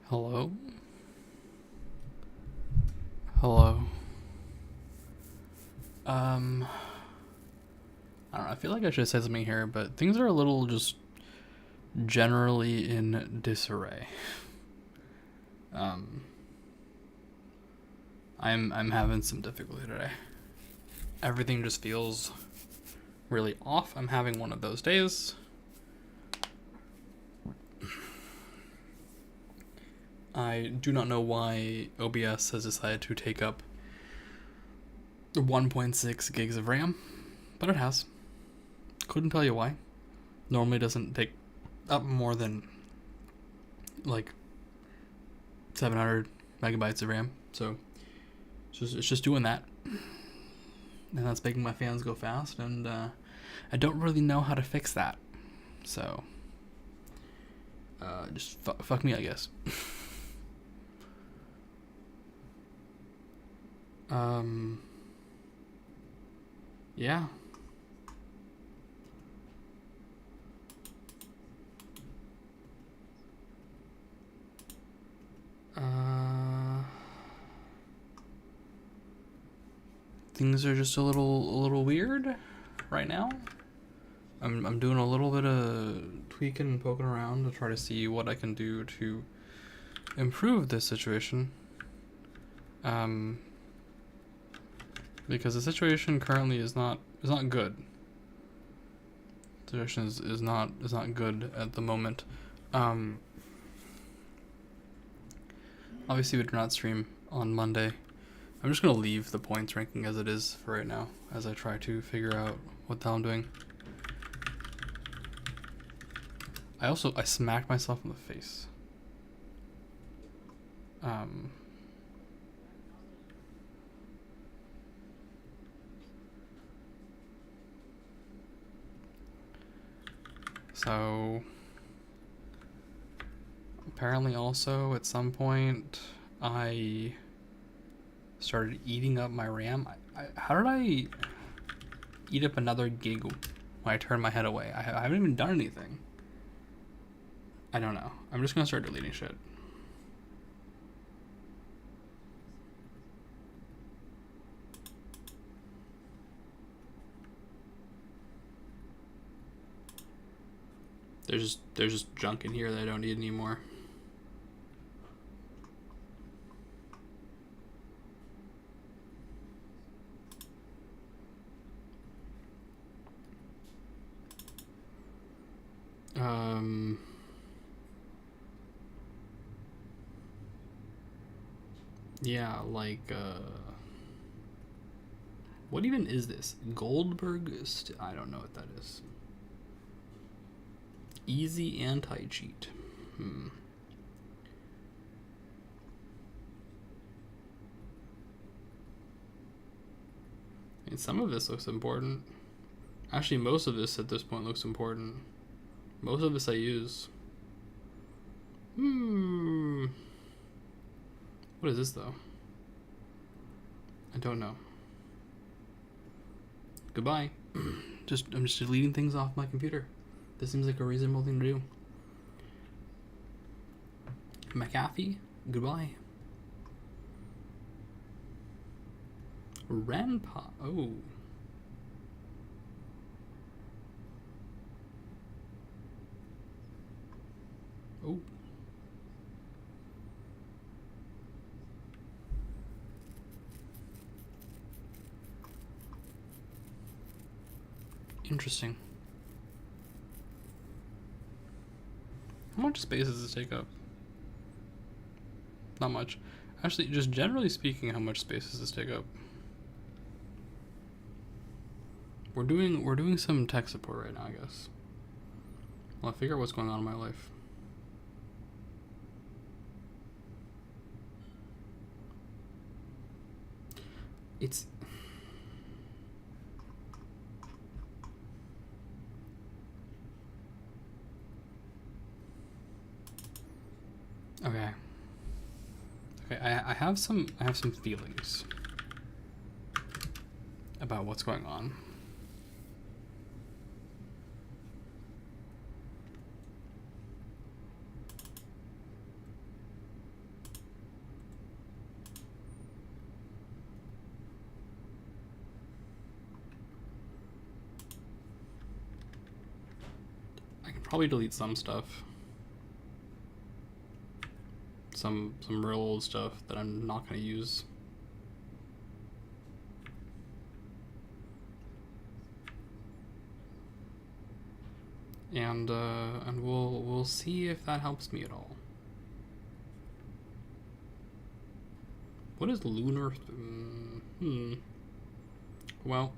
Hello? Hello. I don't know, I feel like I should have said something here, but things are a little just generally in disarray. Um, I'm having some difficulty today. Everything just feels really off. I'm having one of those days. I do not know why OBS has decided to take up 1.6 gigs of RAM, but it has. Couldn't tell you why. Normally doesn't take up more than like 700 megabytes of RAM, so it's just doing that, and that's making my fans go fast, and I don't really know how to fix that, so just fuck me, I guess. Yeah. Things are just a little weird right now. I'm doing a little bit of tweaking and poking around to try to see what I can do to improve this situation. Because the situation currently is not good. The situation is not good at the moment. Obviously we do not stream on Monday. I'm just gonna leave the points ranking as it is for right now, as I try to figure out what the hell I'm doing. I smacked myself in the face. So apparently also at some point I started eating up my RAM. How did I eat up another gig when I turned my head away? I haven't even done anything. I don't know. I'm just gonna start deleting shit. There's just junk in here that I don't need anymore. Yeah, like, what even is this? Goldberg? I don't know what that is. Easy anti-cheat. And some of this looks important. Actually, most of this at this point looks important. Most of this I use. What is this though? I don't know. Goodbye. I'm just deleting things off my computer. This seems like a reasonable thing to do. McAfee, goodbye. Ranpa. Oh. Oh. Interesting. How much space does this take up? Not much. Actually, just generally speaking, how much space does this take up? We're doing some tech support right now, I guess. Well, I figure out what's going on in my life. It's okay. Okay, I have some feelings about what's going on. Probably delete some stuff. Some real old stuff that I'm not going to use. And we'll see if that helps me at all. What is lunar? Well,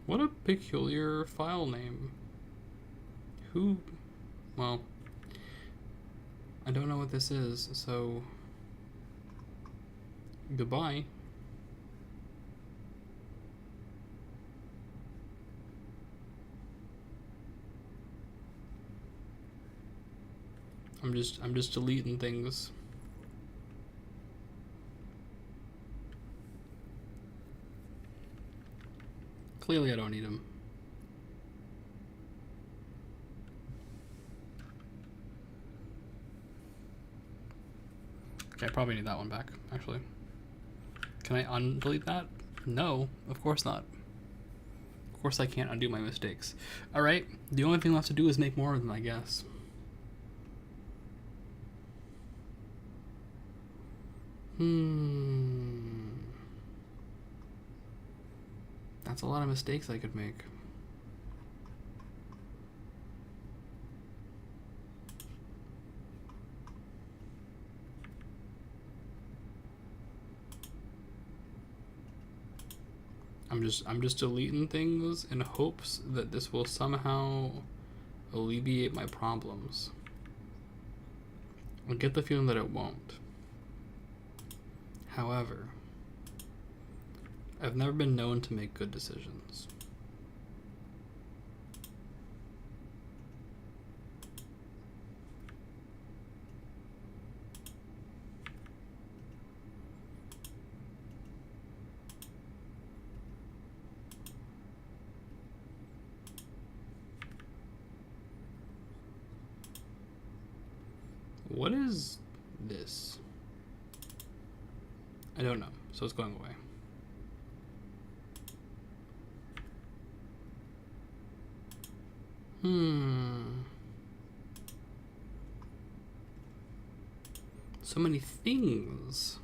what a peculiar file name. Who? Well, I don't know what this is, so goodbye. I'm just deleting things. Clearly I don't need them. Okay, I probably need that one back, actually. Can I undelete that? No, of course not. Of course I can't undo my mistakes. Alright, the only thing left to do is make more of them, I guess. That's a lot of mistakes I could make. I'm just deleting things in hopes that this will somehow alleviate my problems. I get the feeling that it won't. However, I've never been known to make good decisions. What is this? I don't know, so it's going away. So many things.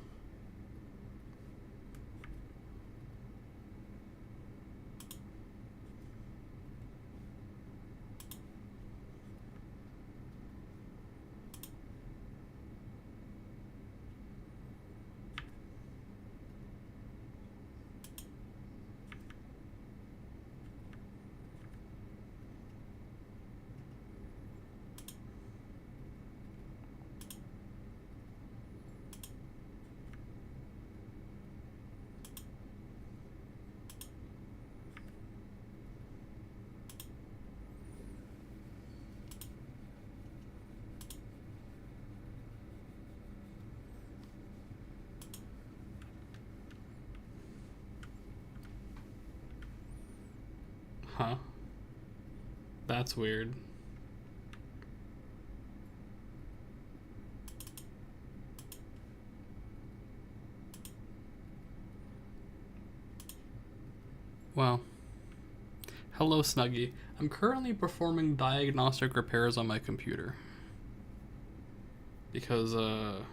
Huh? That's weird. Well, hello Snuggie. I'm currently performing diagnostic repairs on my computer. Because I'm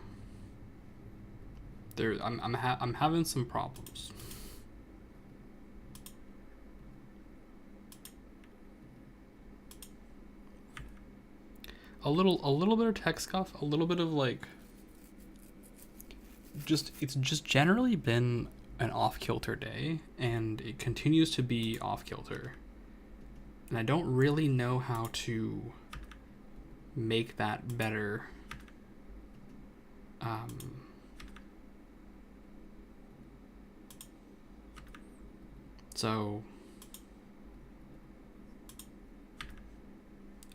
having some problems. A little bit of tech scuff, a little bit of like it's just generally been an off-kilter day, and it continues to be off-kilter. And I don't really know how to make that better. So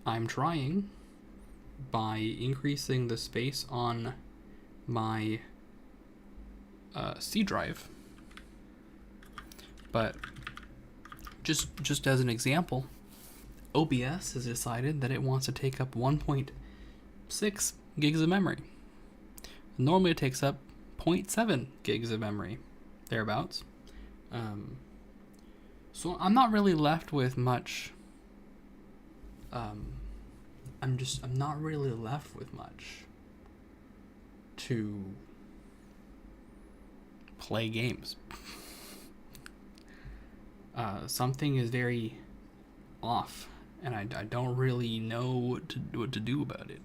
I'm trying by increasing the space on my C drive But just as an example, OBS has decided that it wants to take up 1.6 gigs of memory. Normally it takes up 0.7 gigs of memory, thereabouts. So I'm not really left with much. I'm not really left with much to play games. Something is very off, and I don't really know what to do about it.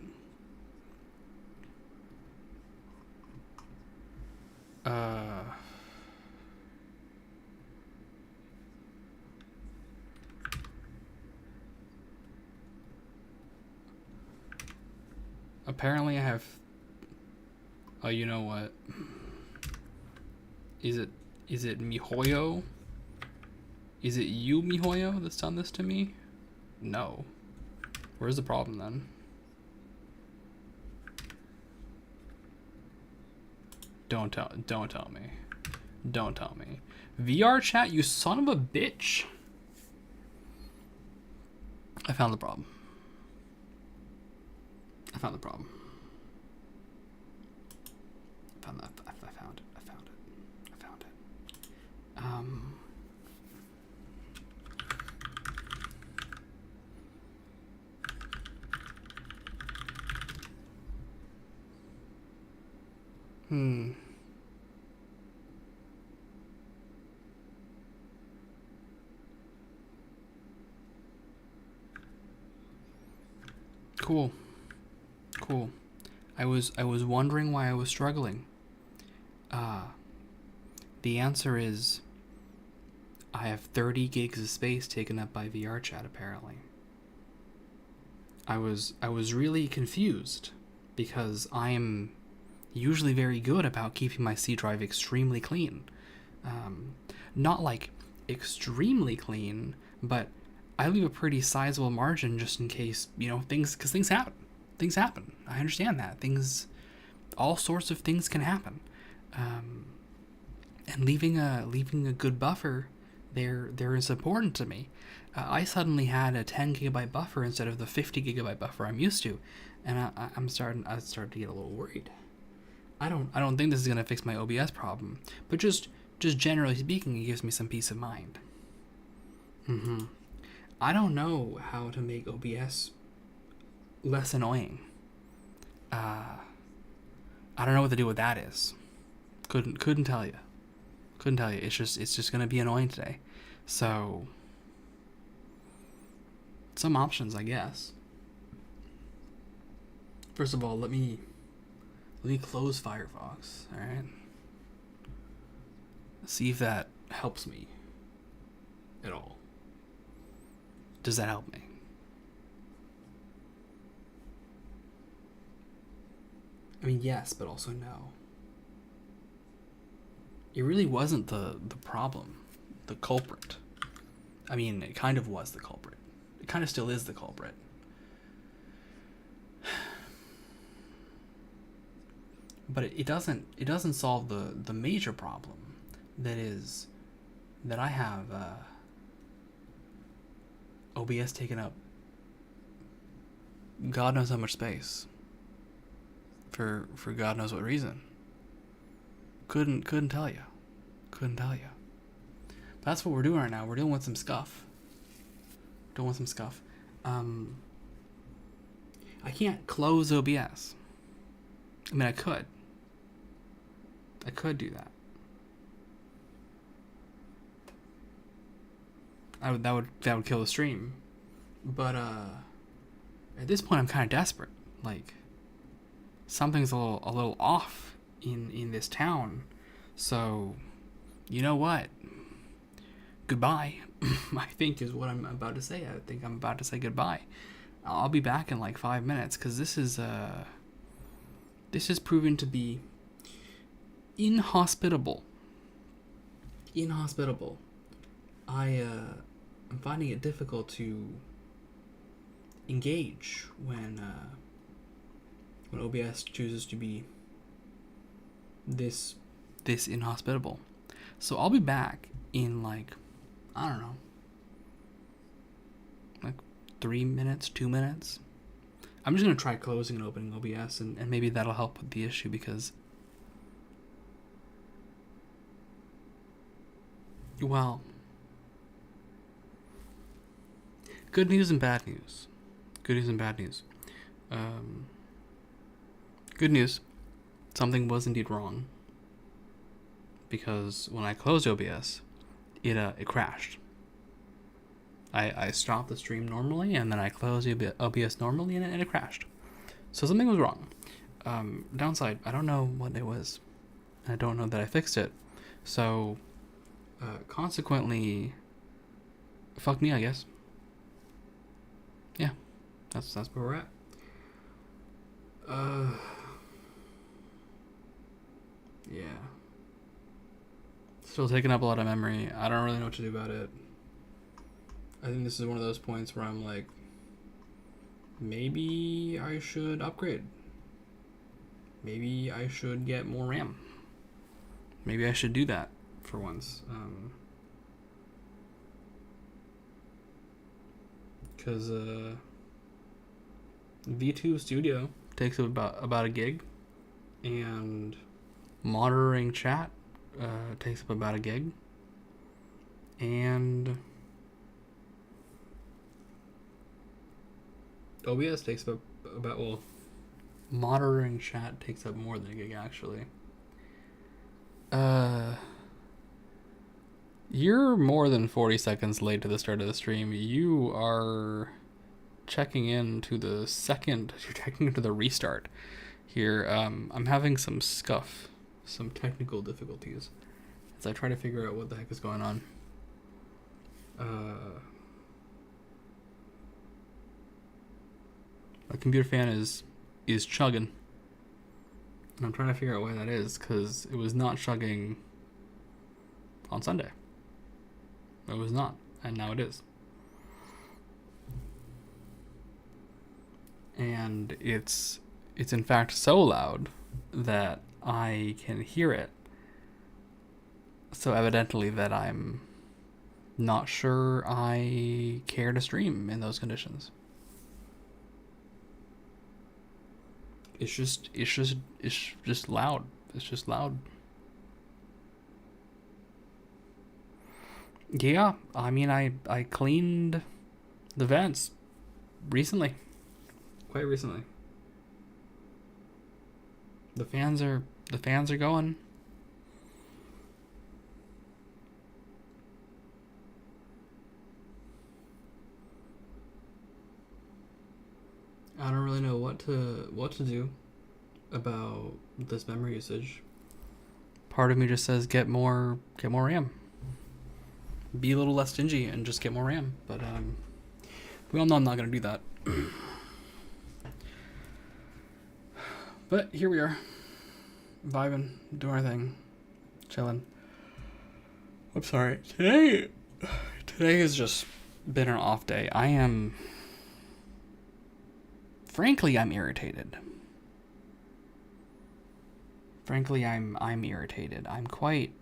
Apparently I have... Oh, you know what? Is it MiHoYo? Is it you, MiHoYo, that's done this to me? No. Where's the problem then? Don't tell me. Don't tell me. VR chat, you son of a bitch. I found the problem. I found it. Cool. I was wondering why I was struggling. The answer is I have 30 gigs of space taken up by VR chat, apparently. I was really confused because I am usually very good about keeping my C drive extremely clean. Not like extremely clean, but I leave a pretty sizable margin just in case, things happen. Things happen. I understand that. All sorts of things can happen. And leaving a good buffer there is important to me. I suddenly had a 10 gigabyte buffer instead of the 50 gigabyte buffer I'm used to, and I started to get a little worried. I don't think this is gonna fix my OBS problem, but just generally speaking, it gives me some peace of mind. I don't know how to make OBS less annoying. I don't know what to do with that is. Couldn't tell you. It's just gonna be annoying today. So some options, I guess. First of all, let me close Firefox. All right. See if that helps me at all. Does that help me? I mean, yes, but also no. It really wasn't the problem, the culprit. I mean, it kind of was the culprit. It kind of still is the culprit. But it doesn't solve the major problem that I have OBS taking up God knows how much space for God knows what reason. Couldn't tell you. That's what we're doing right now. We're dealing with some scuff. I can't close OBS. I mean, I could do that. That would kill the stream. But at this point, I'm kind of desperate. Like, something's a little off in this town. So, you know what? Goodbye. I think is what I'm about to say. I think I'm about to say goodbye. I'll be back in like 5 minutes because this is proven to be inhospitable. I'm finding it difficult to engage when OBS chooses to be this inhospitable. So I'll be back in like, I don't know, like 3 minutes, 2 minutes. I'm just going to try closing and opening OBS, and maybe that'll help with the issue, because, well, good news and bad news. Good news and bad news. Good news, something was indeed wrong, because when I closed OBS, it crashed. I stopped the stream normally, and then I closed OBS normally, and it crashed. So something was wrong. Downside, I don't know what it was. I don't know that I fixed it. So, consequently, fuck me, I guess. Yeah, that's where we're at. Yeah. Still taking up a lot of memory. I don't really know what to do about it. I think this is one of those points where I'm like, maybe I should upgrade. Maybe I should get more RAM. Maybe I should do that for once. Because V2 Studio takes about a gig, and monitoring chat takes up about a gig, and OBS takes up about, well, monitoring chat takes up more than a gig, actually. You're more than 40 seconds late to the start of the stream. You are checking into the restart here. I'm having some technical difficulties as I try to figure out what the heck is going on. My computer fan is chugging, and I'm trying to figure out why that is, because it was not chugging on Sunday. It was not, and now it is. And it's in fact so loud that I can hear it. So evidently that I'm not sure I care to stream in those conditions. It's just loud. It's just loud. Yeah, I mean, I cleaned the vents recently. Quite recently. The fans are going. I don't really know what to do about this memory usage. Part of me just says get more RAM. Be a little less stingy and just get more RAM. But we all know I'm not gonna do that. But here we are, vibing, doing our thing, chilling. I'm sorry. Today has just been an off day. Frankly, I'm irritated. I'm irritated. I'm quite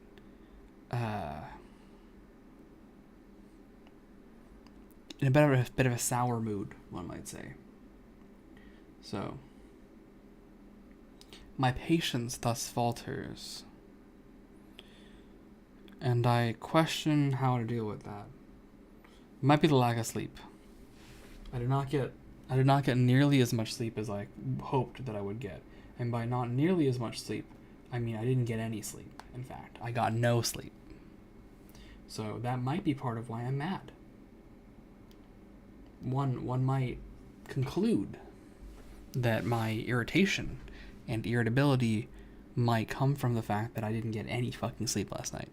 in a bit of a sour mood, one might say. So, my patience thus falters, and I question how to deal with that. It might be the lack of sleep. I did not get nearly as much sleep as I hoped that I would get. And by not nearly as much sleep, I mean I didn't get any sleep. In fact, I got no sleep. So that might be part of why I'm mad. One might conclude that my irritation and irritability might come from the fact that I didn't get any fucking sleep last night.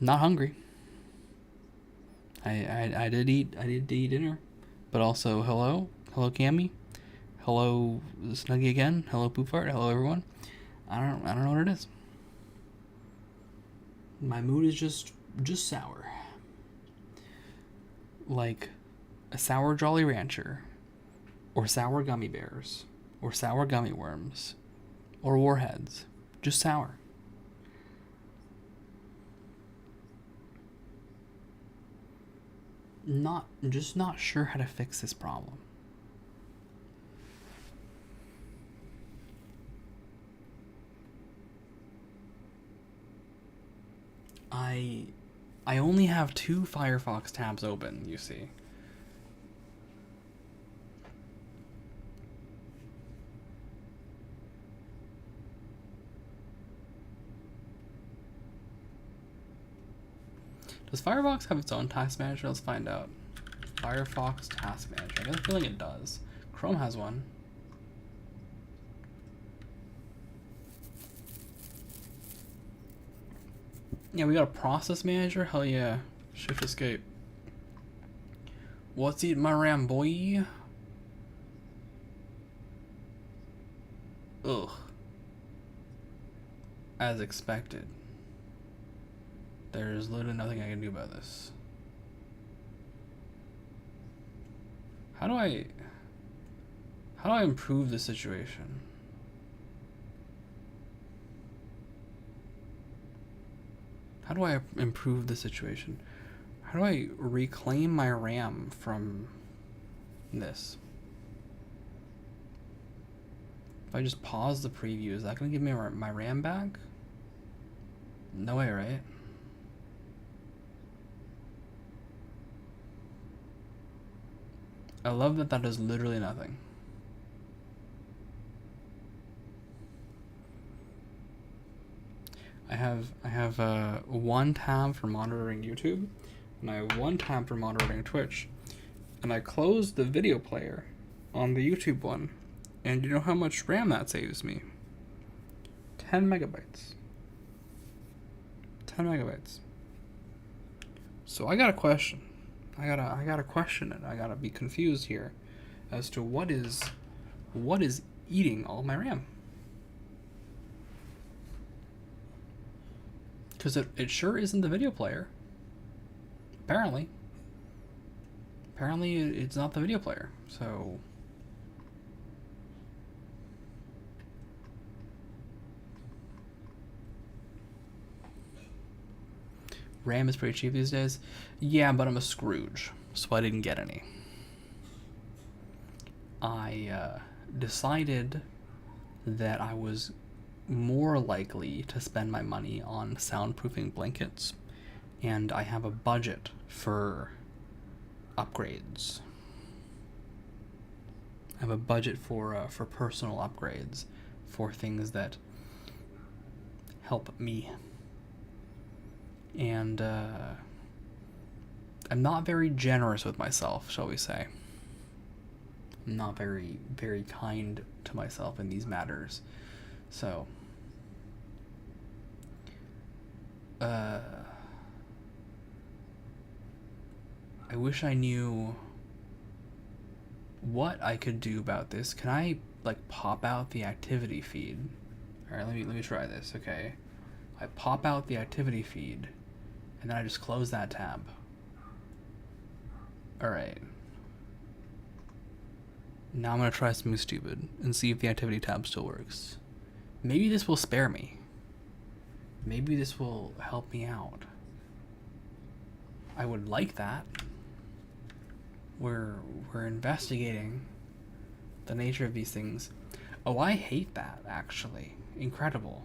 Not hungry. I did eat dinner, but also hello Cammy, hello Snuggie again, hello Poopfart, hello everyone. I don't know what it is. My mood is just sour, like a sour Jolly Rancher, or sour gummy bears, or sour gummy worms, or warheads. Just sour. just not sure how to fix this problem. I only have 2 Firefox tabs open, you see. Does Firefox have its own task manager? Let's find out. Firefox task manager. I get a feeling it does. Chrome has one. Yeah, we got a process manager. Hell yeah. Shift escape. What's eating my RAM, boy? Ugh. As expected. There's literally nothing I can do about this. How do I improve the situation? How do I improve the situation? How do I reclaim my RAM from this? If I just pause the preview, is that going to give me my RAM back? No way, right? I love that that does literally nothing. I have one tab for monitoring YouTube, and I have one tab for monitoring Twitch, and I closed the video player on the YouTube one, and you know how much RAM that saves me? 10 megabytes. 10 megabytes. So I got a question. I gotta question it. I gotta be confused here as to what is eating all my RAM. Because it sure isn't the video player. Apparently. Apparently it's not the video player. So RAM is pretty cheap these days. Yeah, but I'm a Scrooge, so I didn't get any. I decided that I was more likely to spend my money on soundproofing blankets, and I have a budget for upgrades. I have a budget for personal upgrades, for things that help me. And I'm not very generous with myself, shall we say. I'm not very, very kind to myself in these matters. So, I wish I knew what I could do about this. Can I, like, pop out the activity feed? Alright, let me try this, okay. I pop out the activity feed, and then I just close that tab. Alright. Now I'm gonna try something stupid and see if the activity tab still works. Maybe this will spare me. Maybe this will help me out. I would like that. We're investigating the nature of these things. Oh, I hate that, actually. Incredible.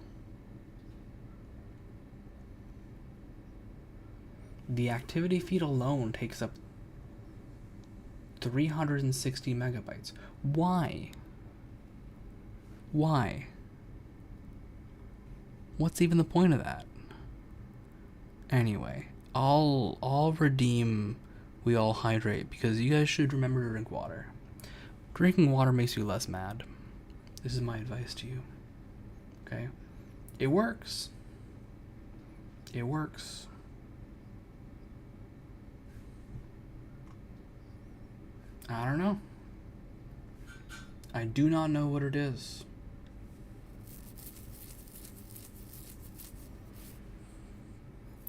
The activity feed alone takes up 360 megabytes. Why? Why? What's even the point of that? Anyway, I'll redeem We All Hydrate, because you guys should remember to drink water. Drinking water makes you less mad. This is my advice to you. Okay? It works. It works. I don't know. I do not know what it is.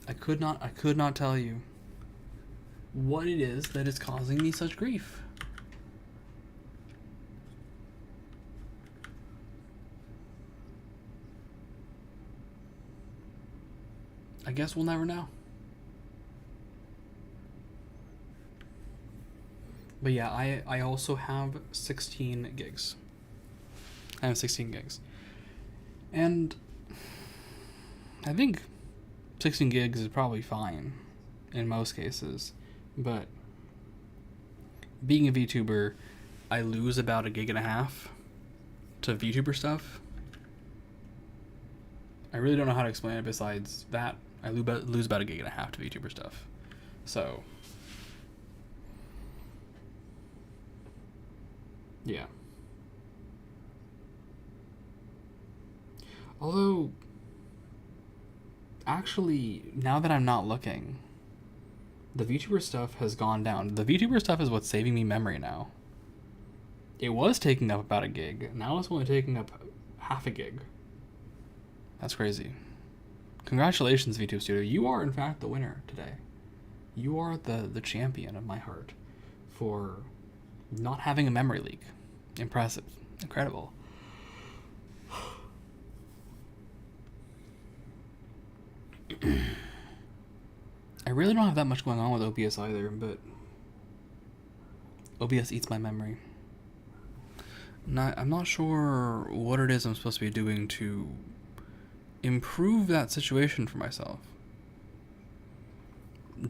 I could not tell you what it is that is causing me such grief. I guess we'll never know. But yeah, I also have 16 gigs. I have 16 gigs. And I think 16 gigs is probably fine in most cases. But being a VTuber, I lose about 1.5 gigs to VTuber stuff. I really don't know how to explain it besides that. I lose about 1.5 gigs to VTuber stuff. So, yeah. Although, actually, now that I'm not looking, the VTuber stuff has gone down. The VTuber stuff is what's saving me memory now. It was taking up about 1 gig. Now it's only taking up 0.5 gig. That's crazy. Congratulations, VTube Studio. You are, in fact, the winner today. You are the champion of my heart for not having a memory leak. Impressive. Incredible. I really don't have that much going on with OBS either, but OBS eats my memory. I'm not sure what it is I'm supposed to be doing to improve that situation for myself.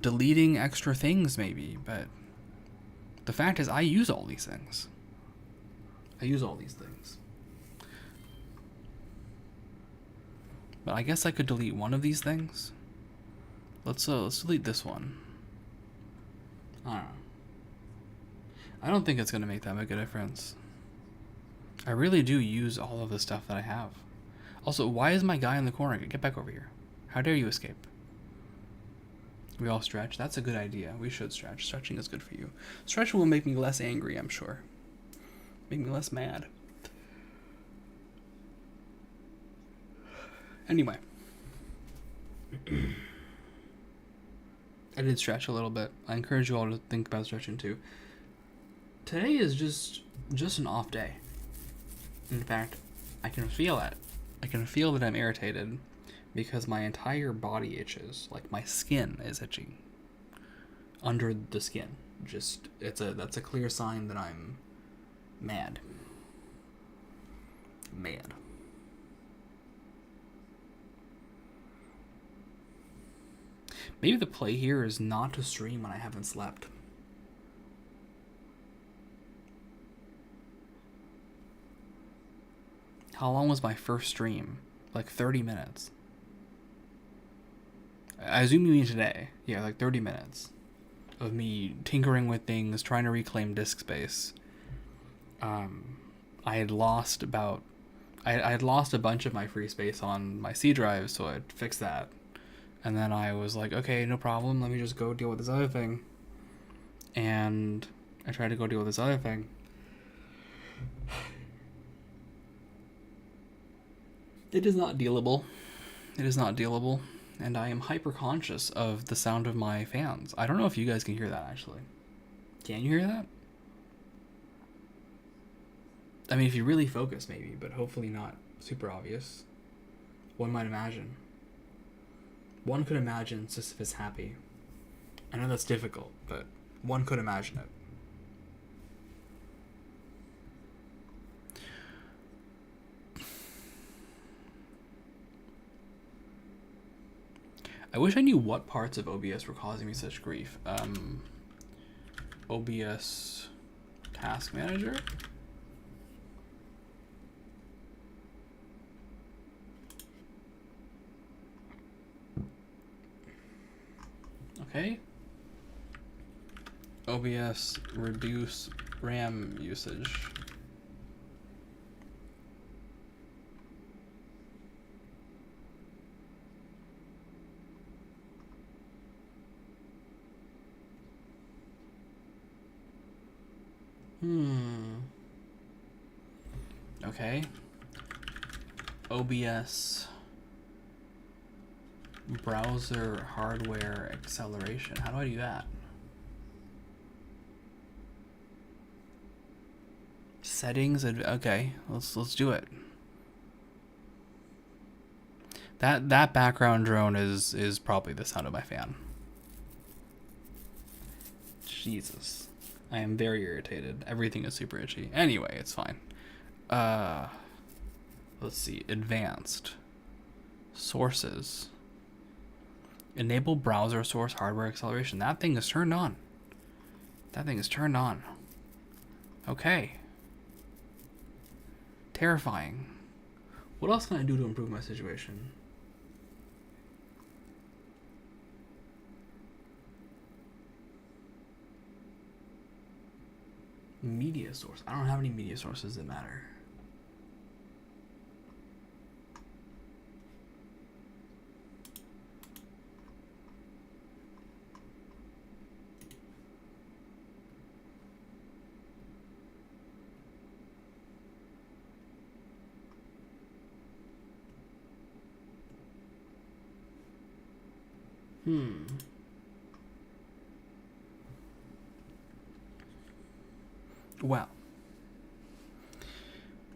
Deleting extra things, maybe, but the fact is I use all these things. But I guess I could delete one of these things. Let's delete this one. I don't know. I don't think it's gonna make that big a difference. I really do use all of the stuff that I have. Also, why is my guy in the corner? Get back over here. How dare you escape? We all stretch. That's a good idea. We should stretch. Stretching is good for you. Stretching will make me less angry, I'm sure. Make me less mad. Anyway. I did stretch a little bit. I encourage you all to think about stretching too. Today is just an off day. In fact, I can feel it. I can feel that I'm irritated because my entire body itches. Like my skin is itching. Under the skin. That's a clear sign that I'm mad. Maybe the play here is not to stream when I haven't slept. How long was my first stream? Like 30 minutes. I assume you mean today. Yeah, like 30 minutes of me tinkering with things, trying to reclaim disk space. I had lost a bunch of my free space on my C drive, so I'd fix that. And then I was like, okay, no problem. Let me just go deal with this other thing. And I tried to go deal with this other thing. It is not dealable. And I am hyper conscious of the sound of my fans. I don't know if you guys can hear that, actually. Can you hear that? I mean, if you really focus, maybe, but hopefully not super obvious. One might imagine. One could imagine Sisyphus happy. I know that's difficult, but one could imagine it. I wish I knew what parts of OBS were causing me such grief. OBS Task Manager? Okay. OBS reduce RAM usage. Okay. OBS browser hardware acceleration. How do I do that? Settings. Okay, let's do it. That background drone is probably the sound of my fan. Jesus. I am very irritated. Everything is super itchy. Anyway, it's fine. Let's see. Advanced. Sources. Enable browser source hardware acceleration. That thing is turned on. That thing is turned on. Okay. Terrifying. What else can I do to improve my situation? Media source. I don't have any media sources that matter.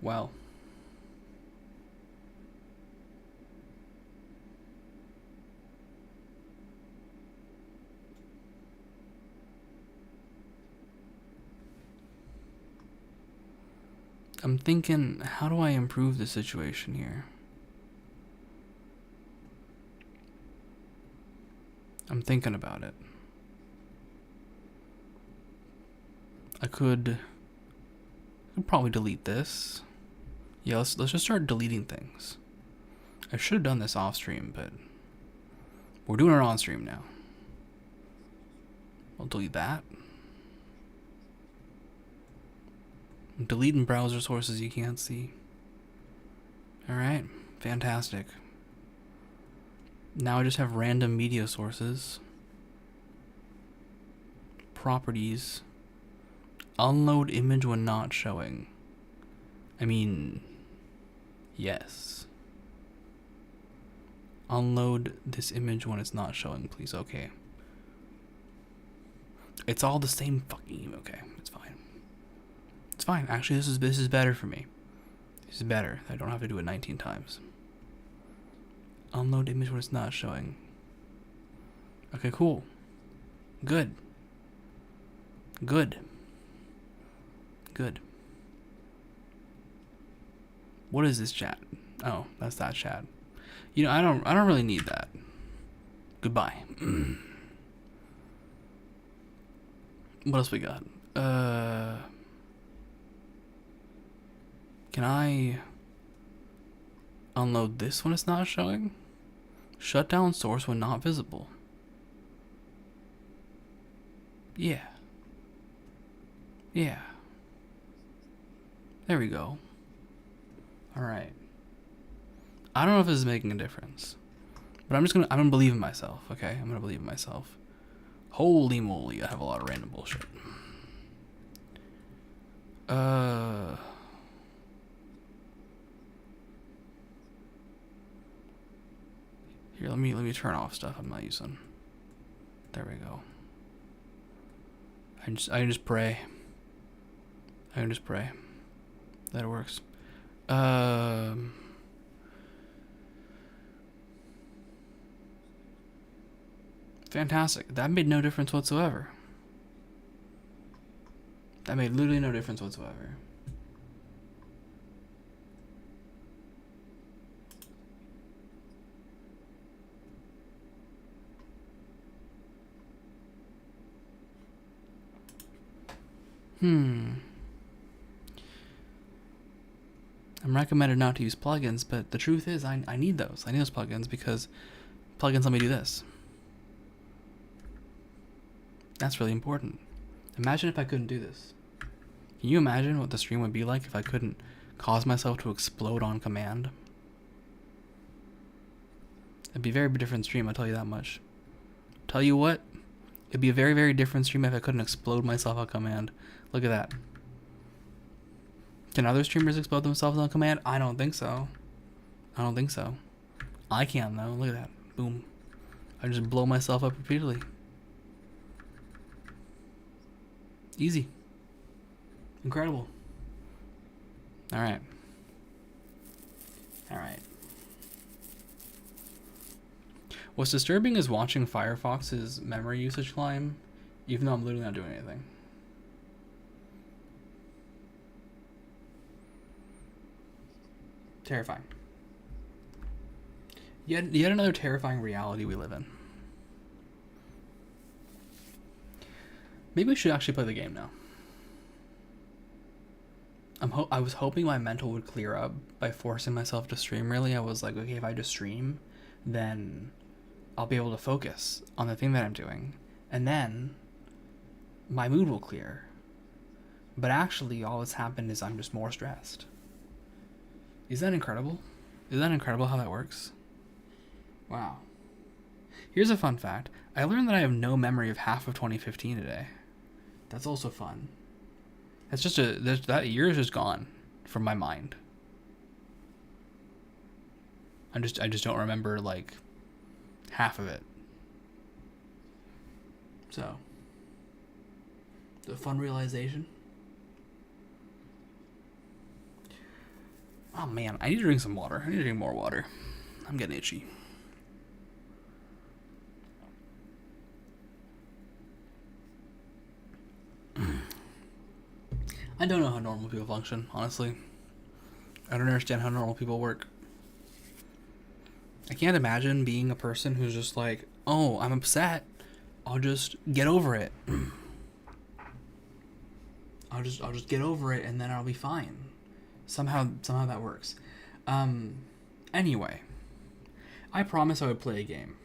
Well. I'm thinking, how do I improve the situation here? I'm thinking about it. I could probably delete this. Yeah, let's just start deleting things. I should have done this off stream, but we're doing it on stream now. I'll delete that. I'm deleting browser sources you can't see. Alright, fantastic. Now I just have random media sources. Properties. Unload image when not showing. I mean, yes. Unload this image when it's not showing, please. Okay. It's all the same fucking. Okay, it's fine. It's fine. Actually, this is better for me. This is better. I don't have to do it 19 times. Unload image when it's not showing. Okay, cool. Good. Good. Good. What is this chat? Oh, that's that chat. You know, I don't really need that. Goodbye. What else we got? Can I unload this when it's not showing? Shut down source when not visible. Yeah. Yeah. There we go. Alright. I don't know if this is making a difference. But I'm gonna believe in myself, okay? I'm gonna believe in myself. Holy moly, I have a lot of random bullshit. Here, let me turn off stuff I'm not using. There we go. I can just pray. I can just pray that it works. Fantastic. That made no difference whatsoever. That made literally no difference whatsoever. I'm recommended not to use plugins, but the truth is I need those. I need those plugins because plugins let me do this. That's really important. Imagine if I couldn't do this. Can you imagine what the stream would be like if I couldn't cause myself to explode on command? It'd be a very different stream, I'll tell you that much. Tell you what, it'd be a very, very different stream if I couldn't explode myself on command. Look at that. Can other streamers explode themselves on command? I don't think so. I don't think so. I can though. Look at that. Boom. I just blow myself up repeatedly. Easy. Incredible. Alright. Alright. What's disturbing is watching Firefox's memory usage climb, even though I'm literally not doing anything. Terrifying. Yet another terrifying reality we live in. Maybe we should actually play the game now. I was hoping my mental would clear up by forcing myself to stream. Really, I was like, okay, if I just stream, then I'll be able to focus on the thing that I'm doing, and then my mood will clear. But actually, all that's happened is I'm just more stressed. Is that incredible? Is that incredible how that works? Wow. Here's a fun fact. I learned that I have no memory of half of 2015 today. That's also fun. That's just that year is just gone from my mind. I just don't remember like half of it. So, the fun realization. Oh man, I need to drink some water. I need to drink more water. I'm getting itchy. I don't know how normal people function, honestly. I don't understand how normal people work. I can't imagine being a person who's just like, oh, I'm upset. I'll just get over it. I'll just get over it and then I'll be fine. Somehow that works. Anyway, I promised I would play a game.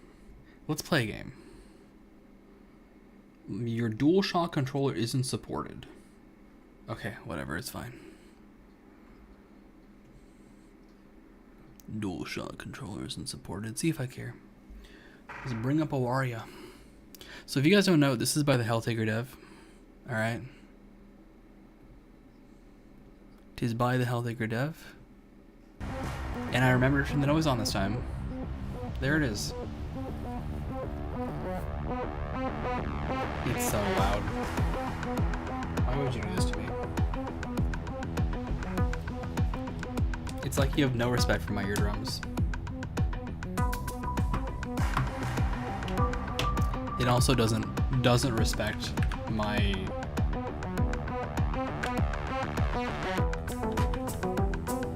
Let's play a game. Your DualShock controller isn't supported. Okay, whatever, it's fine. DualShock controller isn't supported. See if I care. Let's bring up Awaria. So if you guys don't know, this is by the Helltaker dev. Alright. Tis by the Helltaker dev. And I remember to turn the noise on this time. There it is. It's so loud. Why would you do this to me? It's like you have no respect for my eardrums. It also doesn't respect my...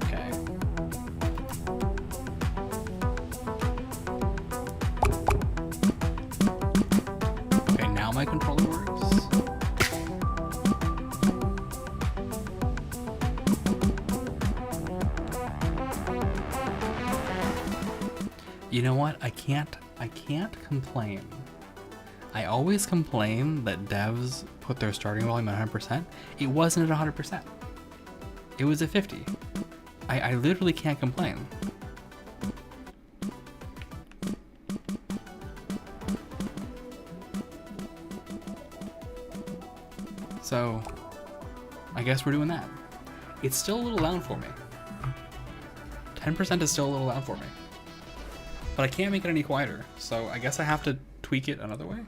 Okay. Okay, now my controller works. You know what? I can't complain. I always complain that devs put their starting volume at 100%. It wasn't at 100%. It was at 50. I literally can't complain. So, I guess we're doing that. It's still a little loud for me. 10% is still a little loud for me. But I can't make it any quieter, so I guess I have to tweak it another way.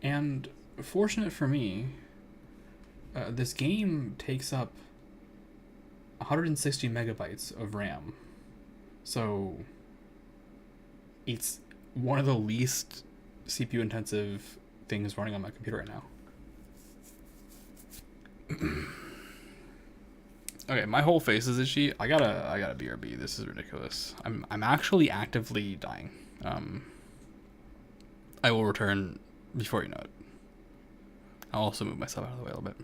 And fortunate for me, this game takes up 160 megabytes of RAM. So it's one of the least CPU intensive things running on my computer right now. Okay, my whole face is itchy. I gotta BRB. This is ridiculous. I'm actually actively dying. I will return before you know it. I'll also move myself out of the way a little bit.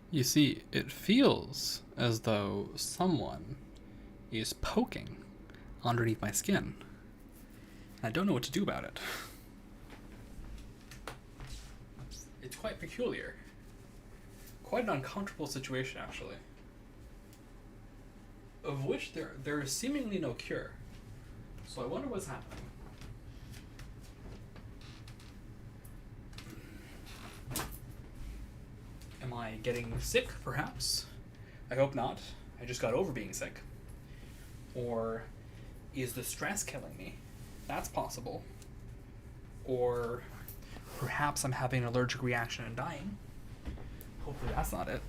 You see, it feels as though someone is poking underneath my skin. I don't know what to do about it. It's quite peculiar. Quite an uncomfortable situation, actually. Of which there is seemingly no cure. So I wonder what's happening. Am I getting sick, perhaps? I hope not. I just got over being sick. Or is the stress killing me? That's possible. Or perhaps I'm having an allergic reaction and dying. Hopefully that's not it.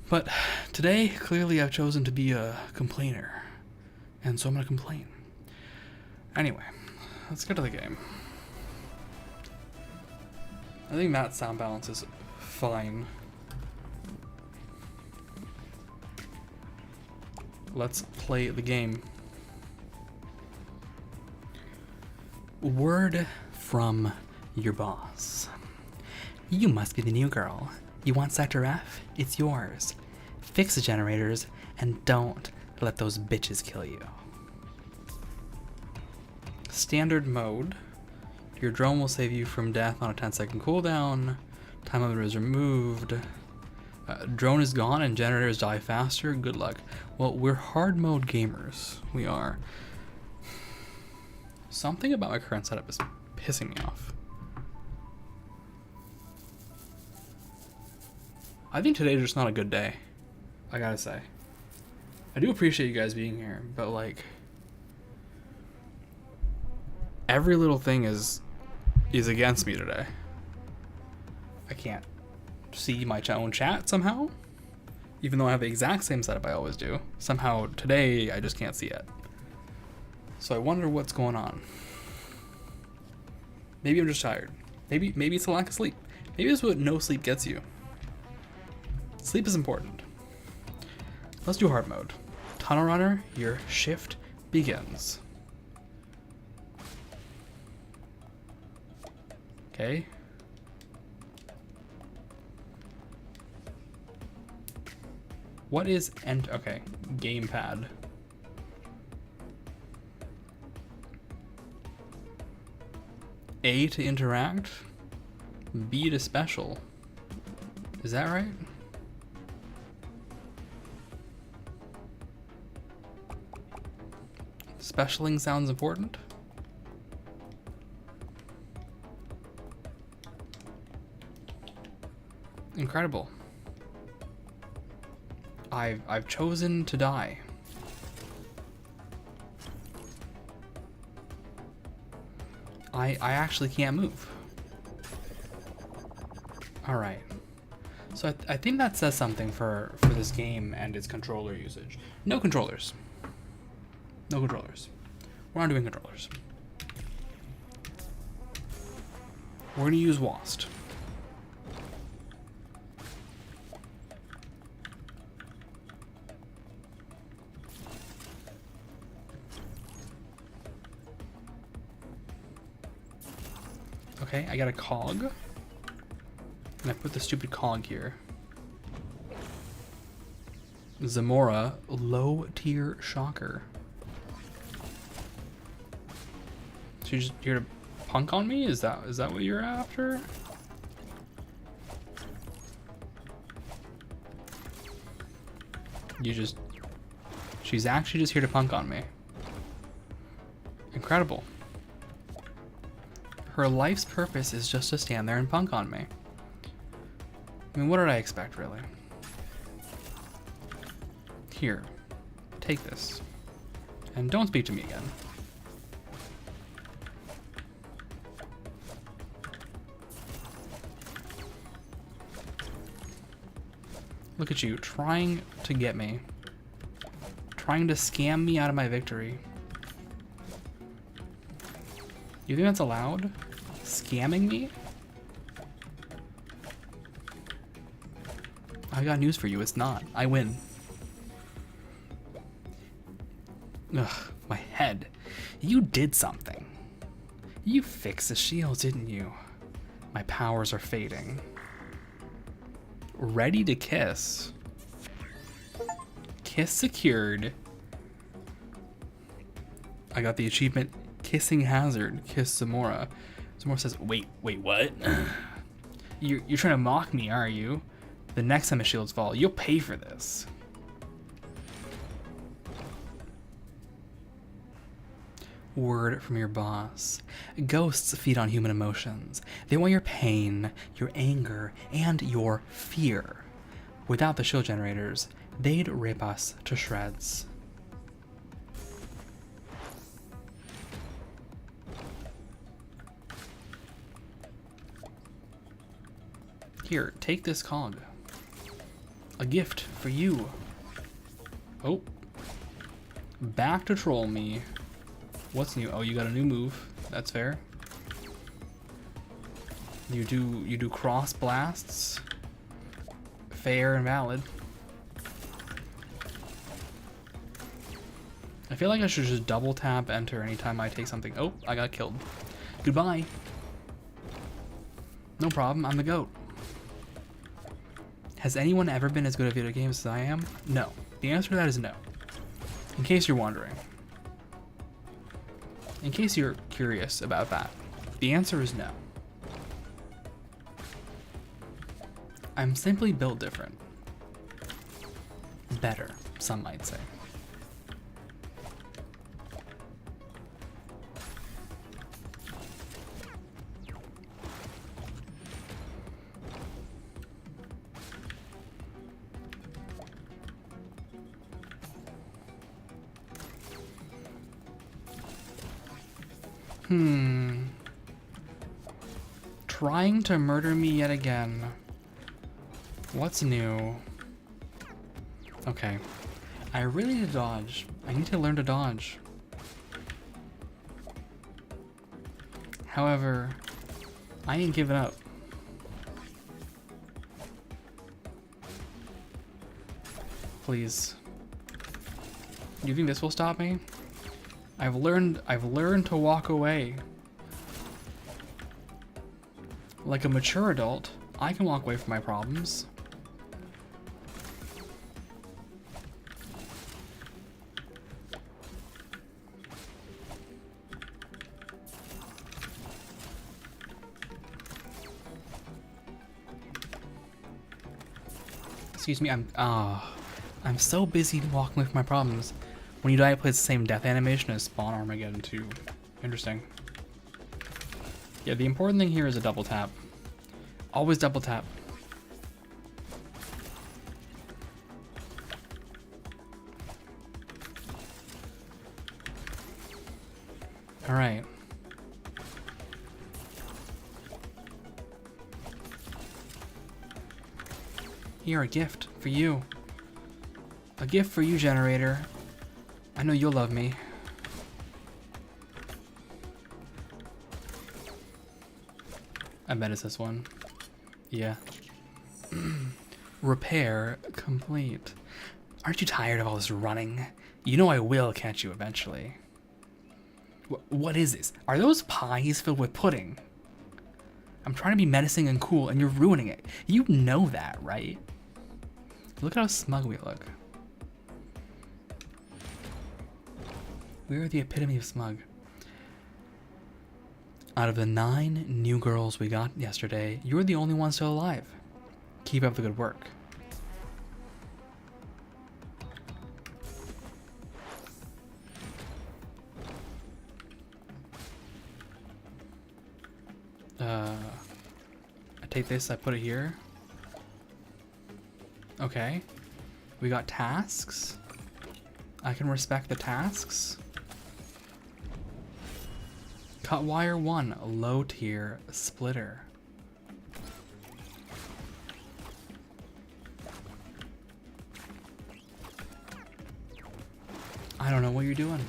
But today, clearly I've chosen to be a complainer. And so I'm going to complain. Anyway, let's get to the game. I think that sound balance is fine. Let's play the game. Word from your boss. You must be the new girl. You want Sector F? It's yours. Fix the generators and don't let those bitches kill you. Standard mode. Your drone will save you from death on a 10-second cooldown. Time limit is removed. Drone is gone and generators die faster. Good luck. Well, we're hard mode gamers. We are. Something about my current setup is pissing me off. I think today's just not a good day. I gotta say. I do appreciate you guys being here, but like, every little thing is against me today. I can't see my own chat somehow, even though I have the exact same setup I always do. Somehow today I just can't see it. So I wonder what's going on. Maybe I'm just tired. Maybe it's a lack of sleep. Maybe it's what no sleep gets you. Sleep is important. Let's do hard mode. Tunnel Runner, your shift begins. Okay. What is okay, gamepad. A to interact, B to special. Is that right? Specialing sounds important. Incredible. I've chosen to die. I actually can't move. Alright. So I think that says something for this game and its controller usage. No controllers. No controllers. We're not doing controllers. We're gonna use WASD. Okay, I got a cog. And I put the stupid cog here. Zamora, low tier shocker. So you're just here to punk on me? Is that what you're after? She's actually just here to punk on me. Incredible. Her life's purpose is just to stand there and punk on me. I mean, what did I expect, really? Here, take this. And don't speak to me again. Look at you, trying to get me. Trying to scam me out of my victory. You think that's allowed? Scamming me? I got news for you, it's not. I win. Ugh, my head. You did something. You fixed the shield, didn't you? My powers are fading. ready to kiss. Kiss secured. I got the achievement Kissing Hazard. Kiss Zamora. Zamora says, wait, what? You're trying to mock me, are you? The next time the shields fall, you'll pay for this. Word from your boss. Ghosts feed on human emotions. They want your pain, your anger, and your fear. Without the shield generators, they'd rip us to shreds. Here, take this cog. A gift for you. Oh. Back to troll me. What's new? Oh, you got a new move. That's fair. You do cross blasts. Fair and valid. I feel like I should just double tap enter anytime I take something. Oh, I got killed. Goodbye. No problem, I'm the GOAT. Has anyone ever been as good at video games as I am? No. The answer to that is no. In case you're wondering. In case you're curious about that, the answer is no. I'm simply built different. Better, some might say. Trying to murder me yet again. What's new? Okay. I really need to dodge. I need to learn to dodge. However, I ain't giving up. Please. Do you think this will stop me? I've learned to walk away. Like a mature adult, I can walk away from my problems. Excuse me, I'm so busy walking away from my problems. When you die, it plays the same death animation as Spawn Armageddon 2. Interesting. Yeah, the important thing here is a double tap. Always double tap. All right. Here, a gift for you. A gift for you, generator. I know you'll love me. I bet it's this one. Yeah. Repair complete. Aren't you tired of all this running? You know I will catch you eventually. What is this? Are those pies filled with pudding? I'm trying to be menacing and cool and you're ruining it. You know that, right? Look at how smug we look. We are the epitome of smug. Out of the 9 new girls we got yesterday, you're the only one still alive. Keep up the good work. I take this, I put it here. Okay. We got tasks. I can respect the tasks. Cut wire 1, low tier splitter. I don't know what you're doing.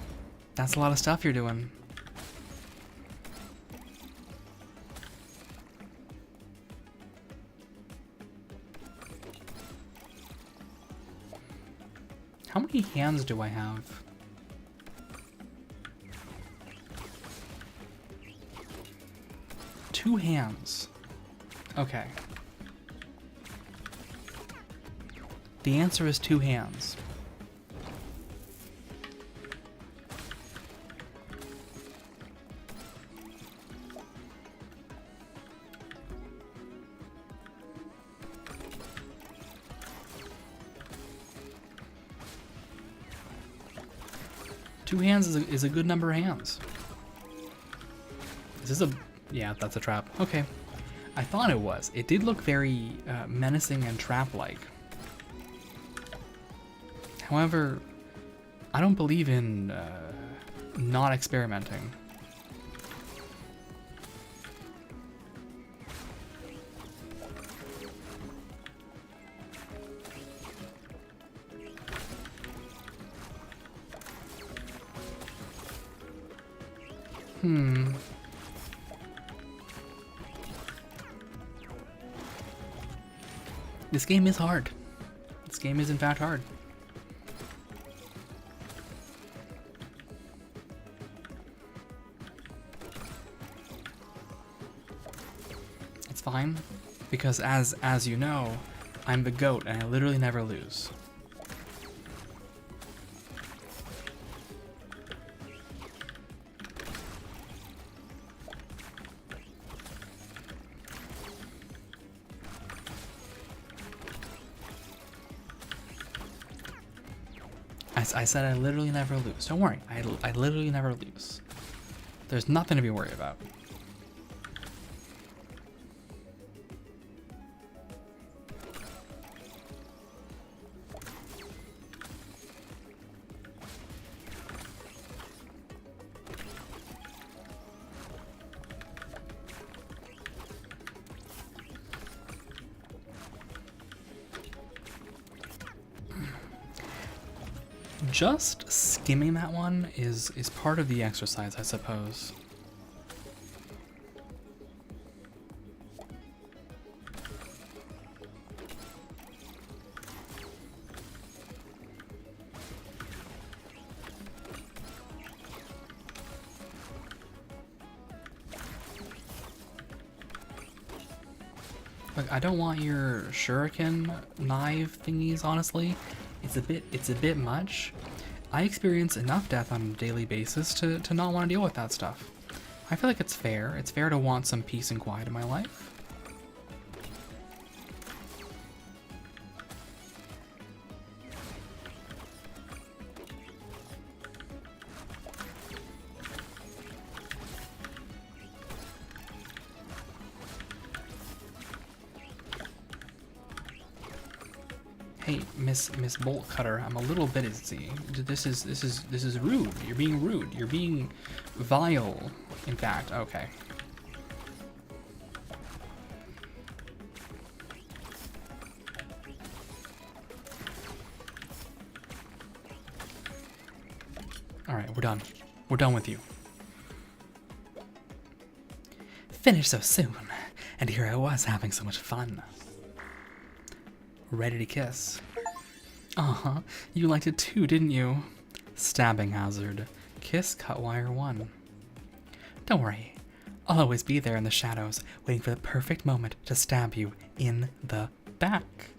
That's a lot of stuff you're doing. How many hands do I have? Two hands. Okay. The answer is 2 hands. Two hands is a good number of hands. Is this a... Yeah, that's a trap. Okay. I thought it was. It did look very menacing and trap-like. However, I don't believe in not experimenting. This game is hard. This game is in fact hard. It's fine, because as you know, I'm the GOAT and I literally never lose. I said I literally never lose. Don't worry, I literally never lose. There's nothing to be worried about. Just skimming that one is part of the exercise, I suppose. Like, I don't want your shuriken knife thingies, honestly. It's a bit much. I experience enough death on a daily basis to not want to deal with that stuff. I feel like it's fair. It's fair to want some peace and quiet in my life. Hey, Miss Bolt Cutter, I'm a little bit itzy. This is rude. You're being rude. You're being vile. In fact, okay. All right, we're done. We're done with you. Finished so soon, and here I was having so much fun. Ready to kiss. Uh-huh, you liked it too, didn't you? Stabbing hazard. Kiss Cutwire 1. Don't worry, I'll always be there in the shadows, waiting for the perfect moment to stab you in the back.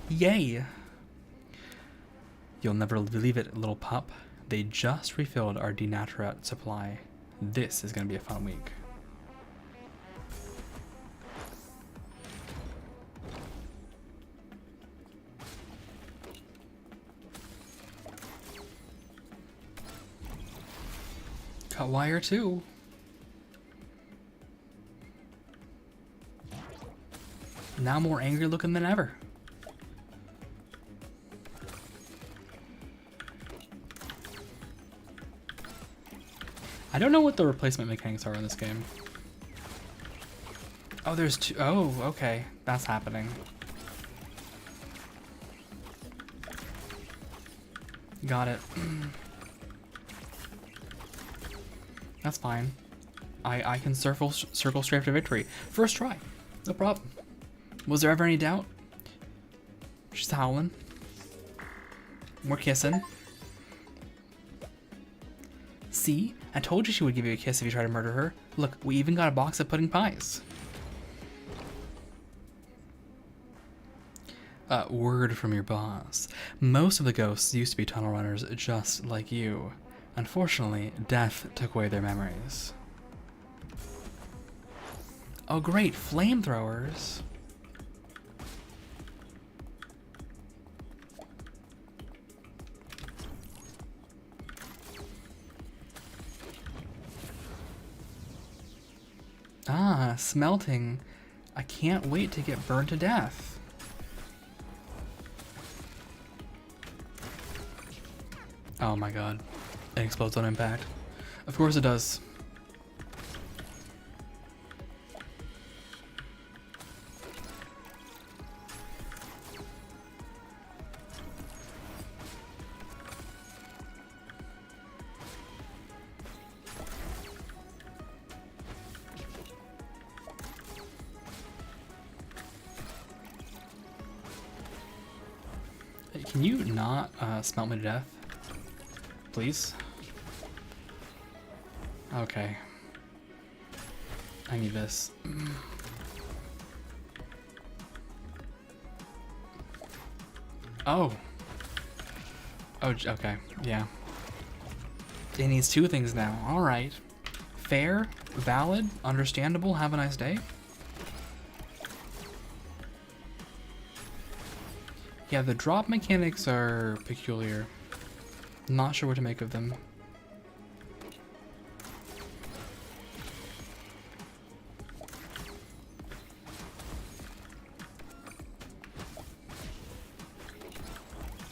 Yay! You'll never believe it, little pup. They just refilled our denaturate supply. This is gonna be a fun week. Wire 2. Now more angry looking than ever. I don't know what the replacement mechanics are in this game. Oh, there's two. Oh, okay. That's happening. Got it. That's fine. I can circle straight to victory. First try. No problem. Was there ever any doubt? She's howling. We're kissing. See? I told you she would give you a kiss if you try to murder her. Look, we even got a box of pudding pies. Word from your boss. Most of the ghosts used to be tunnel runners just like you. Unfortunately, death took away their memories. Oh great, flamethrowers! Ah, smelting. I can't wait to get burned to death. Oh my god. It explodes on impact. Of course it does. Can you not smelt me to death? Please? Okay. I need this. Oh. Oh, okay. Yeah. It needs two things now. Alright. Fair, valid, understandable, have a nice day. Yeah, the drop mechanics are peculiar. Not sure what to make of them.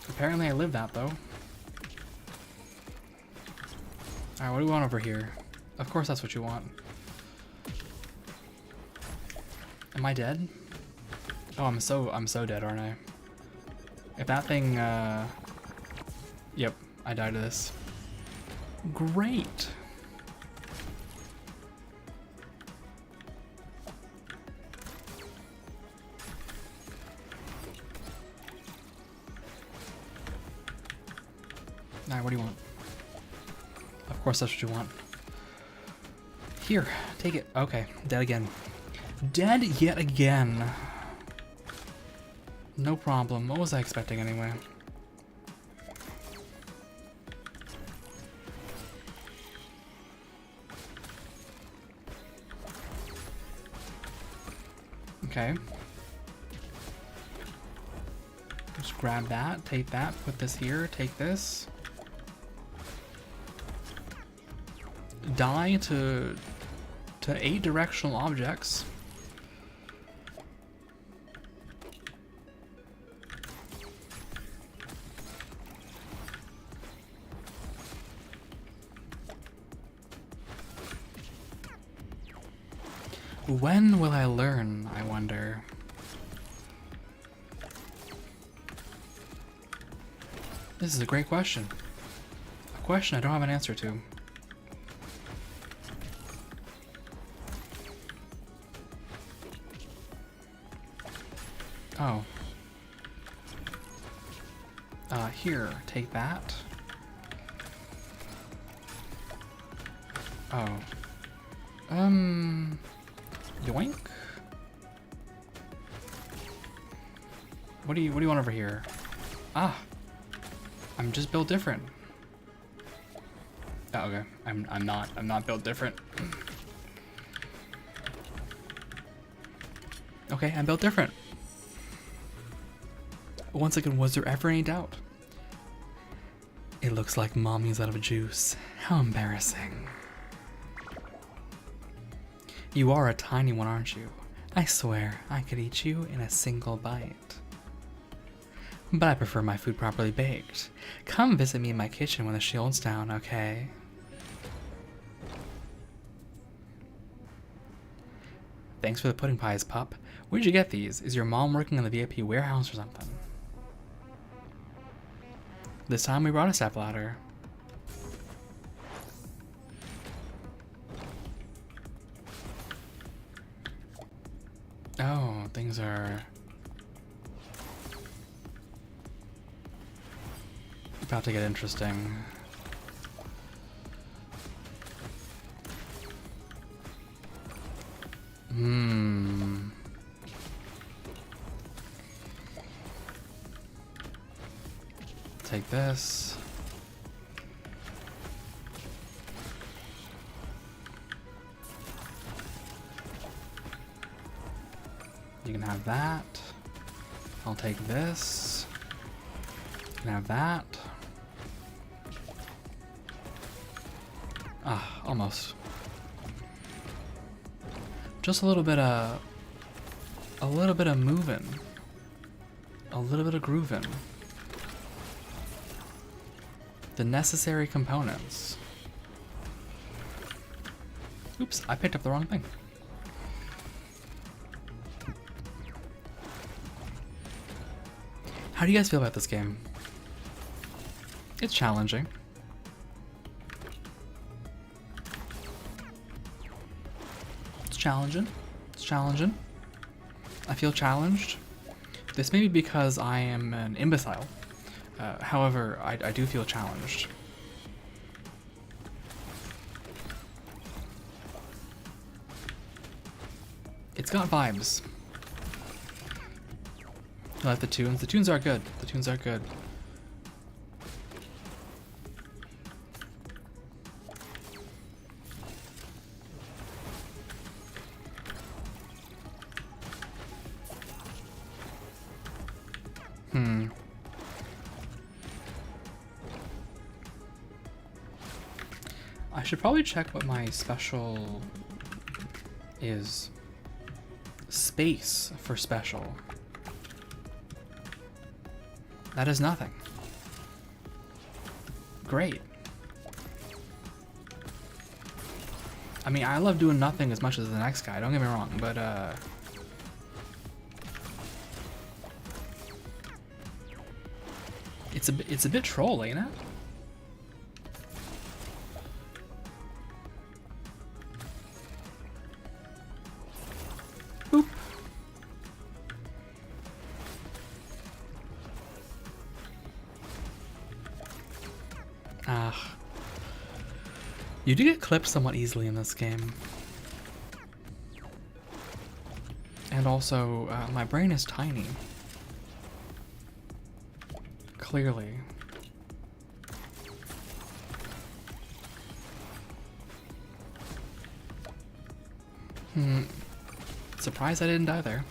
Apparently I live that though. Alright, what do we want over here? Of course that's what you want. Am I dead? Oh, I'm so dead, aren't I? If that thing, yep, I died to this. Great. Alright, what do you want? Of course that's what you want. Here, take it. Okay, dead again. Dead yet again. No problem. What was I expecting anyway? Okay. Just grab that, take that, put this here, take this. Die to 8 directional objects. When will I learn, I wonder? This is a great question. A question I don't have an answer to. Oh. Here, take that. Oh. Yoink? What do you want over here? Ah. I'm just built different. Oh, okay. I'm not built different. Okay, I'm built different. Once again, was there ever any doubt? It looks like mommy's out of juice. How embarrassing. You are a tiny one, aren't you? I swear, I could eat you in a single bite. But I prefer my food properly baked. Come visit me in my kitchen when the shield's down, okay? Thanks for the pudding pies, pup. Where'd you get these? Is your mom working in the VIP warehouse or something? This time we brought a step ladder. Oh, things are about to get interesting. take this. You can have that. I'll take this. You can have that. Ah, almost. Just a little bit of moving. A little bit of grooving. The necessary components. Oops, I picked up the wrong thing. How do you guys feel about this game? It's challenging. It's challenging. It's challenging. I feel challenged. This may be because I am an imbecile. However, I do feel challenged. It's got vibes. I like the tunes. The tunes are good. The tunes are good. I should probably check what my special is. Space for special. That is nothing. Great. I mean, I love doing nothing as much as the next guy, don't get me wrong, but it's a bit troll, ain't it? Boop. Ah. You do get clipped somewhat easily in this game. And also, my brain is tiny. Clearly. Surprised I didn't die there.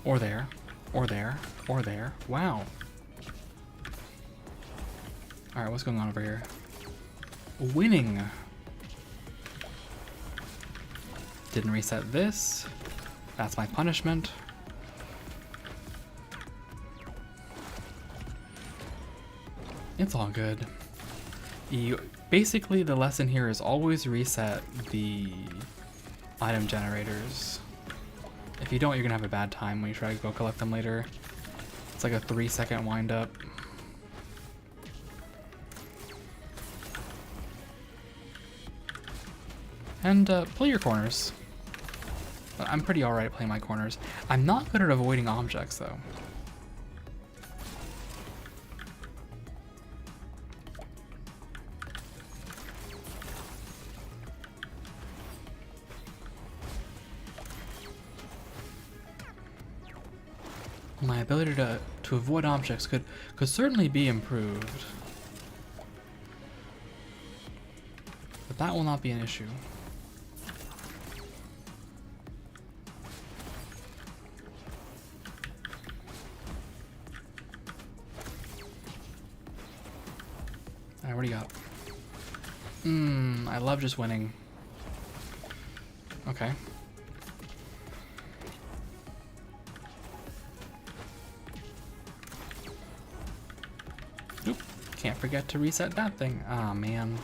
Or there. Or there. Or there. Wow. Alright, what's going on over here? Winning. Didn't reset this. That's my punishment. It's all good. Basically, the lesson here is always reset the item generators. If you don't, you're gonna have a bad time when you try to go collect them later. It's like a 3-second wind up. And play your corners. I'm pretty alright at playing my corners. I'm not good at avoiding objects though. My ability to avoid objects could certainly be improved. But that will not be an issue. Alright, what do you got? I love just winning. Okay. Oop, can't forget to reset that thing. Ah, man.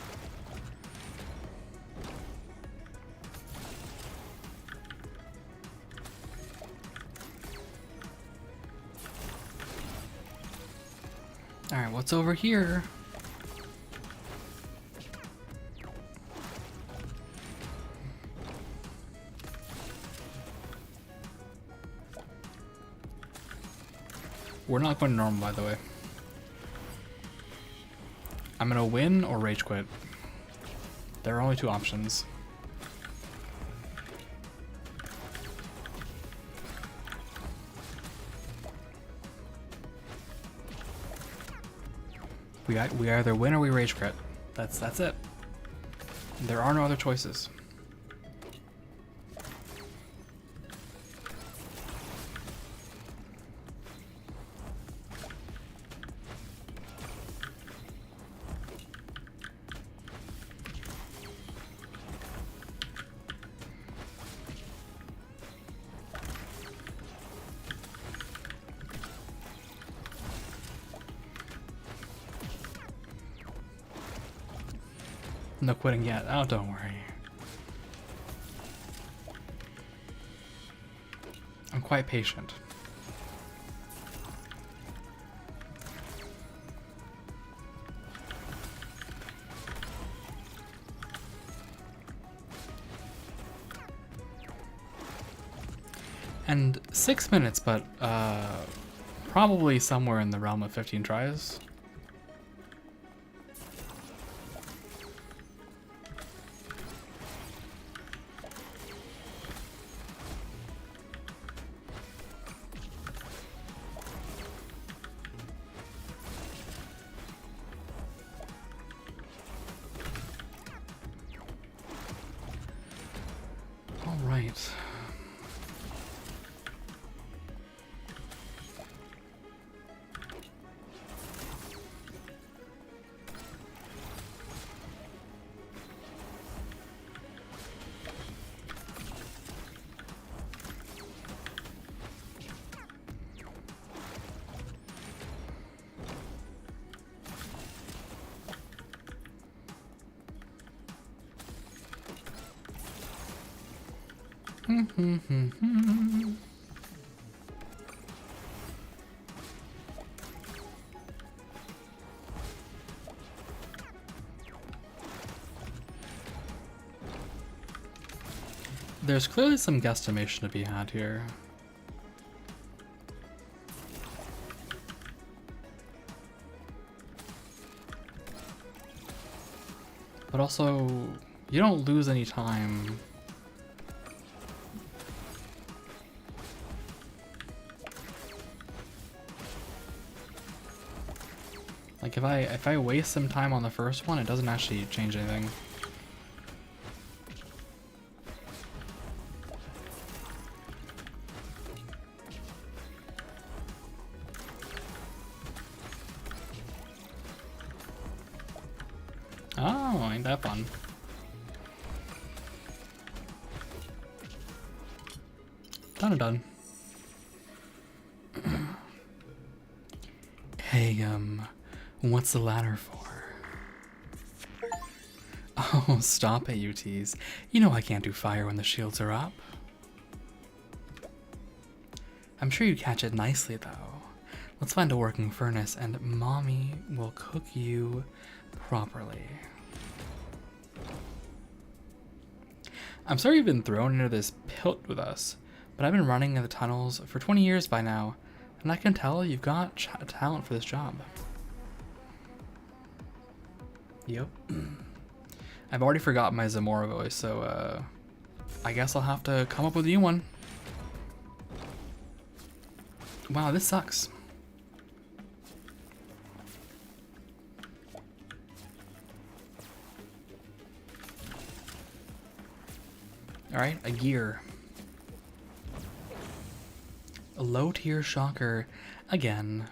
Alright, what's over here? We're not going normal, by the way. I'm gonna win or rage quit. There are only two options. We either win or we rage crit. That's it. There are no other choices. No quitting yet. Oh, don't worry. I'm quite patient. And 6 minutes, but probably somewhere in the realm of 15 tries. All right. There's clearly some guesstimation to be had here. But also, you don't lose any time. Like if I waste some time on the first one, it doesn't actually change anything. Oh, ain't that fun. Done. Hey, what's the ladder for? Oh, stop it, you tease. You know I can't do fire when the shields are up. I'm sure you catch it nicely, though. Let's find a working furnace, and Mommy will cook you properly. I'm sorry you've been thrown into this pit with us, but I've been running in the tunnels for 20 years by now, and I can tell you've got talent for this job. Yep. I've already forgotten my Zamora voice, so I guess I'll have to come up with a new one. Wow, this sucks. Alright, a gear. A low tier shocker again.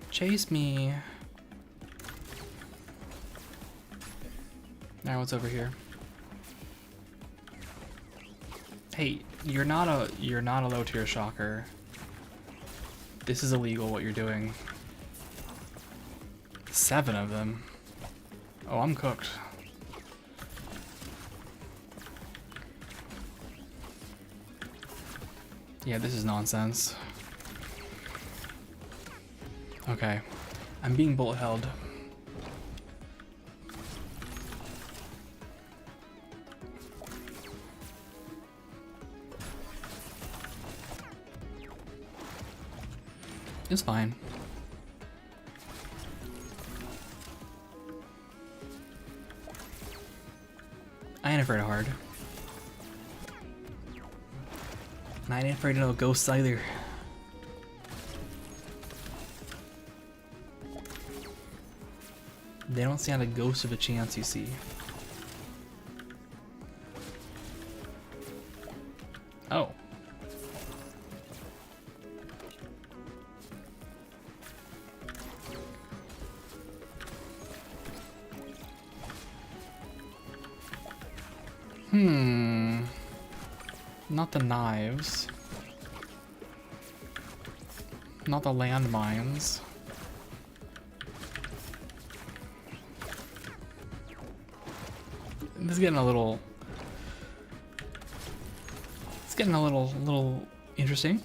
Chase me. Now what's over here? Hey, you're not a low tier shocker. This is illegal what you're doing. 7 of them. Oh, I'm cooked. Yeah, this is nonsense. Okay. I'm being bullet held. It's fine. I ain't afraid of hard. I ain't afraid of no ghosts either. They don't stand a ghost of a chance, you see. Oh. Not the knives. Not the landmines. This is getting a little... It's getting a little interesting.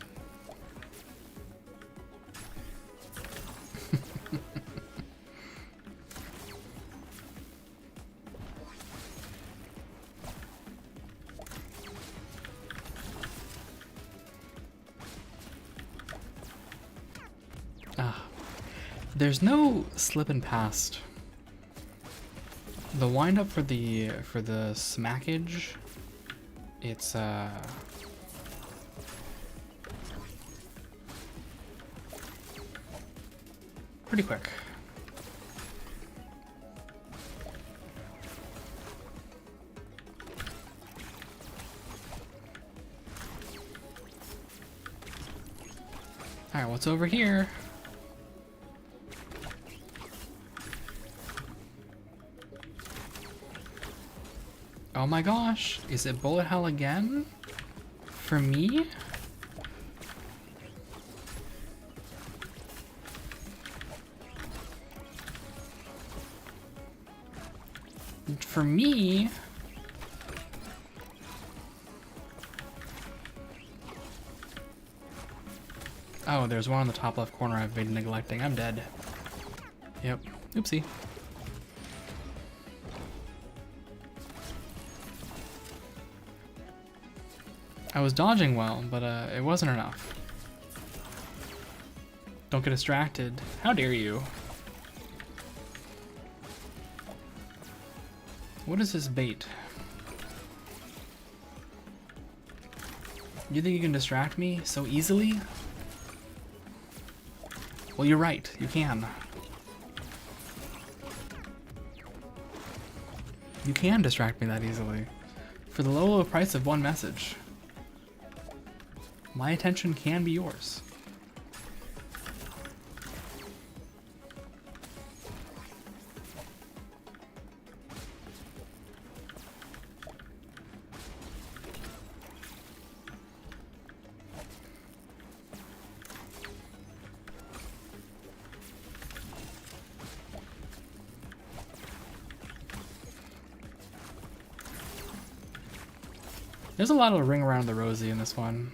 There's no slipping past. The wind up for the smackage, it's pretty quick. All right, what's over here? Oh my gosh, is it bullet hell again? For me? For me? Oh, there's one on the top left corner I've been neglecting. I'm dead. Yep. Oopsie. I was dodging well, but it wasn't enough. Don't get distracted. How dare you? What is this bait? You think you can distract me so easily? Well, you're right. You can. You can distract me that easily. For the low price of one message. My attention can be yours. There's a lot of ring around the rosy in this one.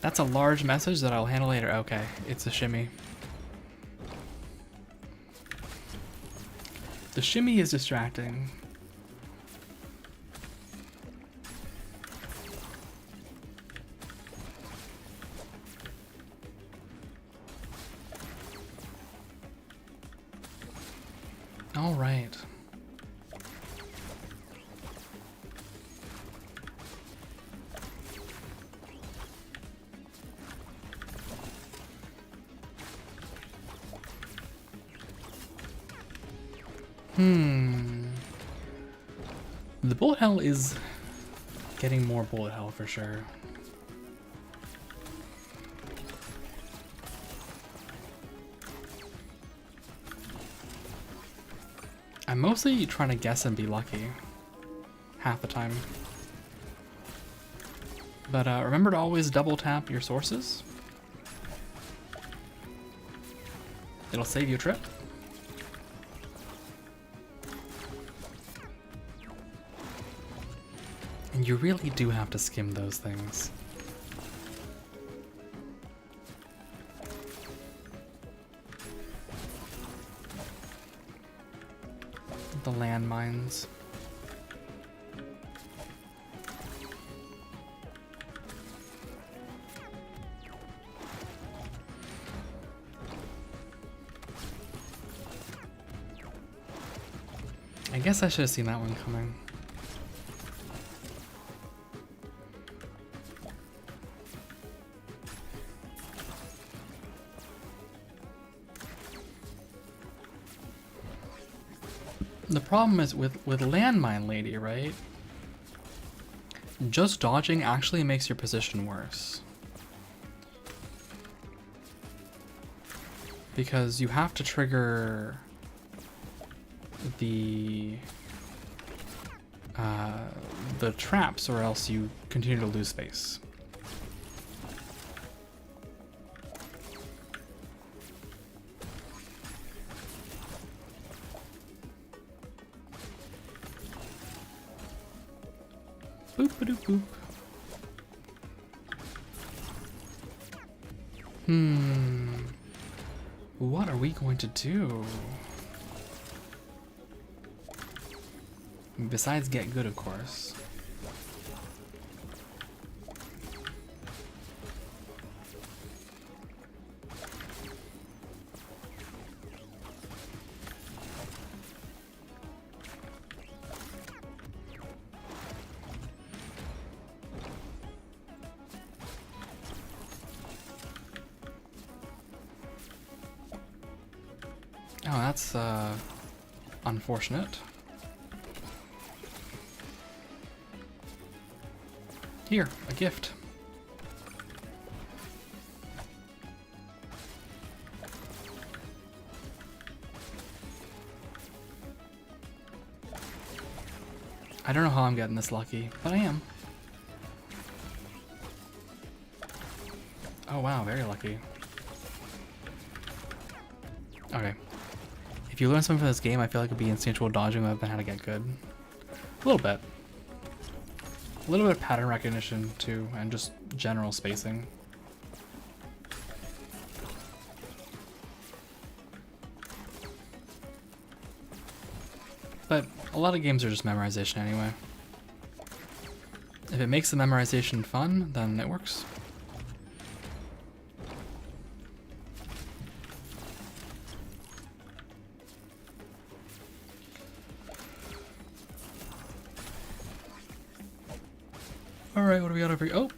That's a large message that I'll handle later. Okay, it's a shimmy. The shimmy is distracting. All right. The bullet hell is getting more bullet hell for sure. I'm mostly trying to guess and be lucky. Half the time. But remember to always double tap your sources. It'll save you a trip. And you really do have to skim those things. The landmines. I guess I should have seen that one coming. The problem is with Landmine Lady, right? Just dodging actually makes your position worse. Because you have to trigger the traps or else you continue to lose space. Boop ba doop boop. What are we going to do? Besides get good, of course. Oh, that's unfortunate. Here, a gift. I don't know how I'm getting this lucky, but I am. Oh wow, very lucky. Okay. If you learn something from this game, I feel like it'd be instinctual dodging rather than how to get good. A little bit. A little bit of pattern recognition too, and just general spacing. But a lot of games are just memorization anyway. If it makes the memorization fun, then it works. Alright, what do we got over here? Oh!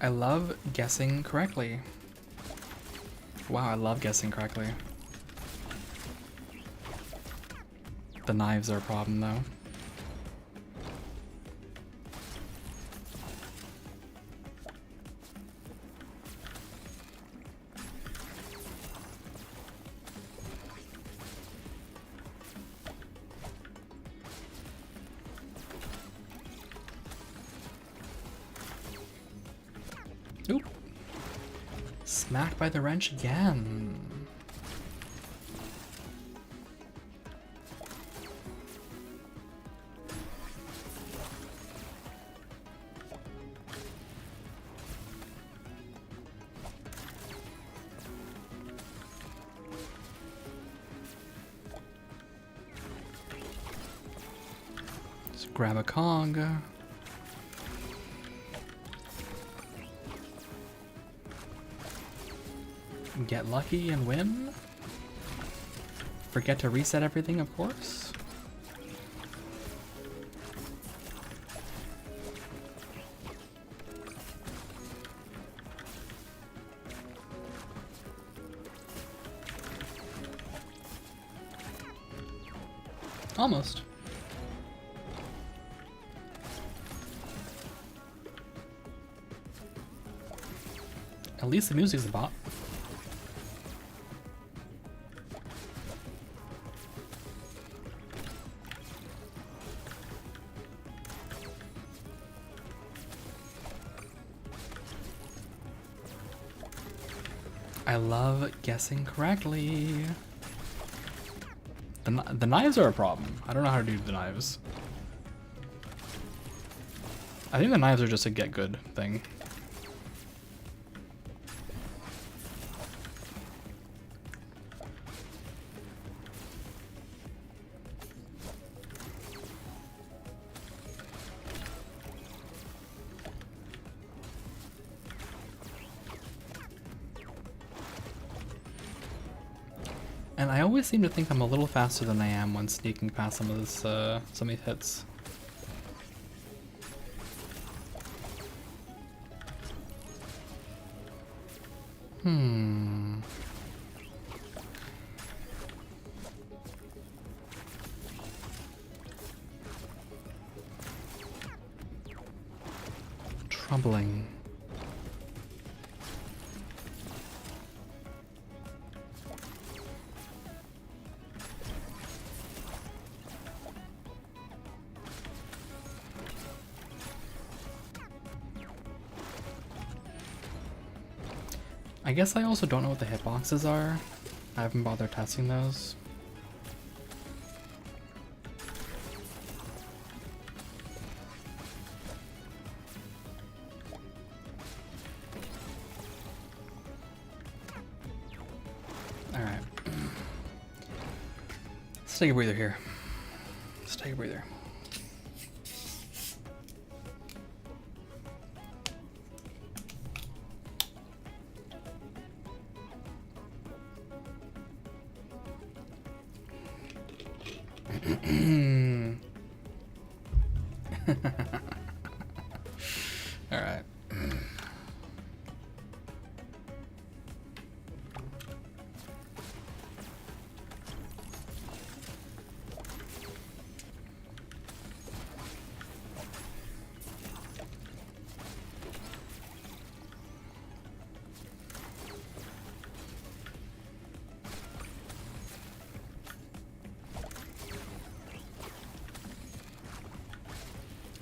I love guessing correctly. Wow, I love guessing correctly. The knives are a problem though. Oop. Smacked by the wrench again. Just grab a Kong. Get lucky and win. Forget to reset everything, of course. Almost. At least the music's a bop. I love guessing correctly. The knives are a problem. I don't know how to do the knives. I think the knives are just a get good thing. And I always seem to think I'm a little faster than I am when sneaking past some of these hits. Troubling. I guess I also don't know what the hitboxes are. I haven't bothered testing those. Alright. Let's take a breather here. Let's take a breather. All right.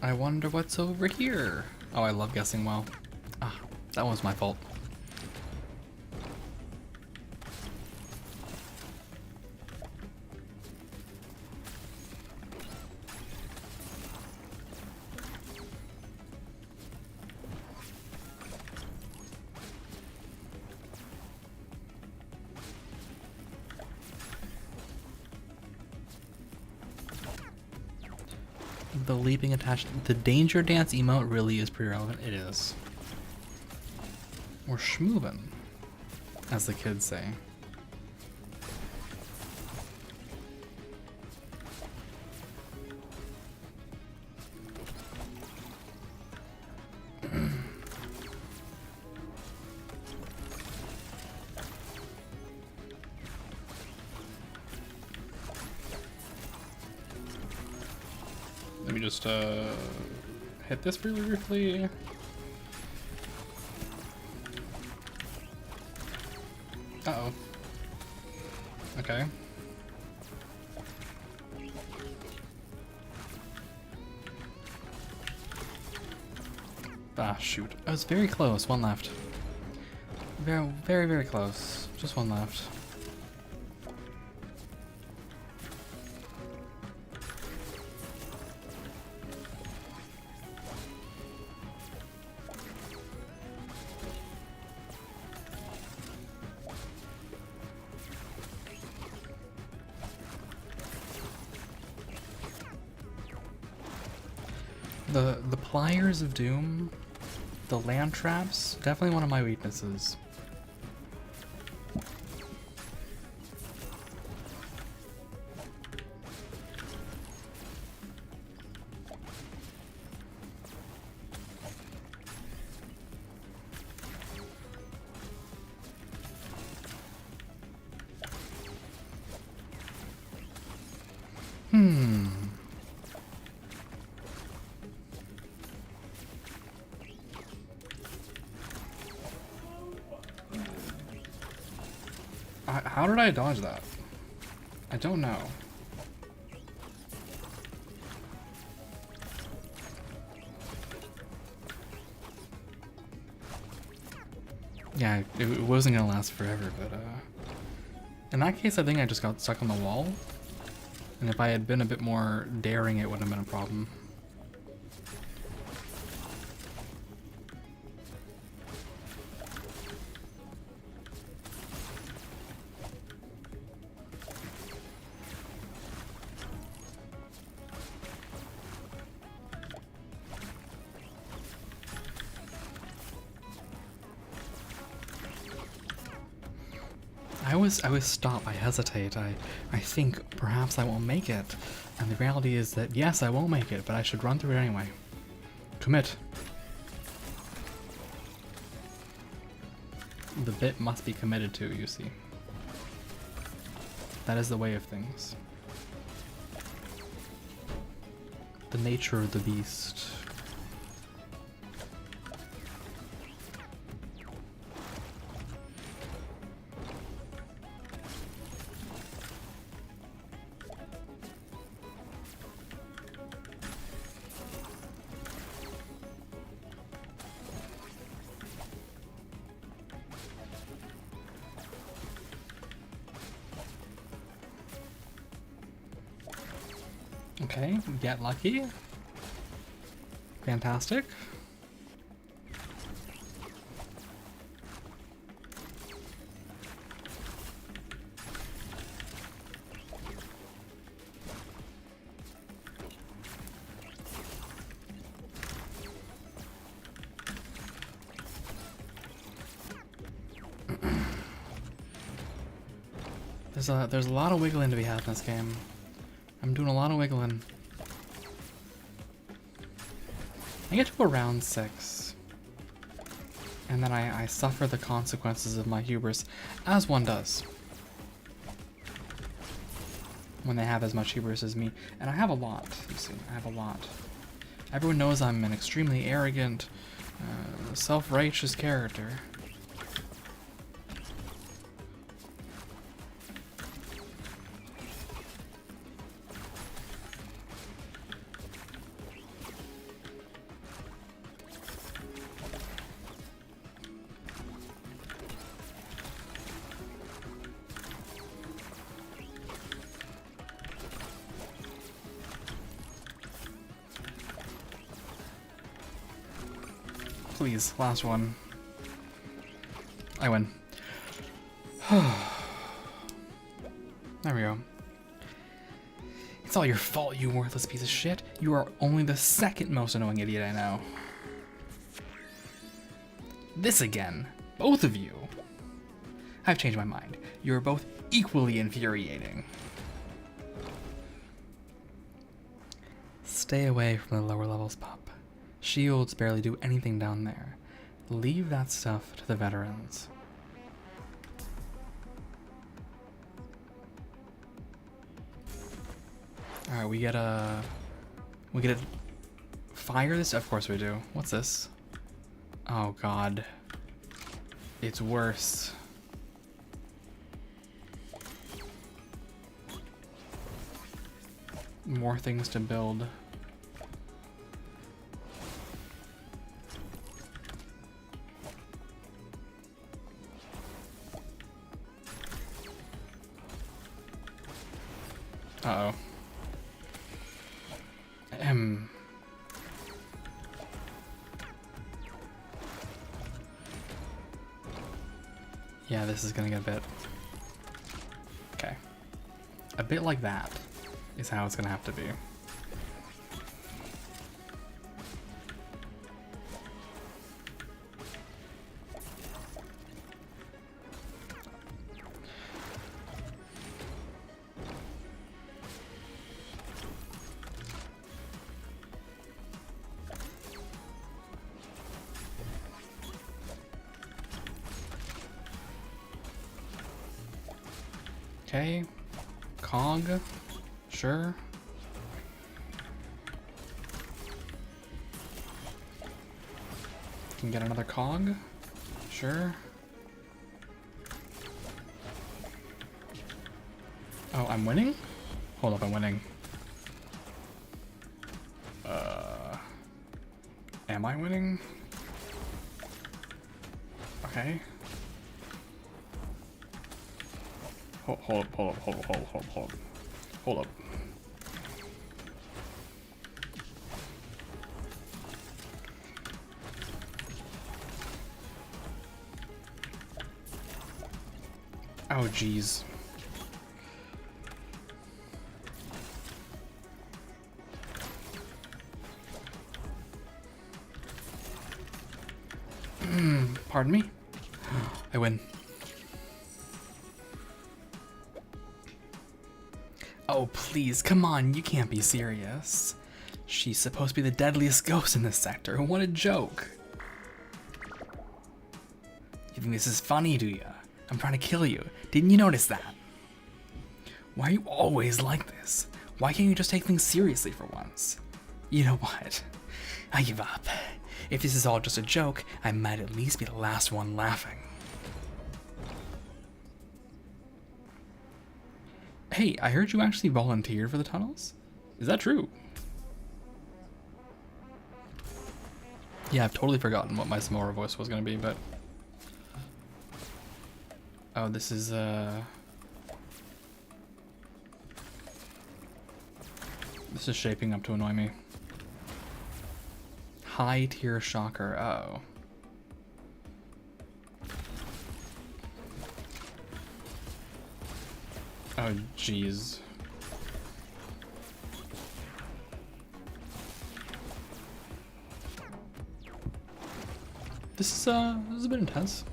I wonder what's over here. Oh, I love guessing well. Ah, that was my fault. The leaping attached. The danger dance emote really is pretty relevant. It is. We're schmoovin', as the kids say. Let me just hit this really briefly. Uh-oh. Okay. Ah, shoot. I was very close. One left. Very, very, very close. Just one left. The pliers of doom, the land traps, definitely one of my weaknesses. How did I dodge that? I don't know. Yeah, it wasn't gonna last forever, but in that case I think I just got stuck on the wall. And if I had been a bit more daring, it wouldn't have been a problem. I always stop, I hesitate, I think perhaps I won't make it. And the reality is that yes, I won't make it, but I should run through it anyway. Commit. The bit must be committed to, you see. That is the way of things. The nature of the beast. Okay, get lucky. Fantastic. There's a lot of wiggling to be had in this game. I'm doing a lot of wiggling. I get to around 6. And then I suffer the consequences of my hubris, as one does. When they have as much hubris as me. And I have a lot, you see, I have a lot. Everyone knows I'm an extremely arrogant, self-righteous character. Please, last one. I win. There we go. It's all your fault, you worthless piece of shit. You are only the second most annoying idiot I know. This again. Both of you. I've changed my mind. You're both equally infuriating. Stay away from the lower levels, pup. Shields barely do anything down there. Leave that stuff to the veterans. Alright, we get to fire this? Of course we do. What's this? Oh god. It's worse. More things to build. Uh-oh. Yeah, this is gonna get a bit... Okay. A bit like that is how it's gonna have to be. Okay, cog, sure. Can get another cog, sure. Oh, I'm winning? Hold up, I'm winning. Am I winning? Okay. Hold up. Oh, jeez. Pardon me? I win. Oh, please, come on, you can't be serious. She's supposed to be the deadliest ghost in this sector. What a joke. think this is funny, do you? I'm trying to kill you. Didn't you notice that? Why are you always like this? Why can't you just take things seriously for once? You know what? I give up. If this is all just a joke, I might at least be the last one laughing. Hey, I heard you actually volunteered for the tunnels? Is that true? Yeah, I've totally forgotten what my Samora voice was going to be, but... Oh, this is, This is shaping up to annoy me. High tier shocker, oh. Oh, jeez. This is a bit intense.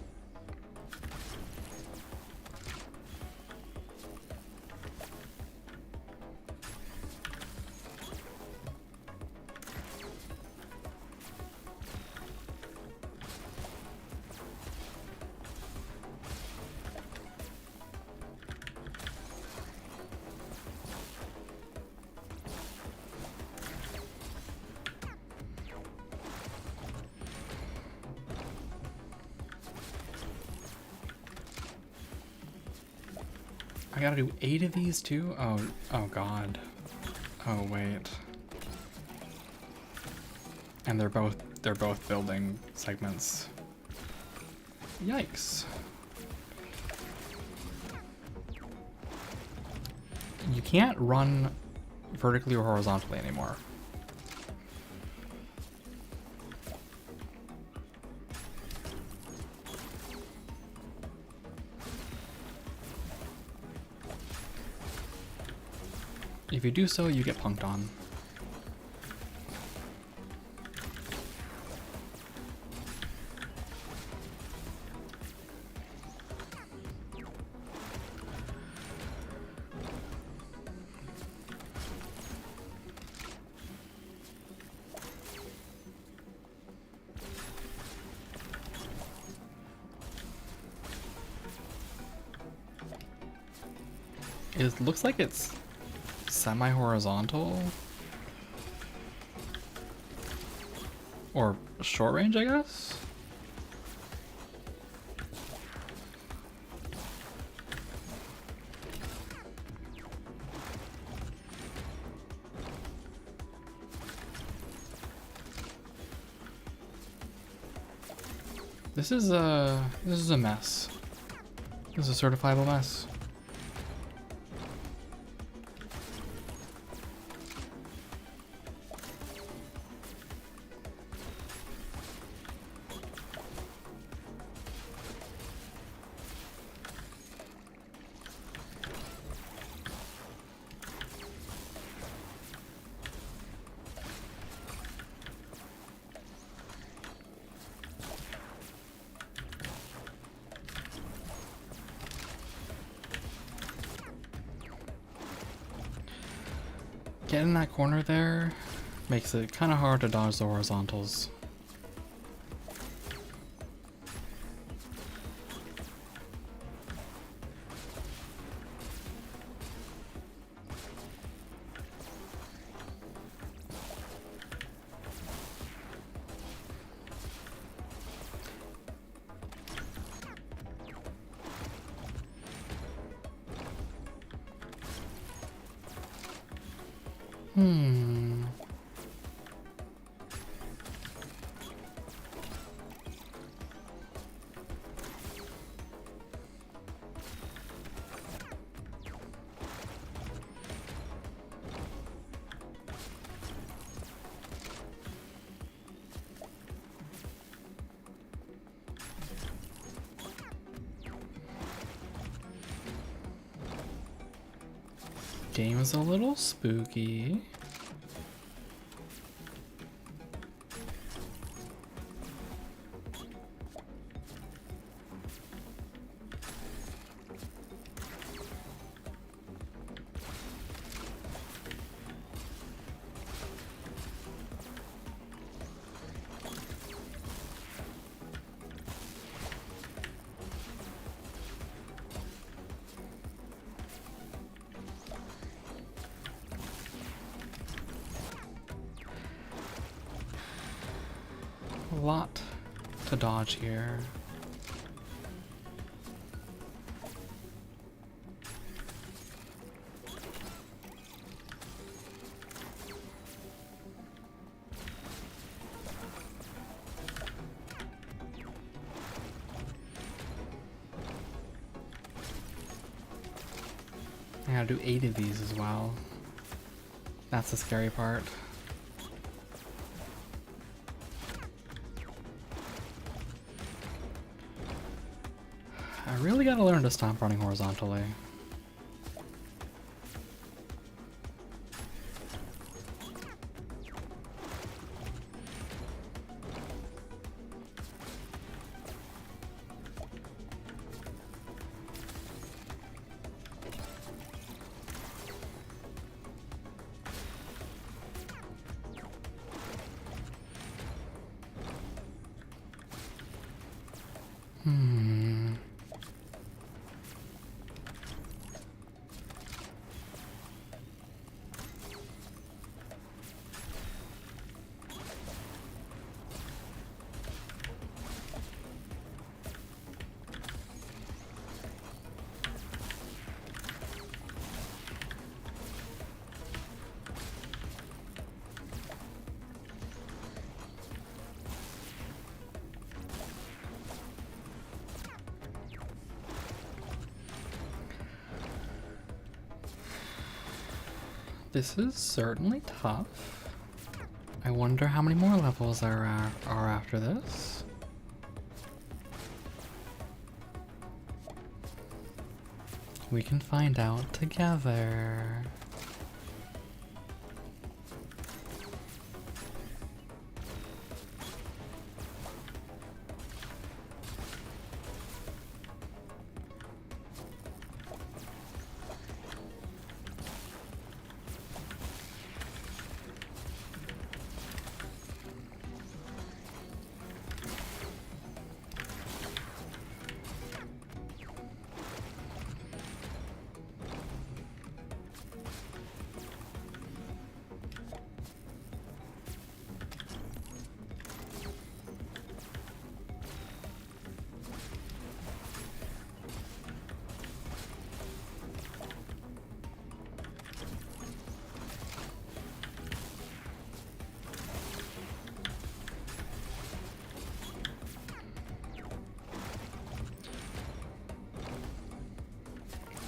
I gotta do 8 of these too? Oh god. Oh wait. And they're both building segments. Yikes. You can't run vertically or horizontally anymore. If you do so, you get punked on. It looks like it's semi-horizontal or short range, I guess. This is a mess. This is a certifiable mess. Getting that corner there makes it kind of hard to dodge the horizontals. Game is a little spooky. lot to dodge here. I gotta do 8 of these as well. That's the scary part. I really gotta learn to stop running horizontally. This is certainly tough. I wonder how many more levels are after this. We can find out together.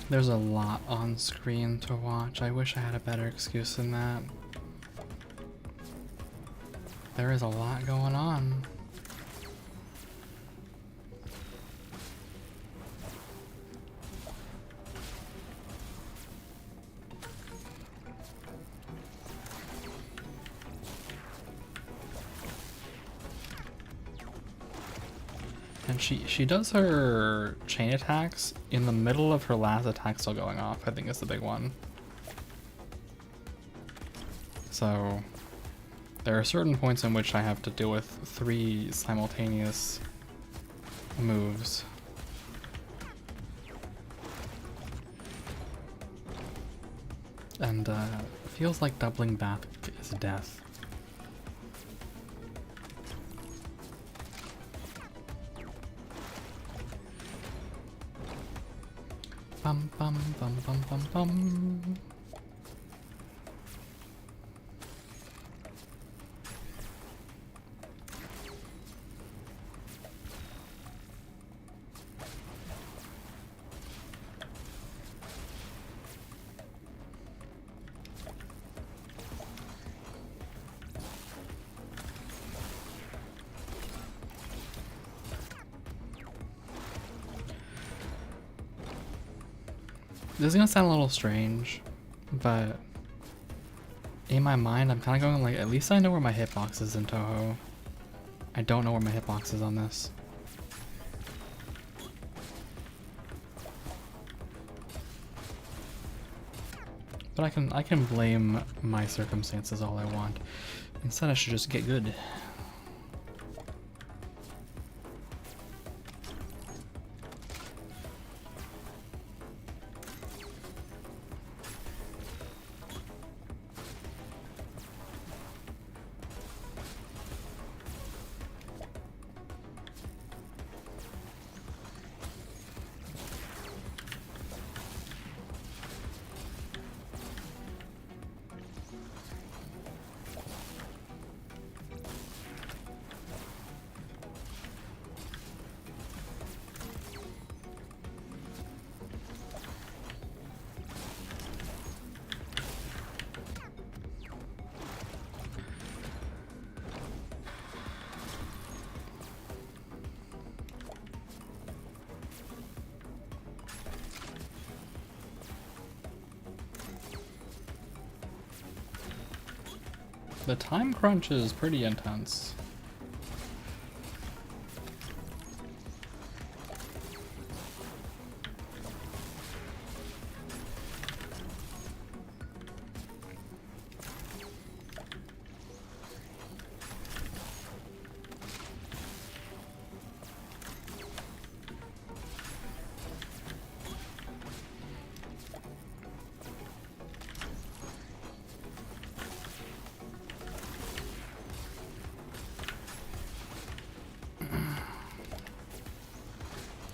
There's a lot on screen to watch. I wish I had a better excuse than that. There is a lot going on. And she does her chain attacks in the middle of her last attack still going off, I think is the big one. So there are certain points in which I have to deal with 3 simultaneous moves. And feels like doubling back is death. Bum bum bum bum bum bum. This is gonna sound a little strange, but in my mind I'm kind of going like, at least I know where my hitbox is in Toho. I don't know where my hitbox is on this. But I can blame my circumstances all I want. Instead I should just get good. The time crunch is pretty intense.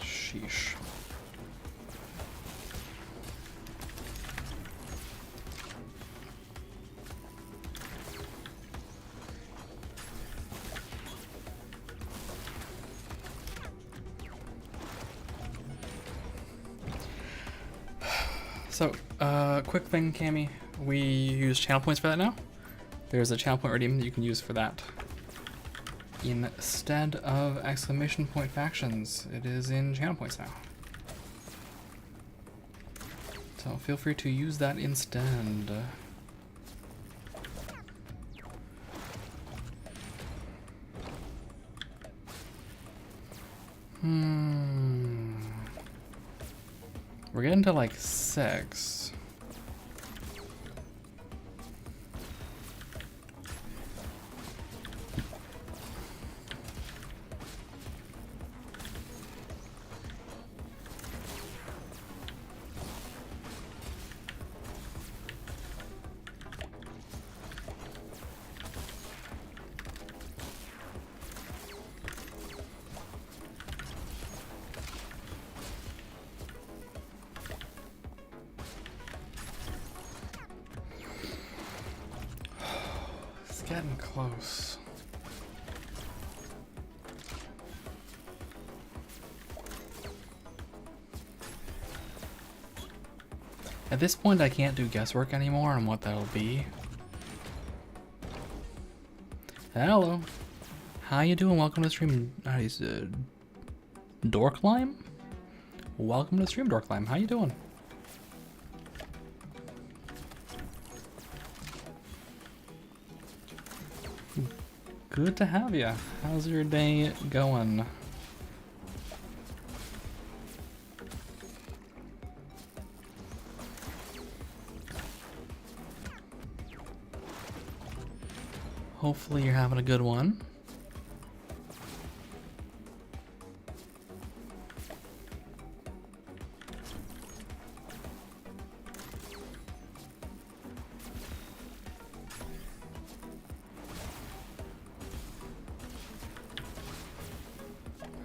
Sheesh. So, quick thing, Cammy. We use channel points for that now. There's a channel point redeem that you can use for that. Instead of exclamation point factions, it is in channel points now. So feel free to use that instead. We're getting to like 6. Getting close. At this point, I can't do guesswork anymore on what that'll be. Hello. How you doing? Welcome to the stream. Dorkline? Welcome to the stream, Dorkline. How you doing? Good to have you. How's your day going? Hopefully you're having a good one.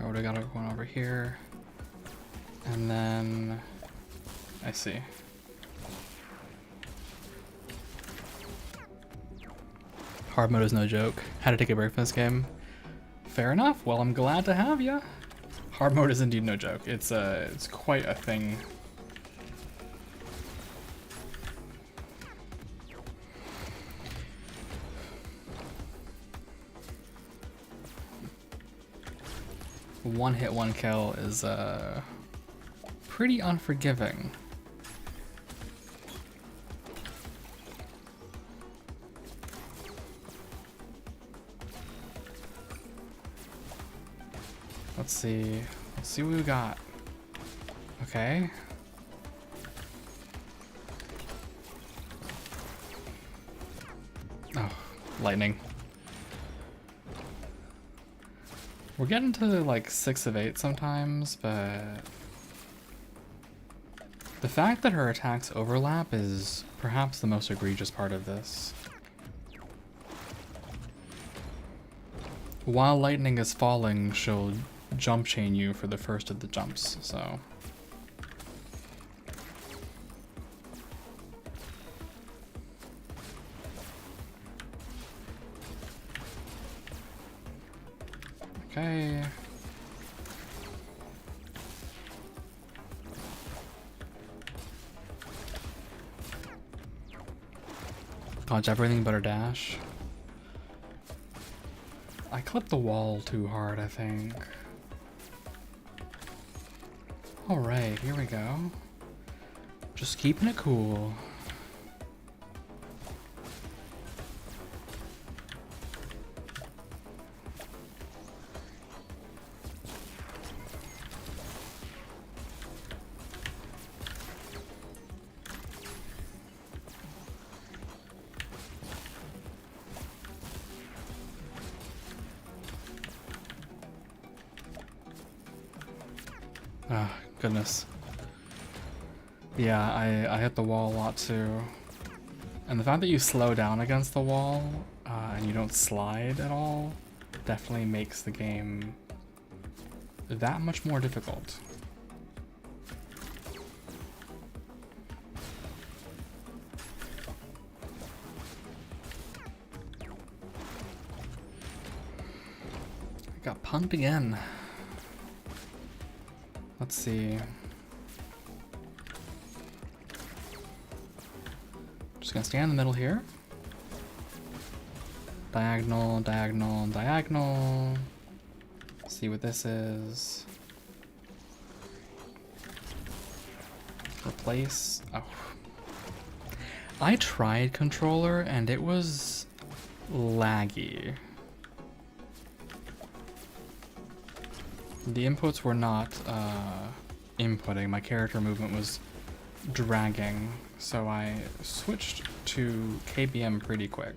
I already got one over here. And then I see. Hard mode is no joke. Had to take a break from this game. Fair enough. Well, I'm glad to have you. Hard mode is indeed no joke. It's quite a thing. One hit, one kill is pretty unforgiving. Let's see what we got. Okay. Oh, lightning. We're getting to like 6 of 8 sometimes, but the fact that her attacks overlap is perhaps the most egregious part of this. While lightning is falling, she'll jump chain you for the first of the jumps, so. Okay. Dodge everything but her dash. I clipped the wall too hard, I think. Alright, here we go. Just keeping it cool. Oh, goodness. Yeah, I hit the wall a lot too. And the fact that you slow down against the wall and you don't slide at all definitely makes the game that much more difficult. I got punked again. Let's see. Just gonna stand in the middle here. Diagonal, diagonal, diagonal. See what this is. Replace. Oh. I tried controller and it was laggy. The inputs were not inputting. My character movement was dragging, so I switched to KBM pretty quick.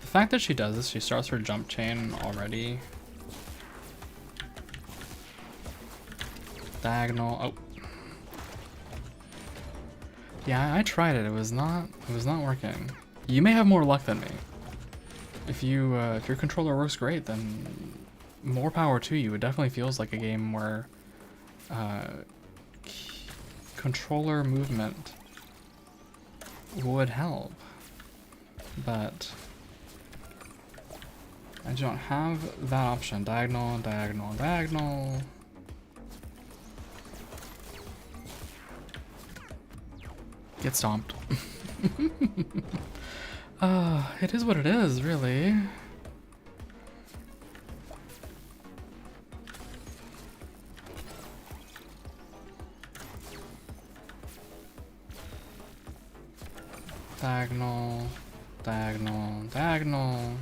The fact that she does this, she starts her jump chain already. Diagonal. Oh. Yeah, I tried it. It was not working. You may have more luck than me. If your controller works great, then more power to you. It definitely feels like a game where controller movement would help, but I don't have that option. Diagonal, diagonal, diagonal. Get stomped. It is what it is, really. Diagonal, diagonal, diagonal.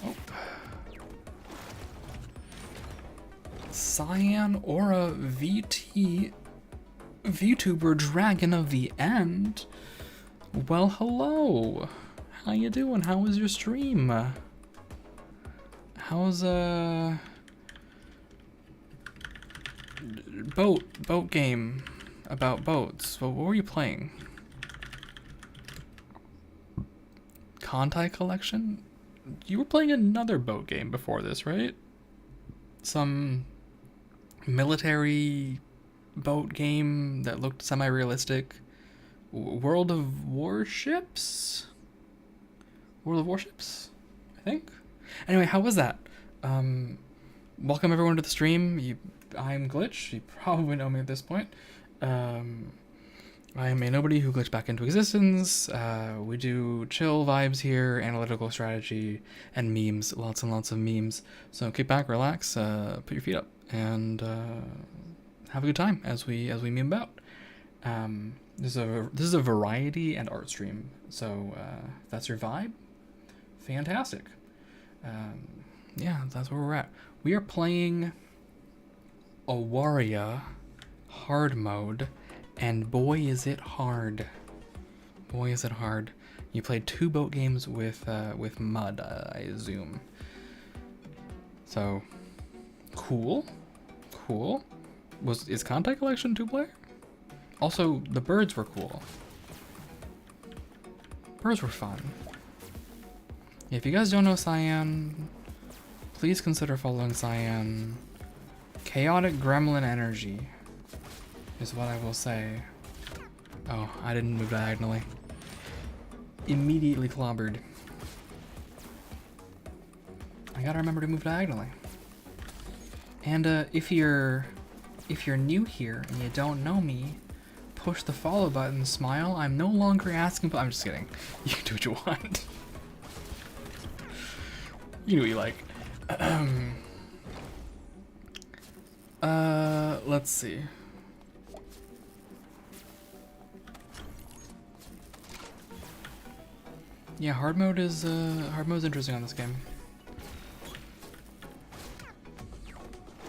Oh. Cyan Aura VT VTuber Dragon of the End. Well, hello. How you doing? How was your stream? How's boat game about boats? What were you playing? Contai Collection? You were playing another boat game before this, right? Some military boat game that looked semi-realistic. World of Warships? World of Warships, I think. Anyway, how was that? Welcome everyone to the stream. I'm Glitch. You probably know me at this point. I am a nobody who glitched back into existence. We do chill vibes here, analytical strategy, and memes. Lots and lots of memes. So kick back, relax, put your feet up, and have a good time as we meme about. This is a variety and art stream. So if that's your vibe, fantastic. Yeah, that's where we're at. We are playing Awaria hard mode, and boy is it hard. Boy is it hard. You played 2 boat games with mud, I assume. So cool. Is Contact Collection 2-player? Also, the birds were cool. Birds were fun. If you guys don't know Cyan, please consider following Cyan. Chaotic gremlin energy is what I will say. Oh, I didn't move diagonally. Immediately clobbered. I gotta remember to move diagonally. And if you're new here and you don't know me, push the follow button, smile. I'm no longer asking, but I'm just kidding. You can do what you want. You know what you like. Let's see. Yeah, hard mode's interesting on this game.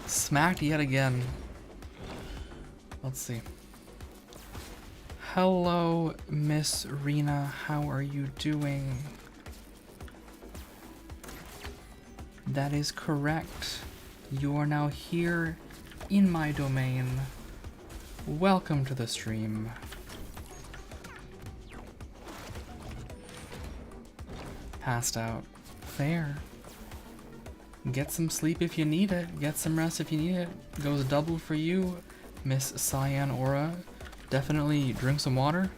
Smacked yet again. Let's see. Hello, Miss Rena. How are you doing? That is correct. You are now here in my domain. Welcome to the stream. Passed out. Fair. Get some sleep if you need it. Get some rest if you need it. Goes double for you, Miss Cyan Aura. Definitely drink some water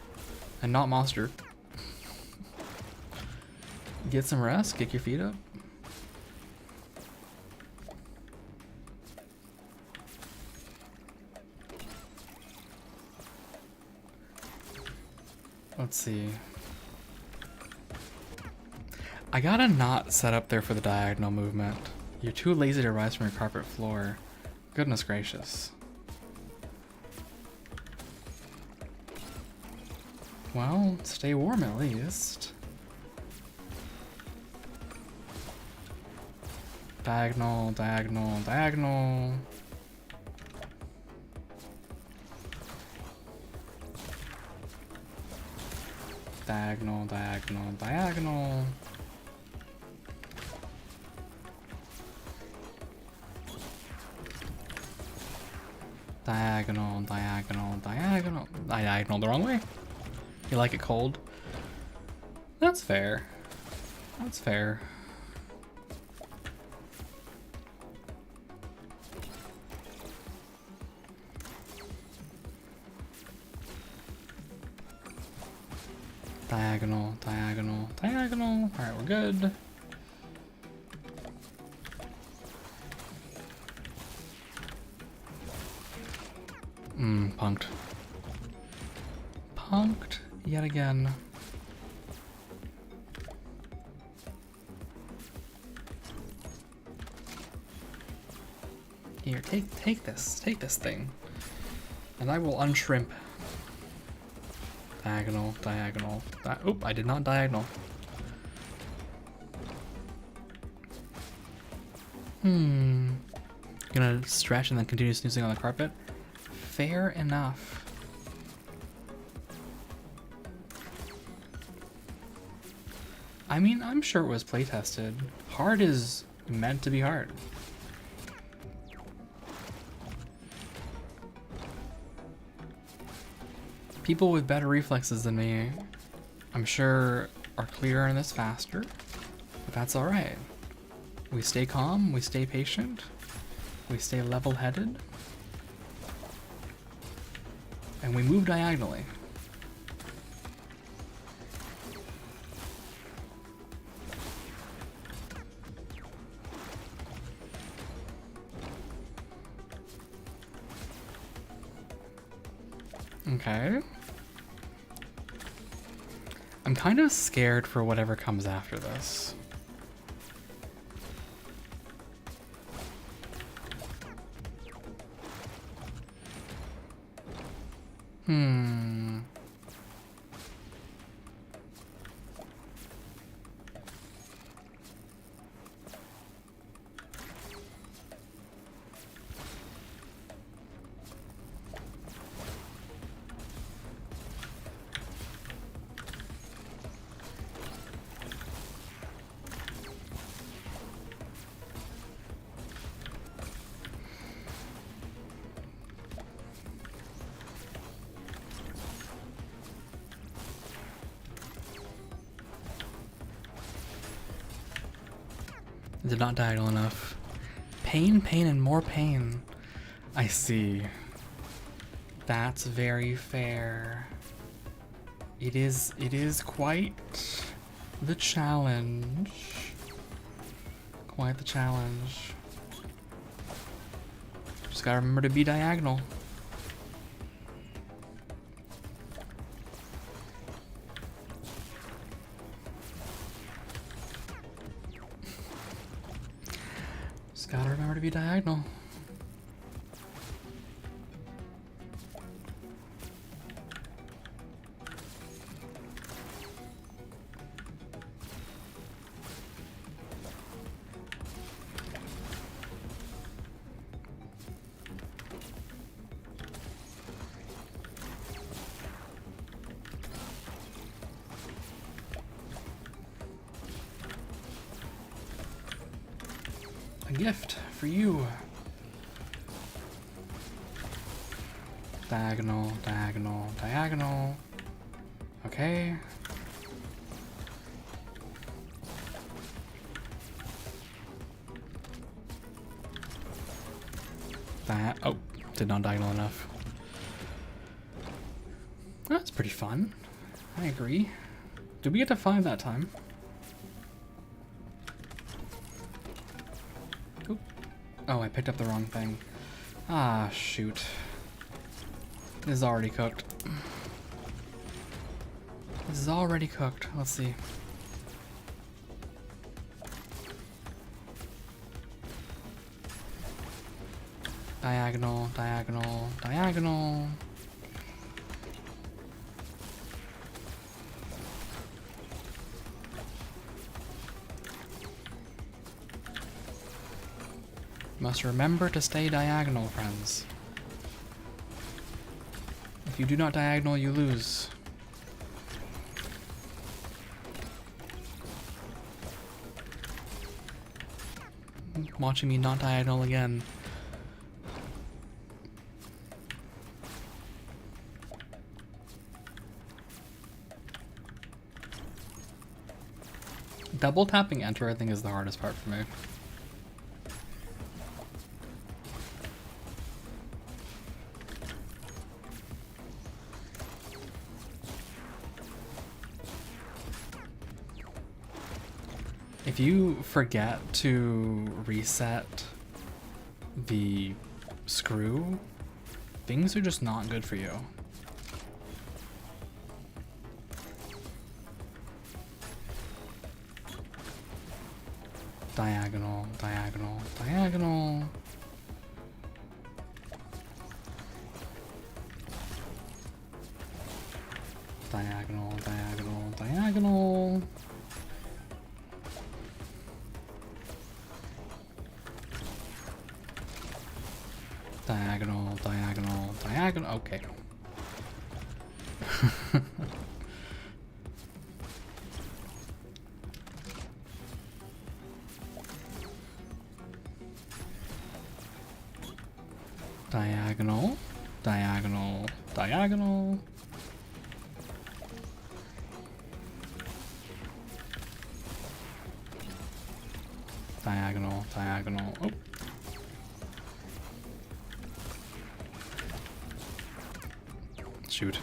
and not Monster. Get some rest. Kick your feet up. Let's see. I gotta not set up there for the diagonal movement. You're too lazy to rise from your carpet floor. Goodness gracious. Well, stay warm at least. Diagonal, diagonal, diagonal. Diagonal, diagonal, diagonal. Diagonal, diagonal, diagonal. I diagonal the wrong way. You like it cold? That's fair. That's fair. Diagonal, diagonal, diagonal. Alright, we're good. Punked. Punked yet again. Here, take this thing. And I will unshrimp. Diagonal, diagonal. Oop, I did not diagonal. Gonna stretch and then continue snoozing on the carpet. Fair enough. I mean, I'm sure it was play tested. Hard is meant to be hard. People with better reflexes than me, I'm sure, are clearing this faster, but that's alright. We stay calm, we stay patient, we stay level-headed, and we move diagonally. Okay. I'm kind of scared for whatever comes after this. Did not diagonal enough. Pain, pain, and more pain. I see. That's very fair. It is quite the challenge. Quite the challenge. Just gotta remember to be diagonal. Gotta remember to be diagonal. A gift for you. Diagonal, diagonal, diagonal. Okay. Oh, did not diagonal enough. That's pretty fun. I agree. Did we get to 5 that time? Oop. Oh, I picked up the wrong thing. Ah, shoot. This is already cooked. This is already cooked. Let's see. Diagonal, diagonal, diagonal. Must remember to stay diagonal, friends. If you do not diagonal, you lose. Watching me not diagonal again. Double tapping enter, I think, is the hardest part for me. If you forget to reset the screw, things are just not good for you. Diagonal, diagonal, diagonal. Diagonal, diagonal, diagonal. Diagonal, diagonal, diagonal. Okay. Diagonal, diagonal, diagonal. Diagonal, diagonal. Oh. Shoot.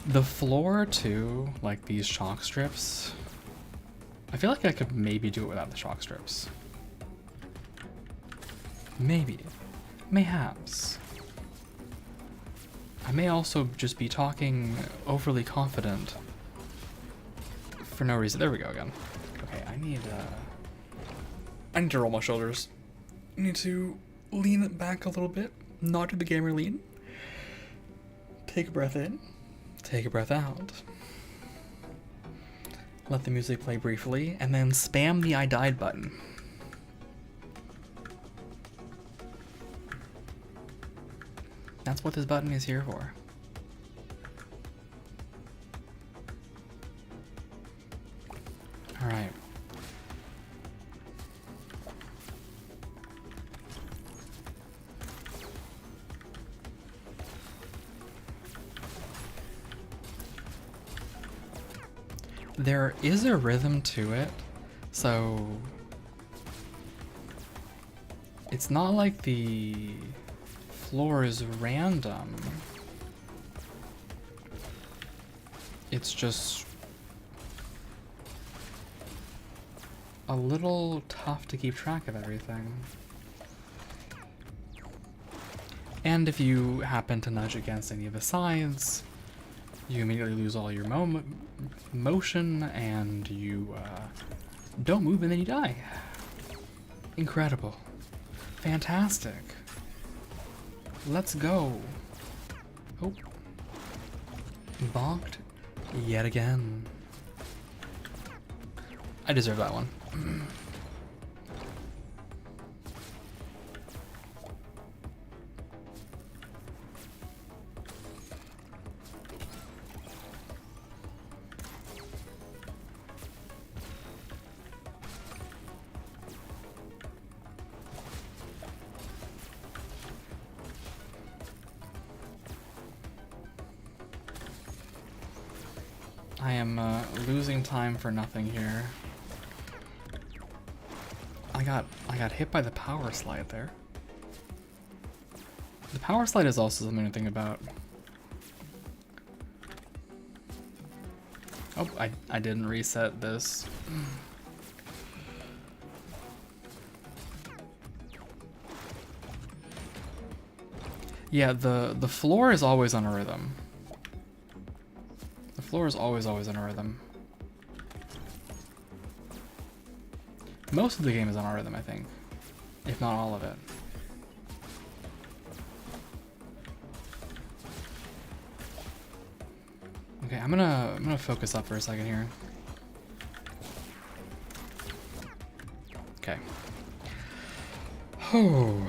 The floor too, like these chalk strips. I feel like I could maybe do it without the chalk strips. Maybe. Mayhaps. I may also just be talking overly confident for no reason. There we go again. Okay, I need to roll my shoulders. I need to lean it back a little bit. Not do the gamer lean. Take a breath in. Take a breath out. Let the music play briefly, and then spam the I died button. That's what this button is here for. All right. There is a rhythm to it, so it's not like the floor is random. It's just a little tough to keep track of everything. And if you happen to nudge against any of the sides, you immediately lose all your motion, and you don't move, and then you die. Incredible. Fantastic. Let's go. Oh. Bonked yet again. I deserve that one. I am losing time for nothing here. I got hit by the power slide there. The power slide is also something to think about. Oh, I didn't reset this. Yeah, the floor is always on a rhythm. The floor is always on a rhythm. Most of the game is on a rhythm, I think. If not all of it. Okay, I'm gonna focus up for a second here. Okay. Oh.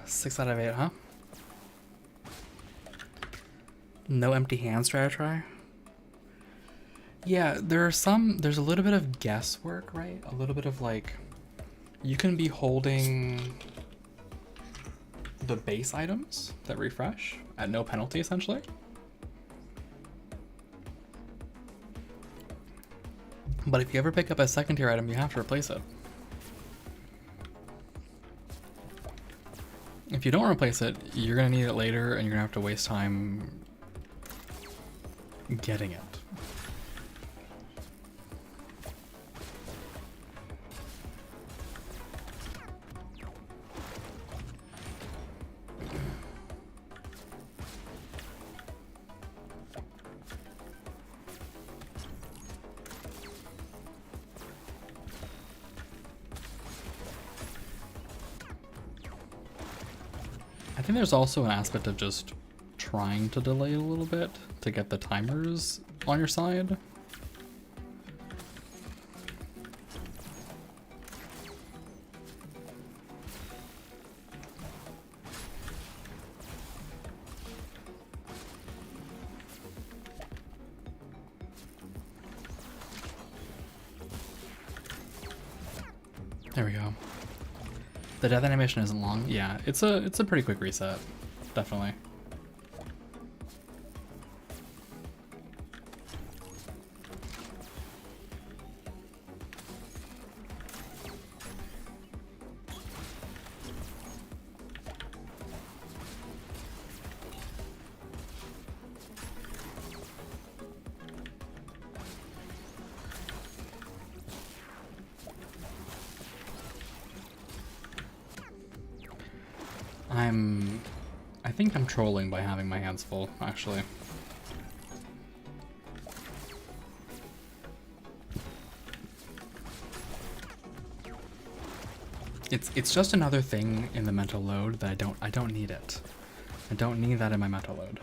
Six out of 8, huh? No empty hands try to try? Yeah, there's a little bit of guesswork, right? A little bit of like, you can be holding the base items that refresh at no penalty, essentially. But if you ever pick up a second tier item, you have to replace it. If you don't replace it, you're gonna need it later and you're gonna have to waste time getting it. I think there's also an aspect of just trying to delay a little bit to get the timers on your side. There we go. The death animation isn't long. Yeah, it's a pretty quick reset, definitely. I think I'm trolling by having my hands full, actually. It's just another thing in the mental load that I don't need it. I don't need that in my mental load.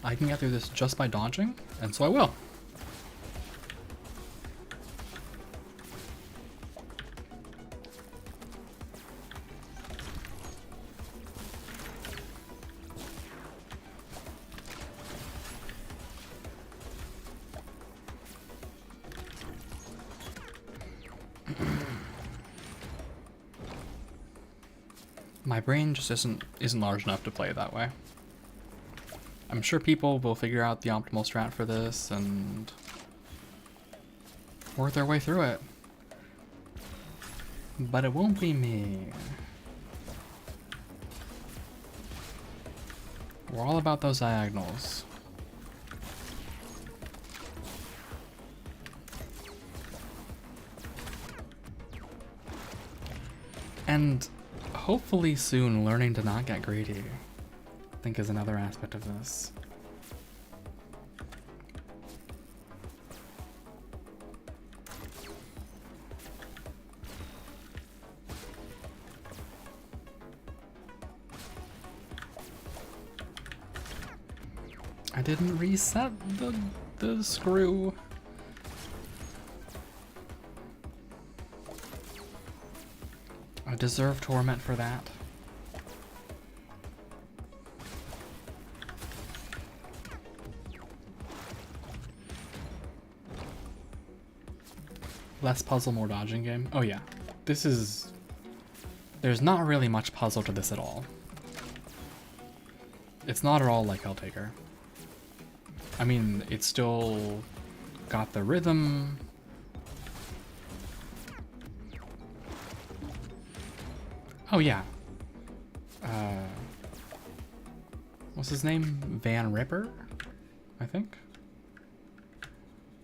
I can get through this just by dodging, and so I will. My brain just isn't large enough to play it that way. I'm sure people will figure out the optimal strat for this, and work their way through it. But it won't be me. We're all about those diagonals. And hopefully soon learning to not get greedy, I think, is another aspect of this. I didn't reset the screw. I deserve torment for that. Less puzzle, more dodging game. Oh yeah, this is... There's not really much puzzle to this at all. It's not at all like Helltaker. I mean, it's still got the rhythm. Oh yeah. What's his name? Van Ripper, I think.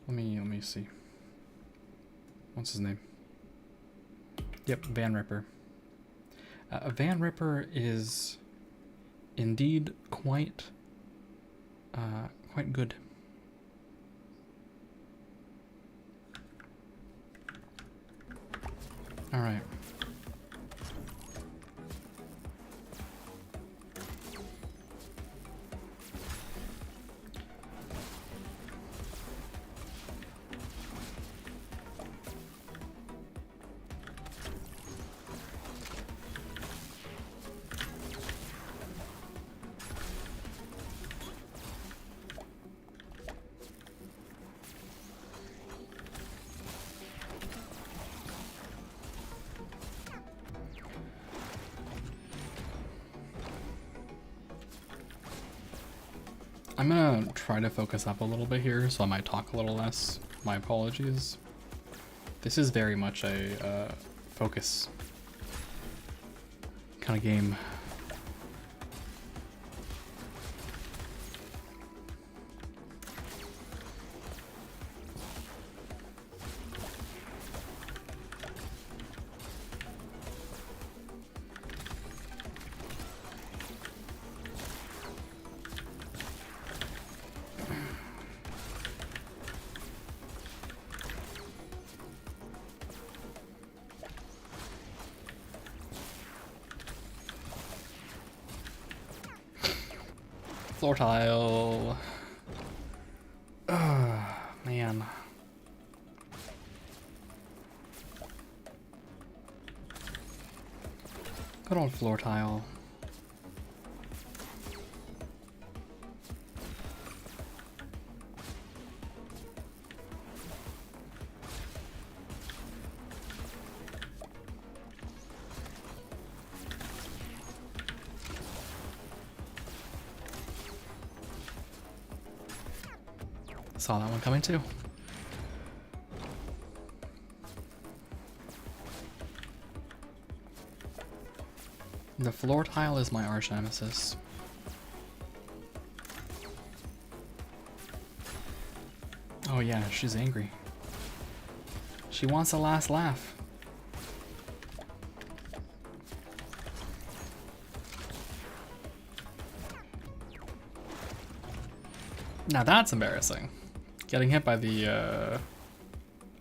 Let me see. What's his name? Yep, Van Ripper. Van Ripper is indeed quite good. All right. I'm gonna try to focus up a little bit here, so I might talk a little less. My apologies. This is very much a focus kind of game. Floor tile. Ugh, man. Good old floor tile. Saw that one coming too. The floor tile is my arch nemesis. Oh yeah, she's angry. She wants a last laugh. Now that's embarrassing. Getting hit by the,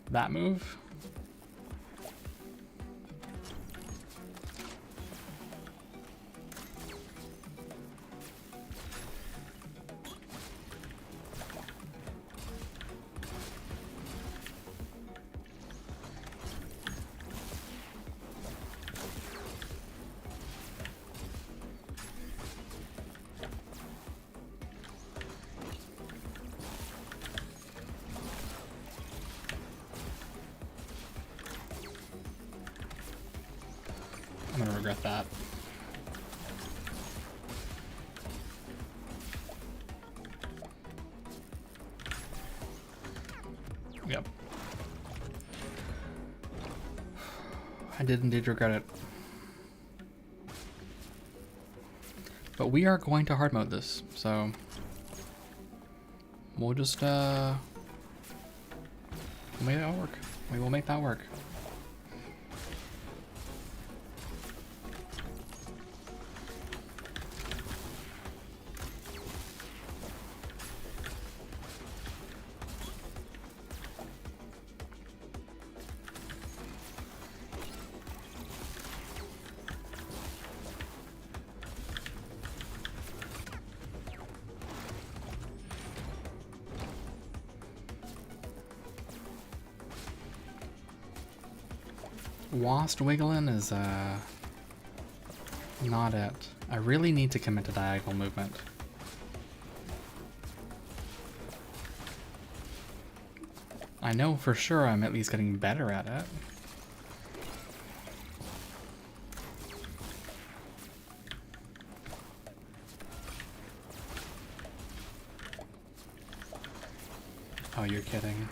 that move. I'm gonna regret that. Yep. I did indeed regret it. But we are going to hard mode this, so we'll just make that work. We will make that work. Lost wiggling is not it. I really need to commit to diagonal movement. I know for sure I'm at least getting better at it. Oh, you're kidding.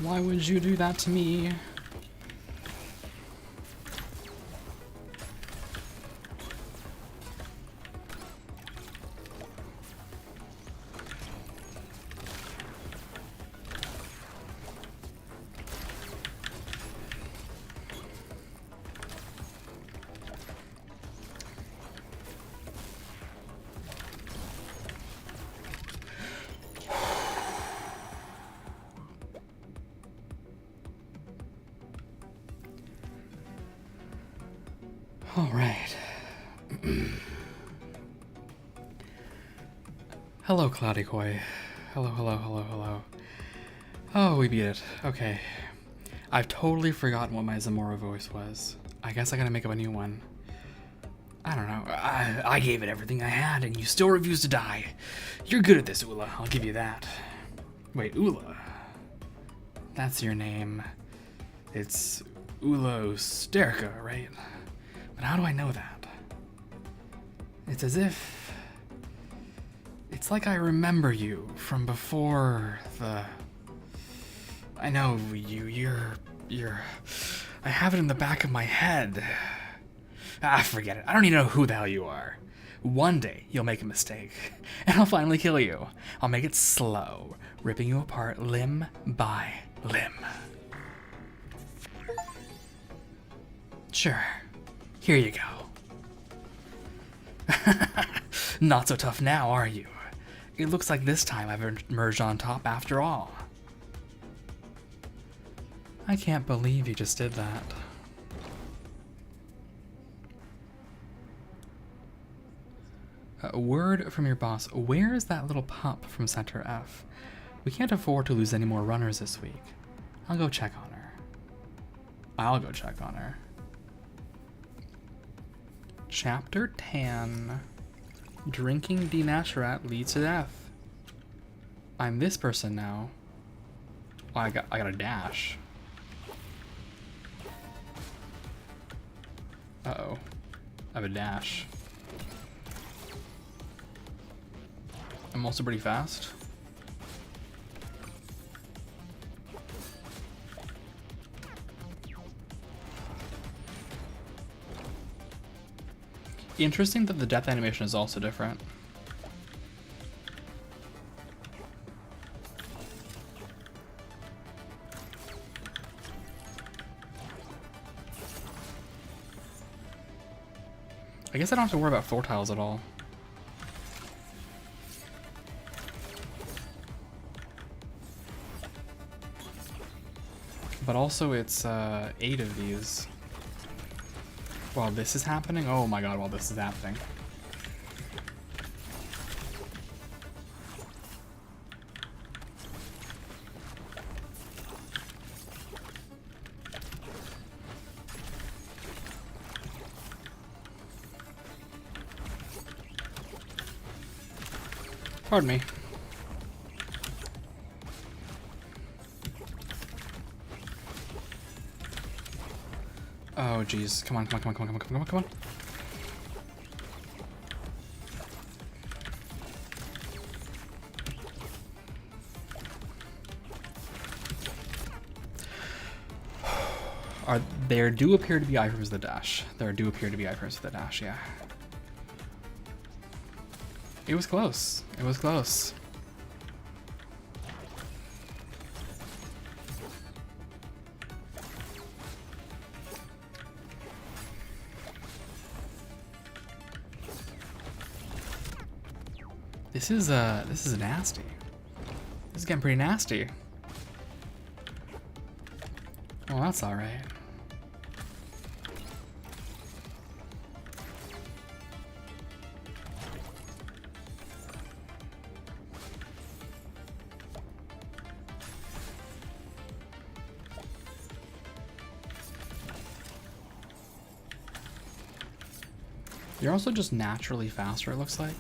Why would you do that to me? All right. Hello, Cloudy Koi. Hello, hello, hello, hello. Oh, we beat it. Okay. I've totally forgotten what my Zamora voice was. I guess I gotta make up a new one. I don't know. I gave it everything I had, and you still refuse to die. You're good at this, Ula. I'll give you that. Wait, Ula? That's your name. It's Ula Usterka, right? But how do I know that? It's as if... It's like I remember you from before the... I know you're... I have it in the back of my head. Ah, forget it. I don't even know who the hell you are. One day, you'll make a mistake, and I'll finally kill you. I'll make it slow, ripping you apart limb by limb. Sure. Here you go. Not so tough now, are you? It looks like this time I've emerged on top after all. I can't believe you just did that. A word from your boss. Where is that little pup from Center F? We can't afford to lose any more runners this week. I'll go check on her. I'll go check on her. Chapter 10. Drinking denaturat leads to death. I'm this person now. Oh, I got a dash. Uh-oh. I have a dash. I'm also pretty fast. Interesting that the death animation is also different. I guess I don't have to worry about floor tiles at all. But also it's 8 of these. While this is happening? Oh my god, while this is happening. Pardon me. Oh jeez, come on, come on, come on, come on, come on, come on, come on. There do appear to be iframes the dash. There do appear to be iframes for the dash, yeah. It was close. It was close. This is nasty. This is getting pretty nasty. Well, that's all right. You're also just naturally faster, it looks like.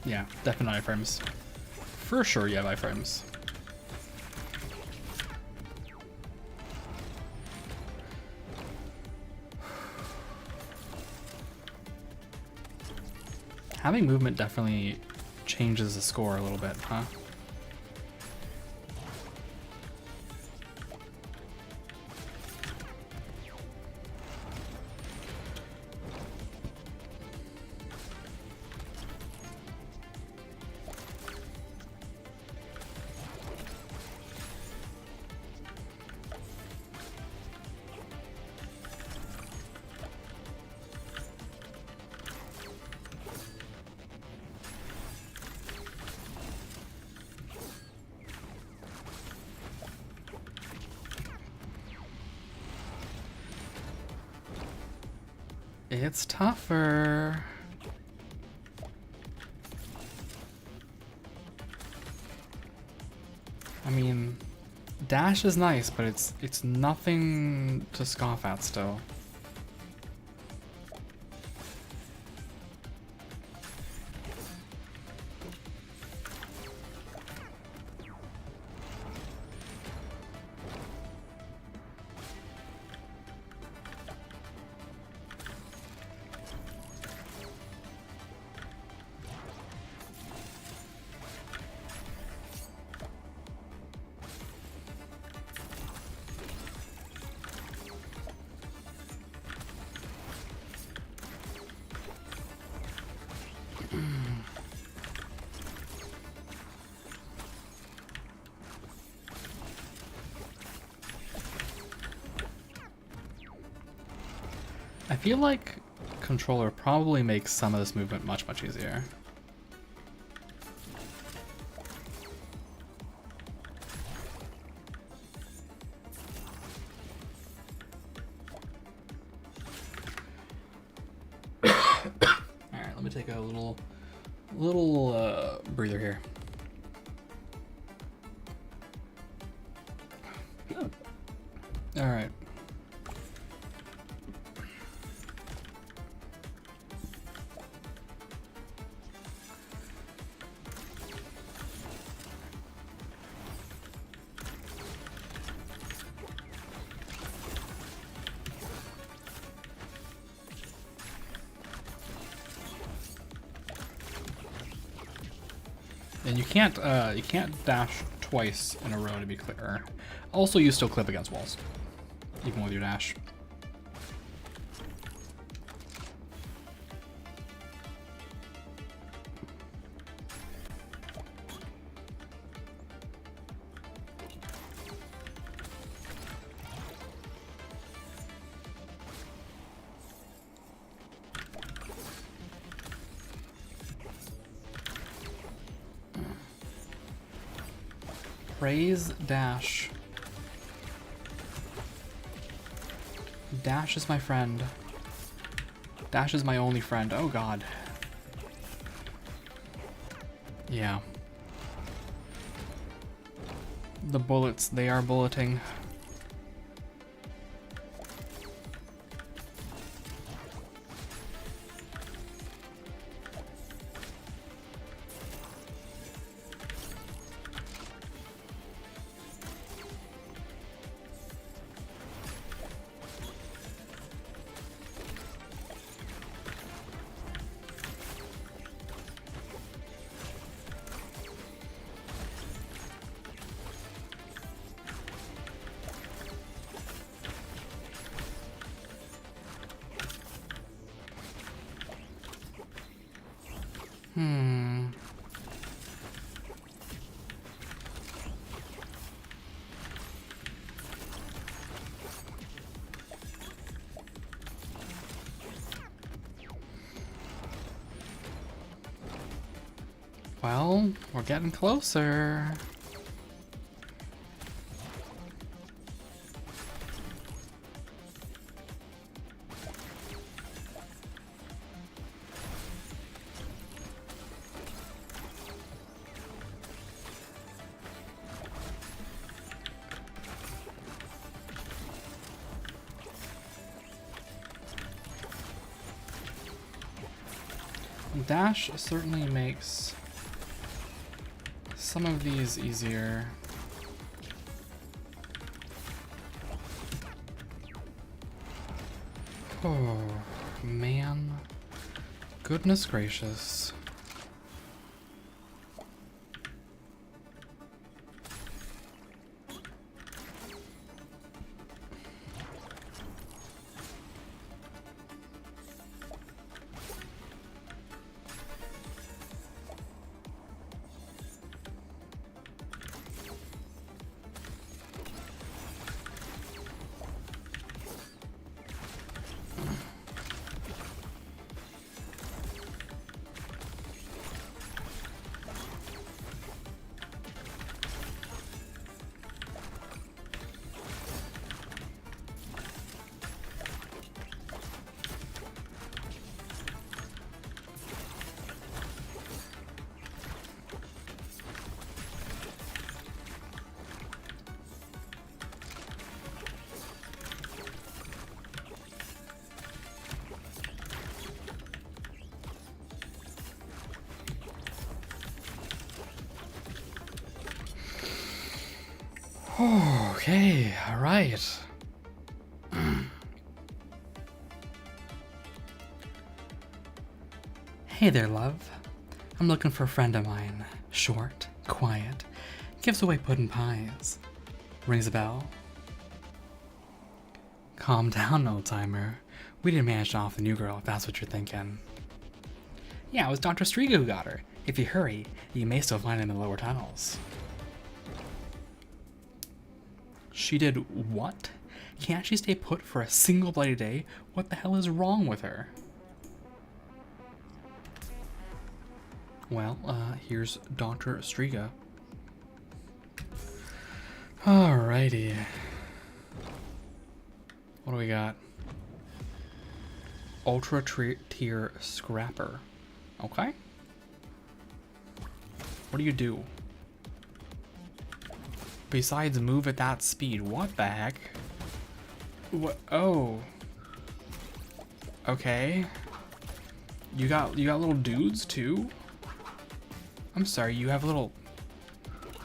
Yeah, definitely iframes. For sure you have iframes. Having movement definitely changes the score a little bit, huh? It's tougher. I mean, dash is nice, but it's nothing to scoff at still. I feel like controller probably makes some of this movement much, much easier. Alright, let me take a little breather here. Alright. And you can't dash twice in a row to be clear. Also, you still clip against walls, even with your dash. Praise dash. Dash is my friend. Dash is my only friend. Oh god. Yeah. The bullets, they are bulleting. Well, we're getting closer. Dash certainly makes some of these easier. Oh, man. Goodness gracious. Okay, all right. Hey there, love. I'm looking for a friend of mine. Short, quiet, gives away pudding pies. Rings a bell? Calm down, old timer. We didn't manage to off the new girl, if that's what you're thinking. Yeah, it was Dr. Striga who got her. If you hurry, you may still find her in the lower tunnels. She did what? Can't she stay put for a single bloody day? What the hell is wrong with her? Well, here's Dr. Striga. Alrighty. What do we got? Ultra tier scrapper. Okay. What do you do? Besides move at that speed, what the heck? What? Oh. Okay. You got little dudes too? I'm sorry, you have little...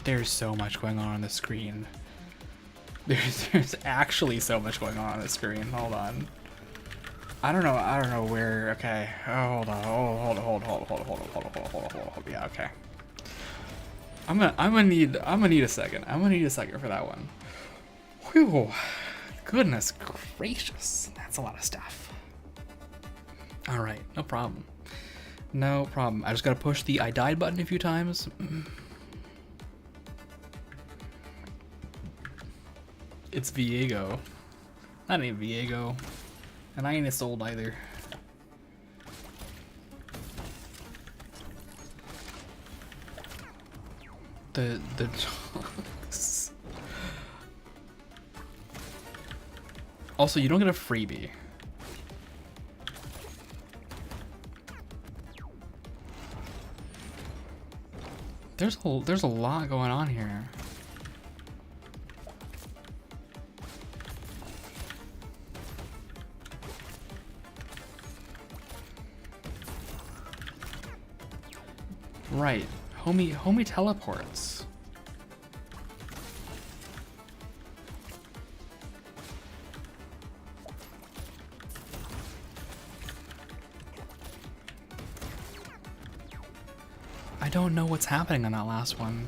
There's so much going on the screen. There's actually so much going on the screen. Hold on. I don't know where... Okay. Oh, hold on. Oh, hold on. Yeah, okay. I'm gonna need a second. I'm gonna need a second for that one. Whew. Goodness gracious. That's a lot of stuff. Alright, no problem. No problem. I just gotta push the I died button a few times. It's Viego. That ain't Viego. And I ain't as old either. The Also, you don't get a freebie. There's a lot going on here. Right. Homie teleports. I don't know what's happening on that last one.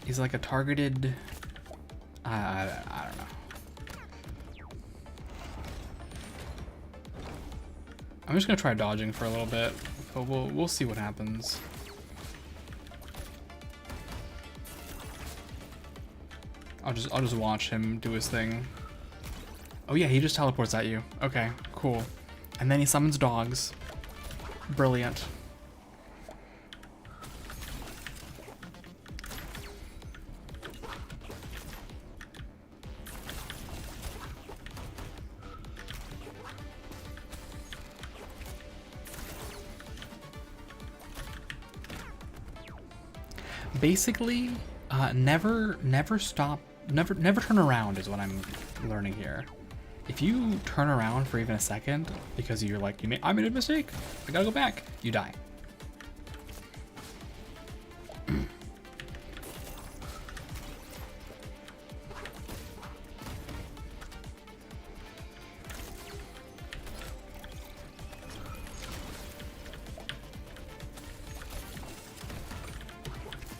He's like a targeted... I don't know. I'm just gonna try dodging for a little bit, but we'll see what happens. I'll just watch him do his thing. Oh yeah, he just teleports at you. Okay, cool. And then he summons dogs. Brilliant. Basically, never turn around is what I'm learning here. If you turn around for even a second because you're like, I made a mistake, I gotta go back, you die.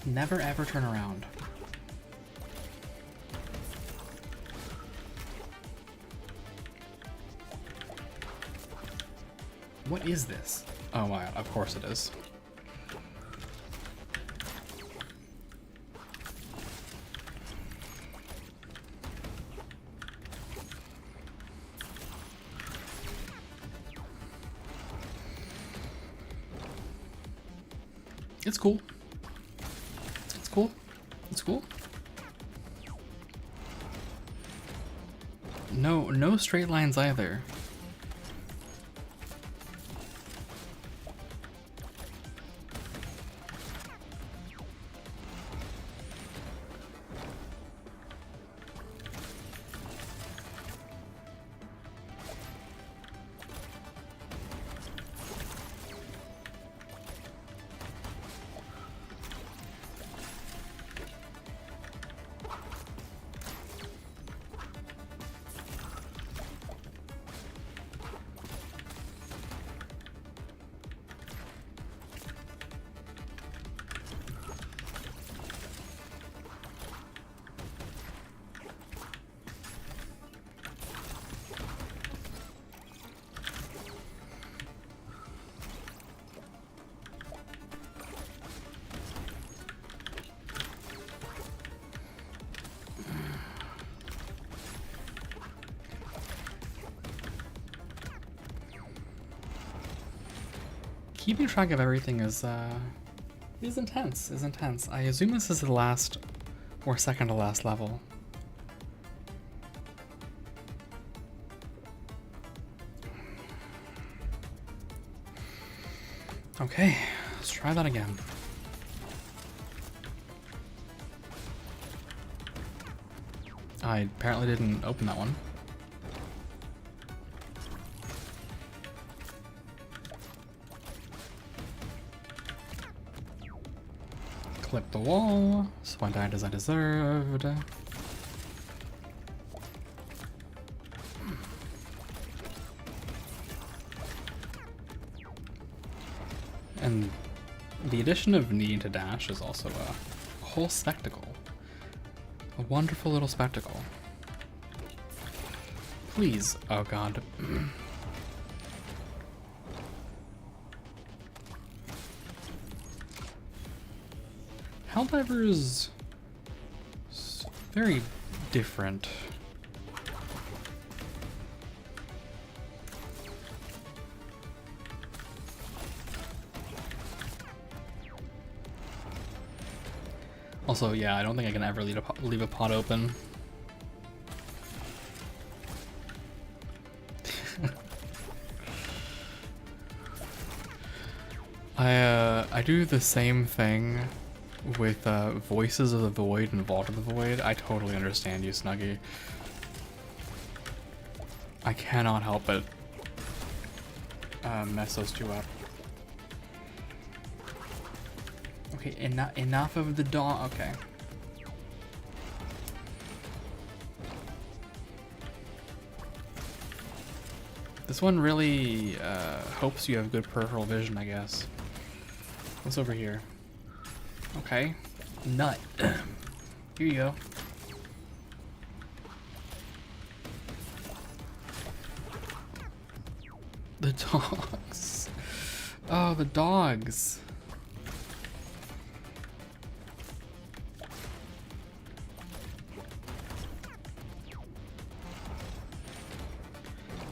Never ever turn around. What is this? Oh my god, of course it is. It's cool. It's cool. It's cool. No straight lines either. Keeping track of everything is intense. Is intense. I assume this is the last or second to last level. Okay, let's try that again. I apparently didn't open that one. Clip the wall, so I died as I deserved. And the addition of needing to dash is also a whole spectacle. A wonderful little spectacle. Please, oh god. Helldivers is very different. Also, yeah, I don't think I can ever leave a pod open. I do the same thing with Voices of the Void and Vault of the Void. I totally understand you, Snuggie. I cannot help but mess those two up. Okay, enough of the dog. Okay. This one really hopes you have good peripheral vision, I guess. What's over here? Okay. Nut. Here you go. The dogs. Oh, the dogs.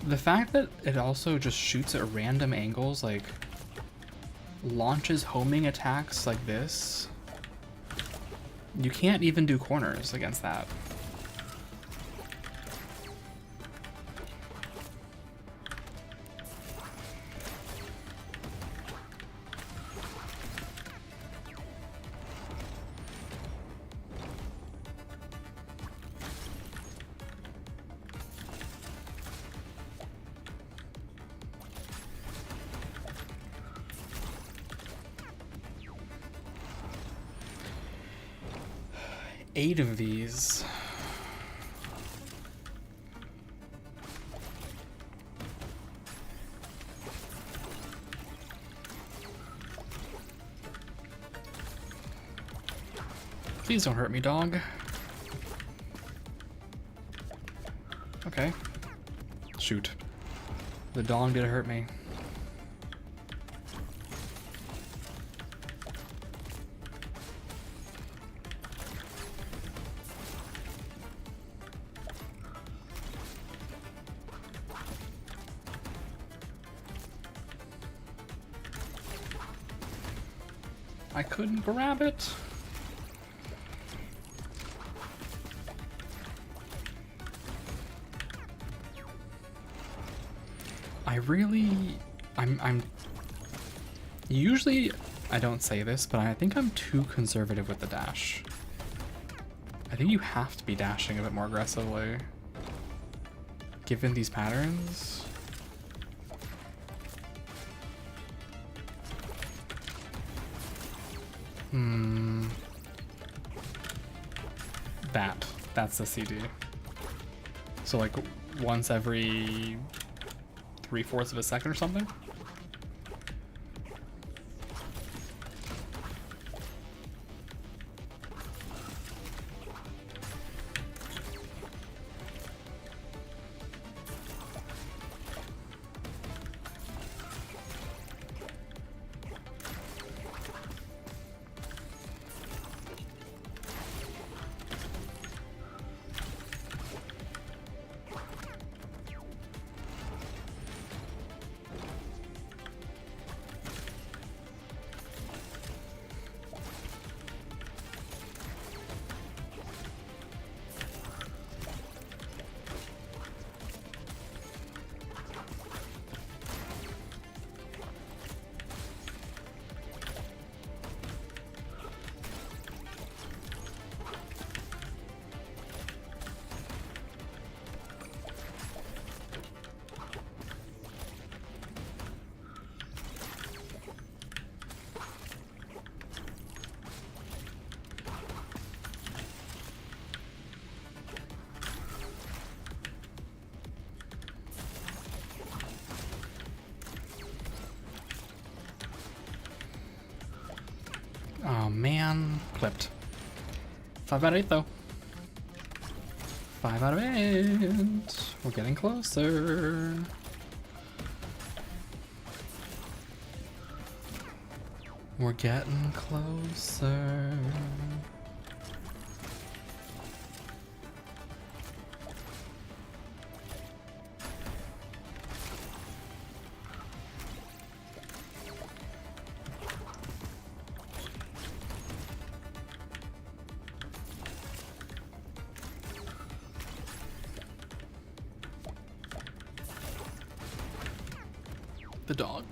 The fact that it also just shoots at random angles, like launches homing attacks like this. You can't even do corners against that. Eight of these. Please don't hurt me, dog. Okay. Shoot. The dog did hurt me. I couldn't grab it. I'm usually I don't say this, but I think I'm too conservative with the dash. I think you have to be dashing a bit more aggressively given these patterns. That's the CD. So like once every 3/4 of a second or something? Oh man, clipped. 5 out of 8 though. 5 out of 8. We're getting closer. We're getting closer. The dog.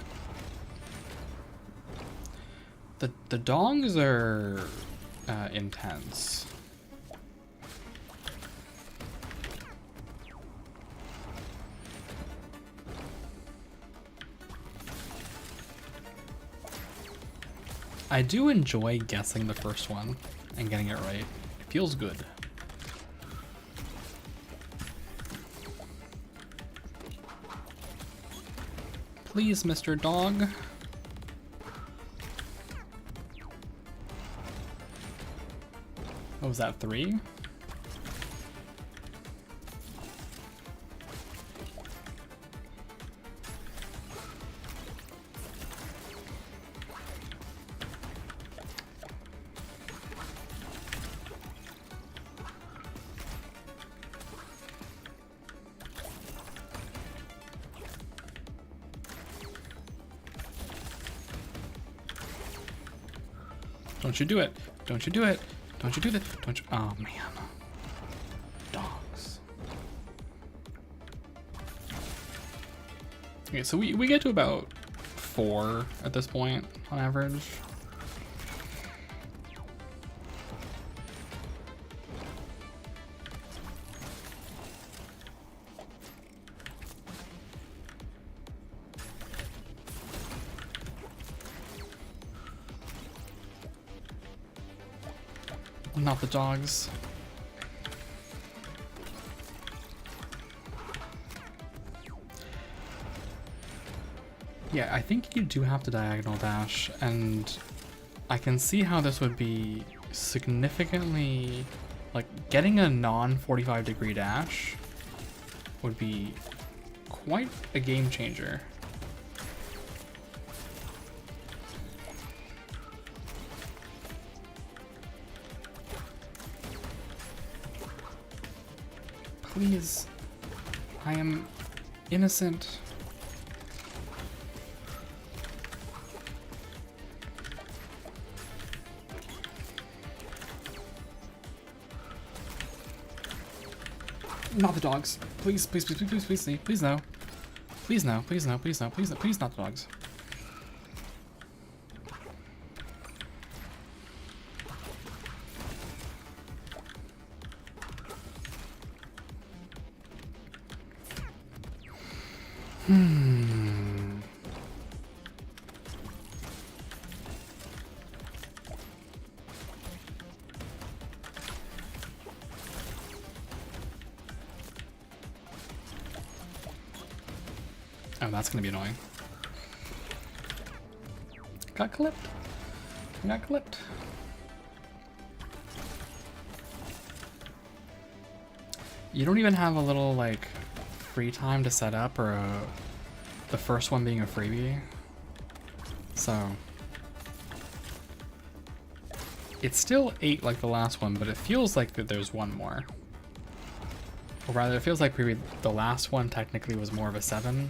The dongs are intense. I do enjoy guessing the first one and getting it right. It feels good. Please, Mr. Dog. What was that, 3? Don't you do it. Don't you do it. Don't you do that. Don't you. Oh, man. Dogs. Okay, so we get to about 4 at this point on average. Not the dogs. Yeah, I think you do have to diagonal dash, and I can see how this would be significantly, like, getting a non-45 degree dash would be quite a game changer. Please, I am innocent. Not the dogs. Please, please, please, please, please, please, please no. Please no, please no, please no, please no, please not the dogs. Oh, that's gonna be annoying. Got clipped. Got clipped. You don't even have a little, like, free time to set up, or the first one being a freebie. So it's still 8 like the last one, but it feels like that there's one more. Or rather, it feels like the last one technically was more of a 7.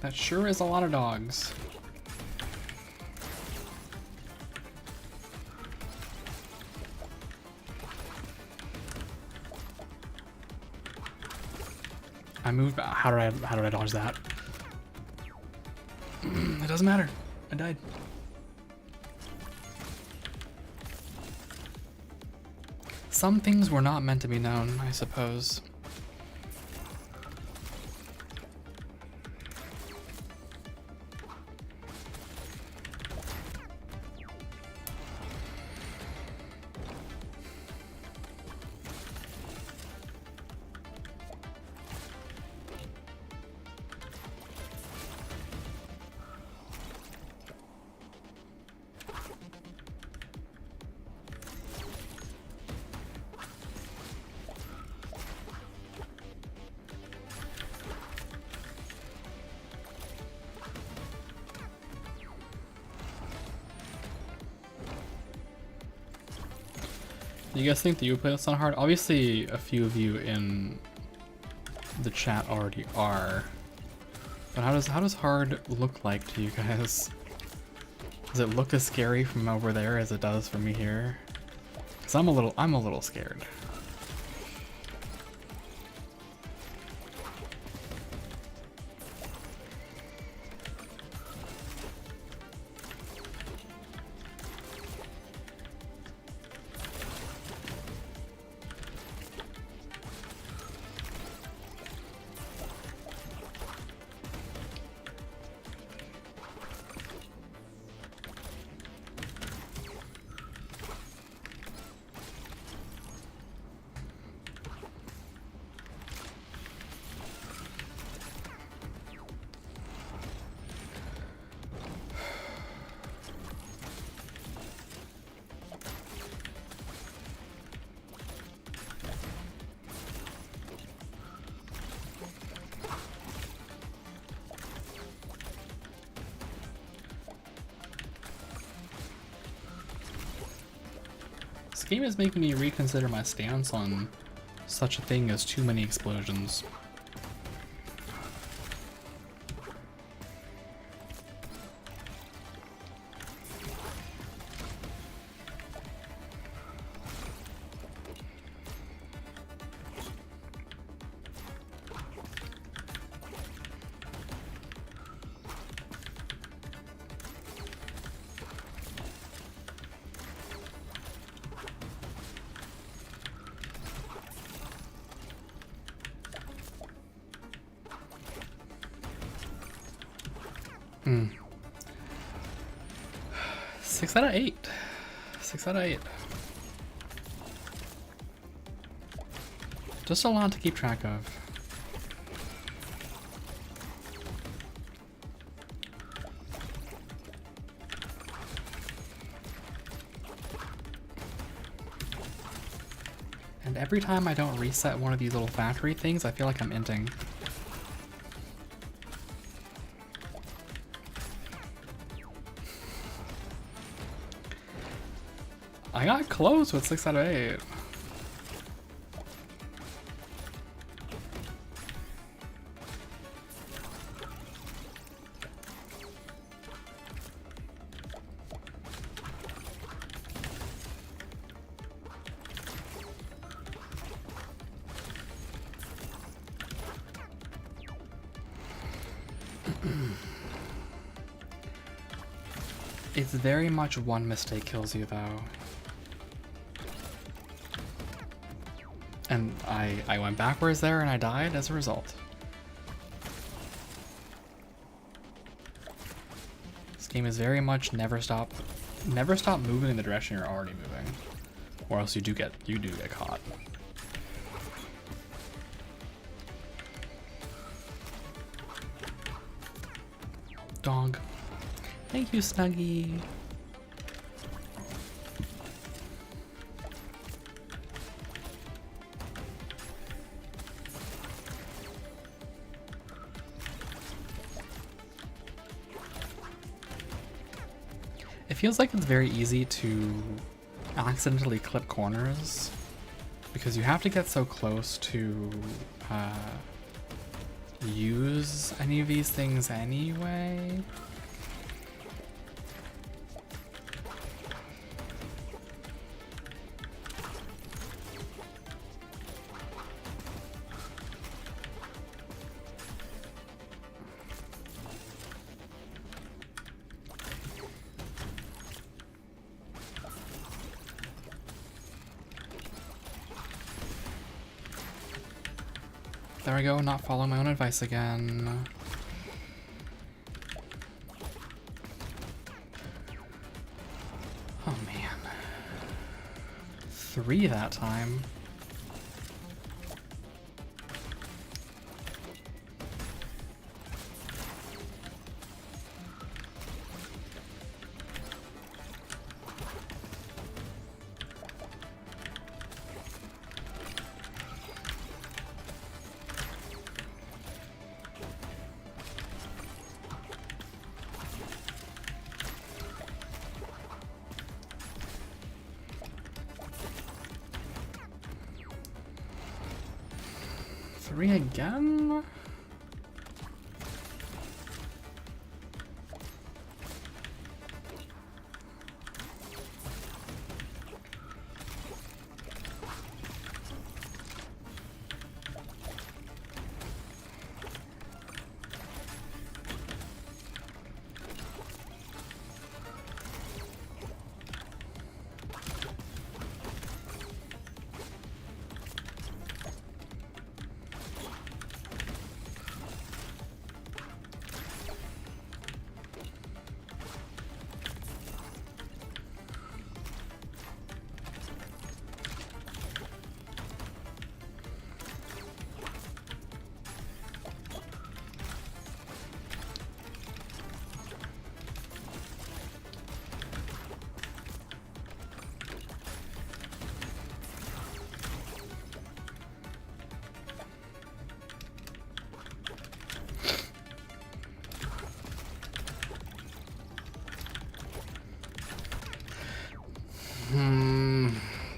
That sure is a lot of dogs. I moved. How did I dodge that? It doesn't matter. I died. Some things were not meant to be known, I suppose. Do you guys think that you would play this on hard? Obviously, a few of you in the chat already are. But how does hard look like to you guys? Does it look as scary from over there as it does for me here? Cause I'm a little scared. This game is making me reconsider my stance on such a thing as too many explosions. Hmm. 6 out of 8. 6 out of 8. Just a lot to keep track of. And every time I don't reset one of these little factory things, I feel like I'm inting. I got close with 6 out of 8. It's very much one mistake kills you though. And I went backwards there and I died as a result. This game is very much never stop moving in the direction you're already moving. Or else you do get caught. Dog. Thank you, Snuggie. It feels like it's very easy to accidentally clip corners because you have to get so close to use any of these things anyway. There we go, not following my own advice again. Oh man. 3 that time. 3 again?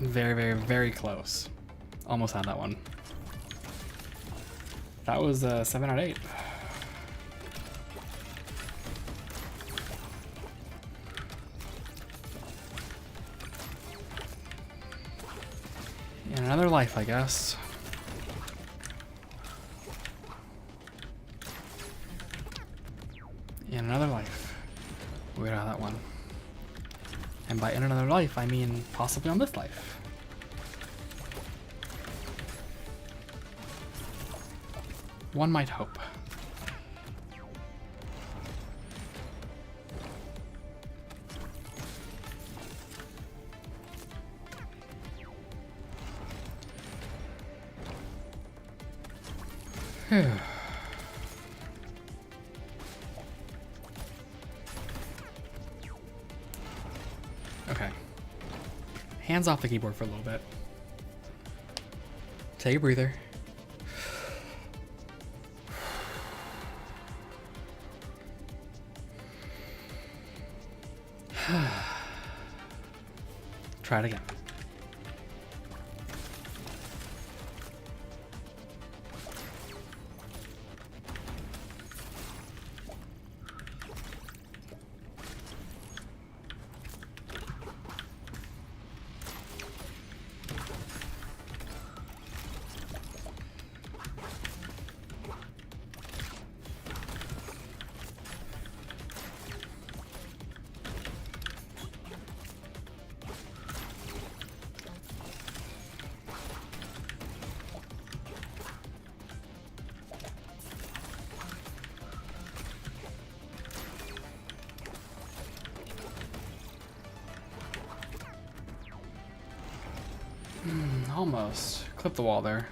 Very, very, very close. Almost had that one. That was 7 out of 8. In another life, I guess. In another life. We got that one. And by in another life, I mean possibly on this life. One might hope. Phew. Okay. Hands off the keyboard for a little bit. Take a breather. Try it again. Almost. Clip the wall there.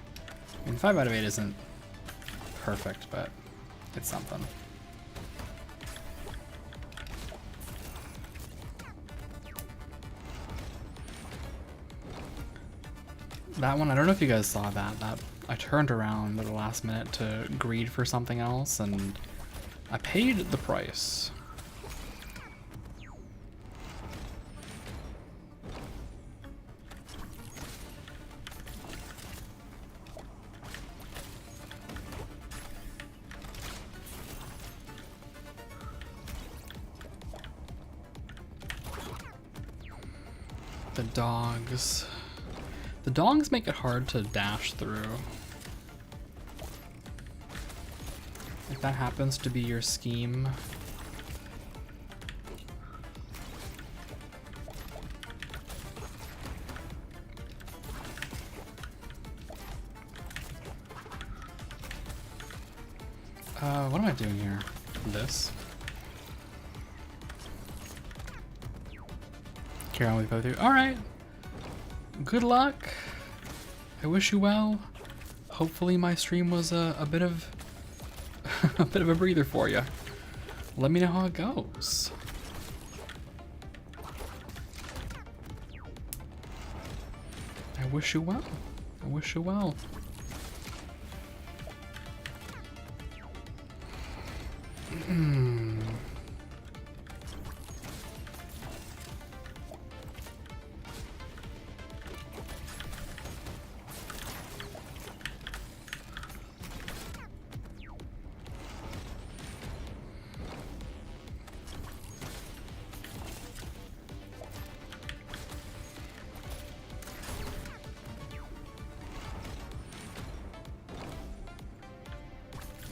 I mean, 5 out of 8 isn't perfect, but it's something. That one, I don't know if you guys saw that. I turned around at the last minute to greed for something else, and I paid the price. The dogs. The dogs make it hard to dash through. If that happens to be your scheme. What am I doing here? This. Carry on with both of you. Alright. Good luck. I wish you well. Hopefully my stream was a bit of a bit of a breather for you. Let me know how it goes. I wish you well. I wish you well.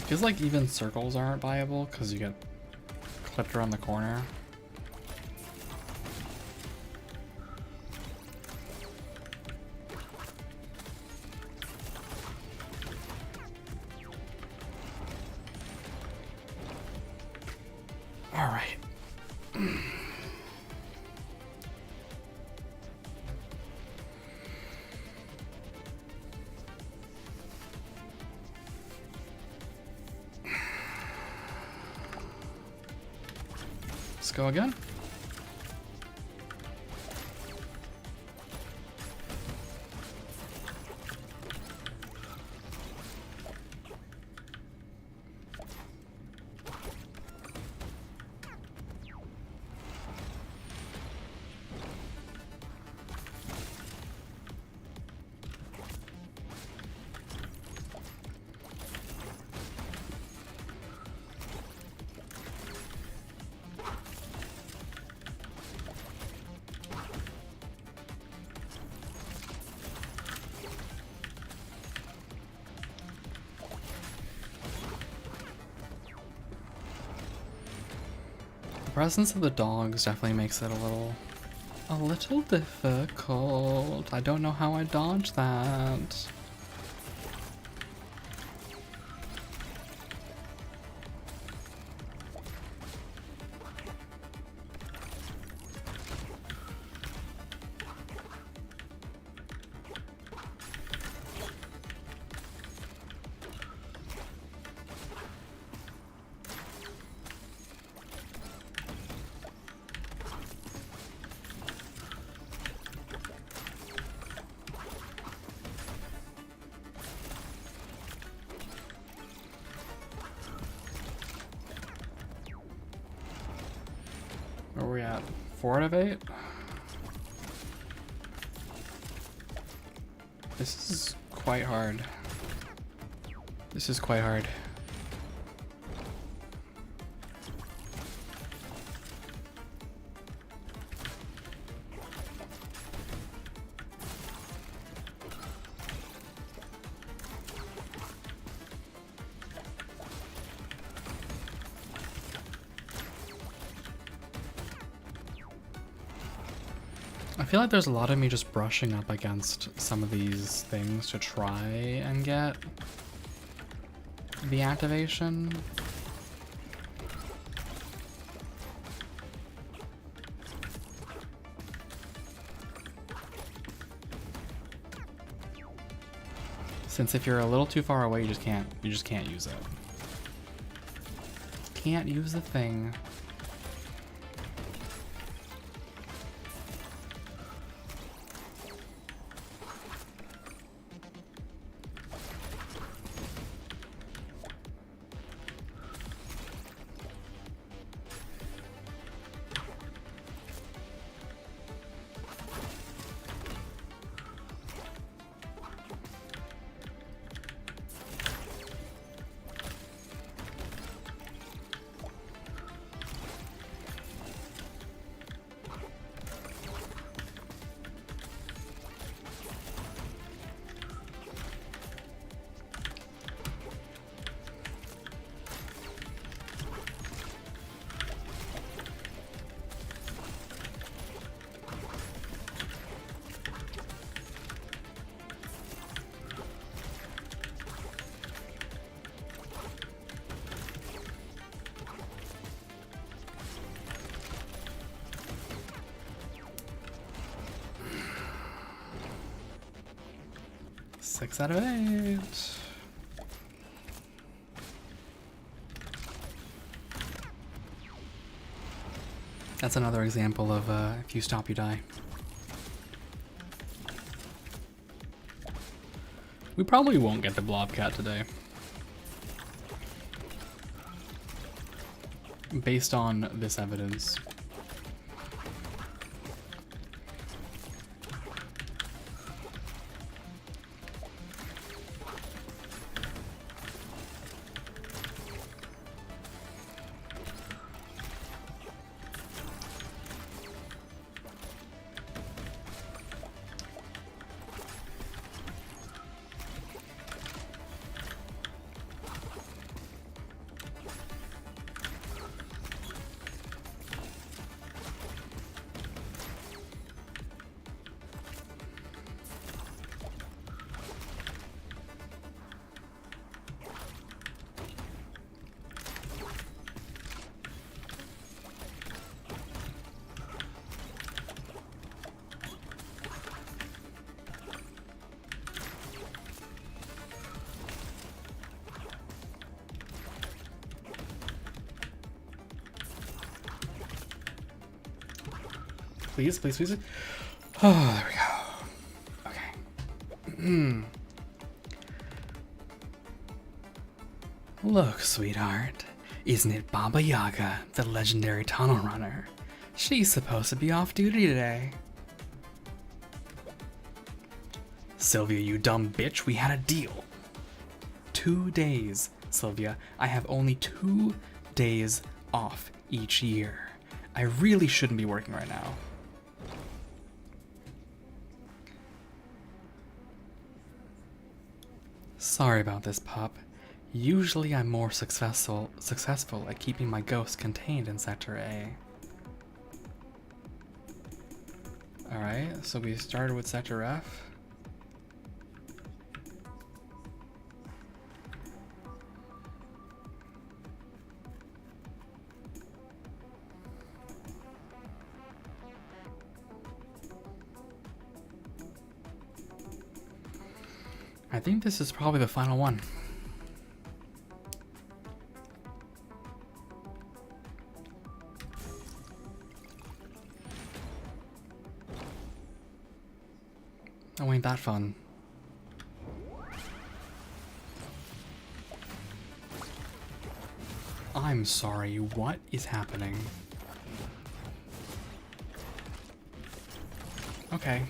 Feels like even circles aren't viable because you get clipped around the corner. All right. Let's go again. The presence of the dogs definitely makes it a little difficult. I don't know how I dodge that. Where are we at? 4 out of 8? This is quite hard. This is quite hard. I feel like there's a lot of me just brushing up against some of these things to try and get the activation. Since if you're a little too far away, you just can't use it. Can't use the thing. Six out of 8. That's another example of if you stop, you die. We probably won't get the BlobCat today. Based on this evidence. Please, please, please. Oh, there we go. Okay. Look, sweetheart. Isn't it Baba Yaga, the legendary tunnel runner? She's supposed to be off duty today. Sylvia, you dumb bitch, we had a deal. 2 days, Sylvia. I have only 2 days off each year. I really shouldn't be working right now. Sorry about this, pup. Usually I'm more successful at keeping my ghosts contained in Sector A. Alright, so we started with Sector F. I think this is probably the final one. Oh, ain't that fun. I'm sorry, what is happening? Okay.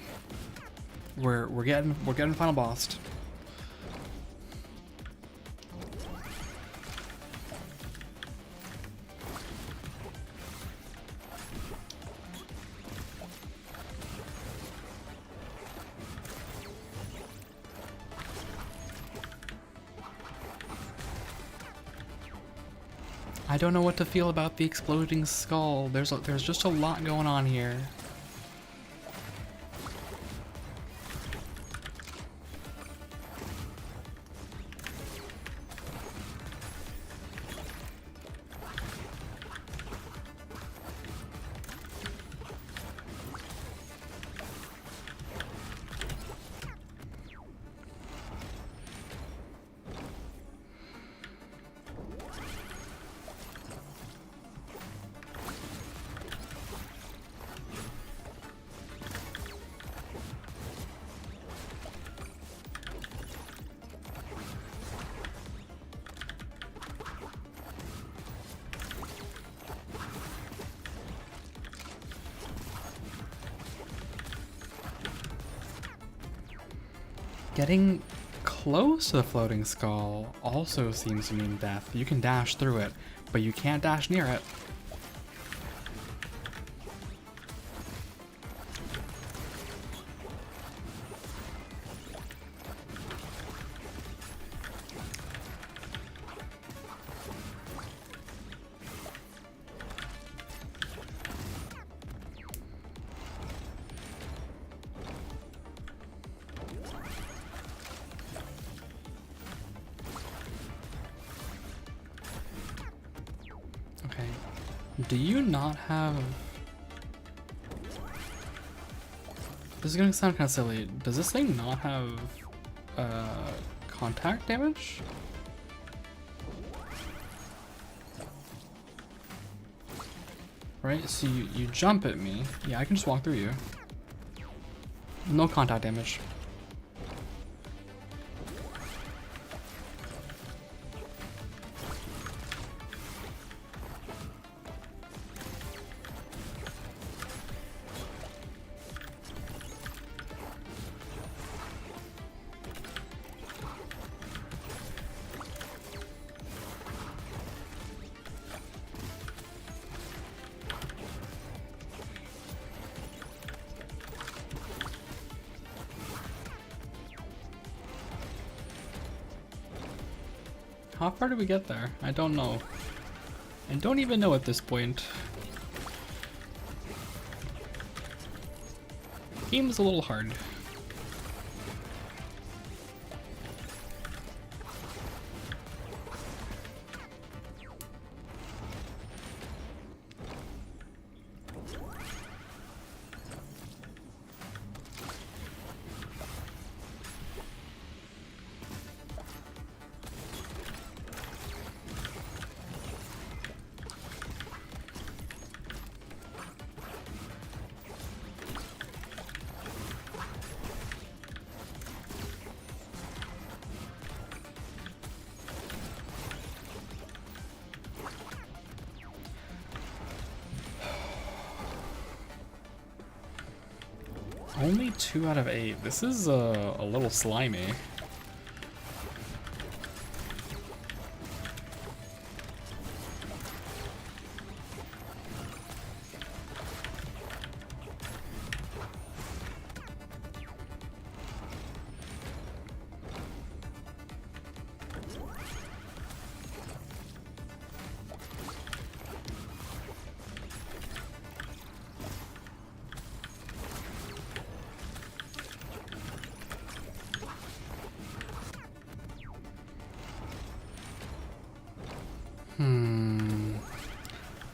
We're getting final bossed. I don't know what to feel about the exploding skull. There's just a lot going on here. Getting close to the floating skull also seems to mean death. You can dash through it, but you can't dash near it. Do you not have... This is gonna sound kind of silly. Does this thing not have contact damage? Right, so you jump at me. Yeah, I can just walk through you. No contact damage. How far did we get there? I don't know. I don't even know at this point. Game's a little hard. Only 2 out of 8. This is a little slimy.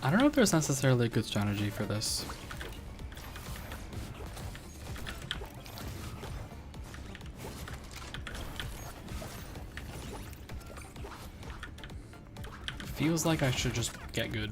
I don't know if there's necessarily a good strategy for this. Feels like I should just get good.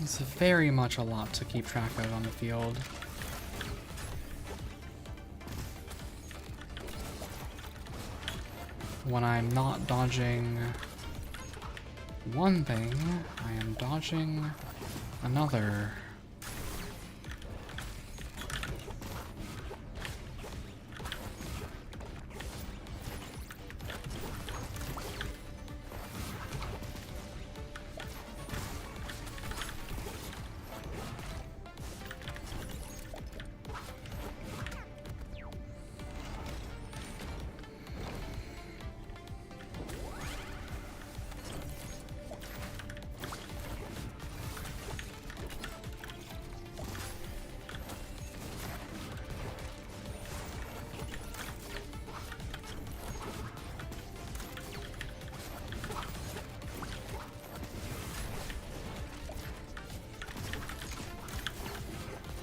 It's very much a lot to keep track of on the field. When I'm not dodging one thing, I am dodging another.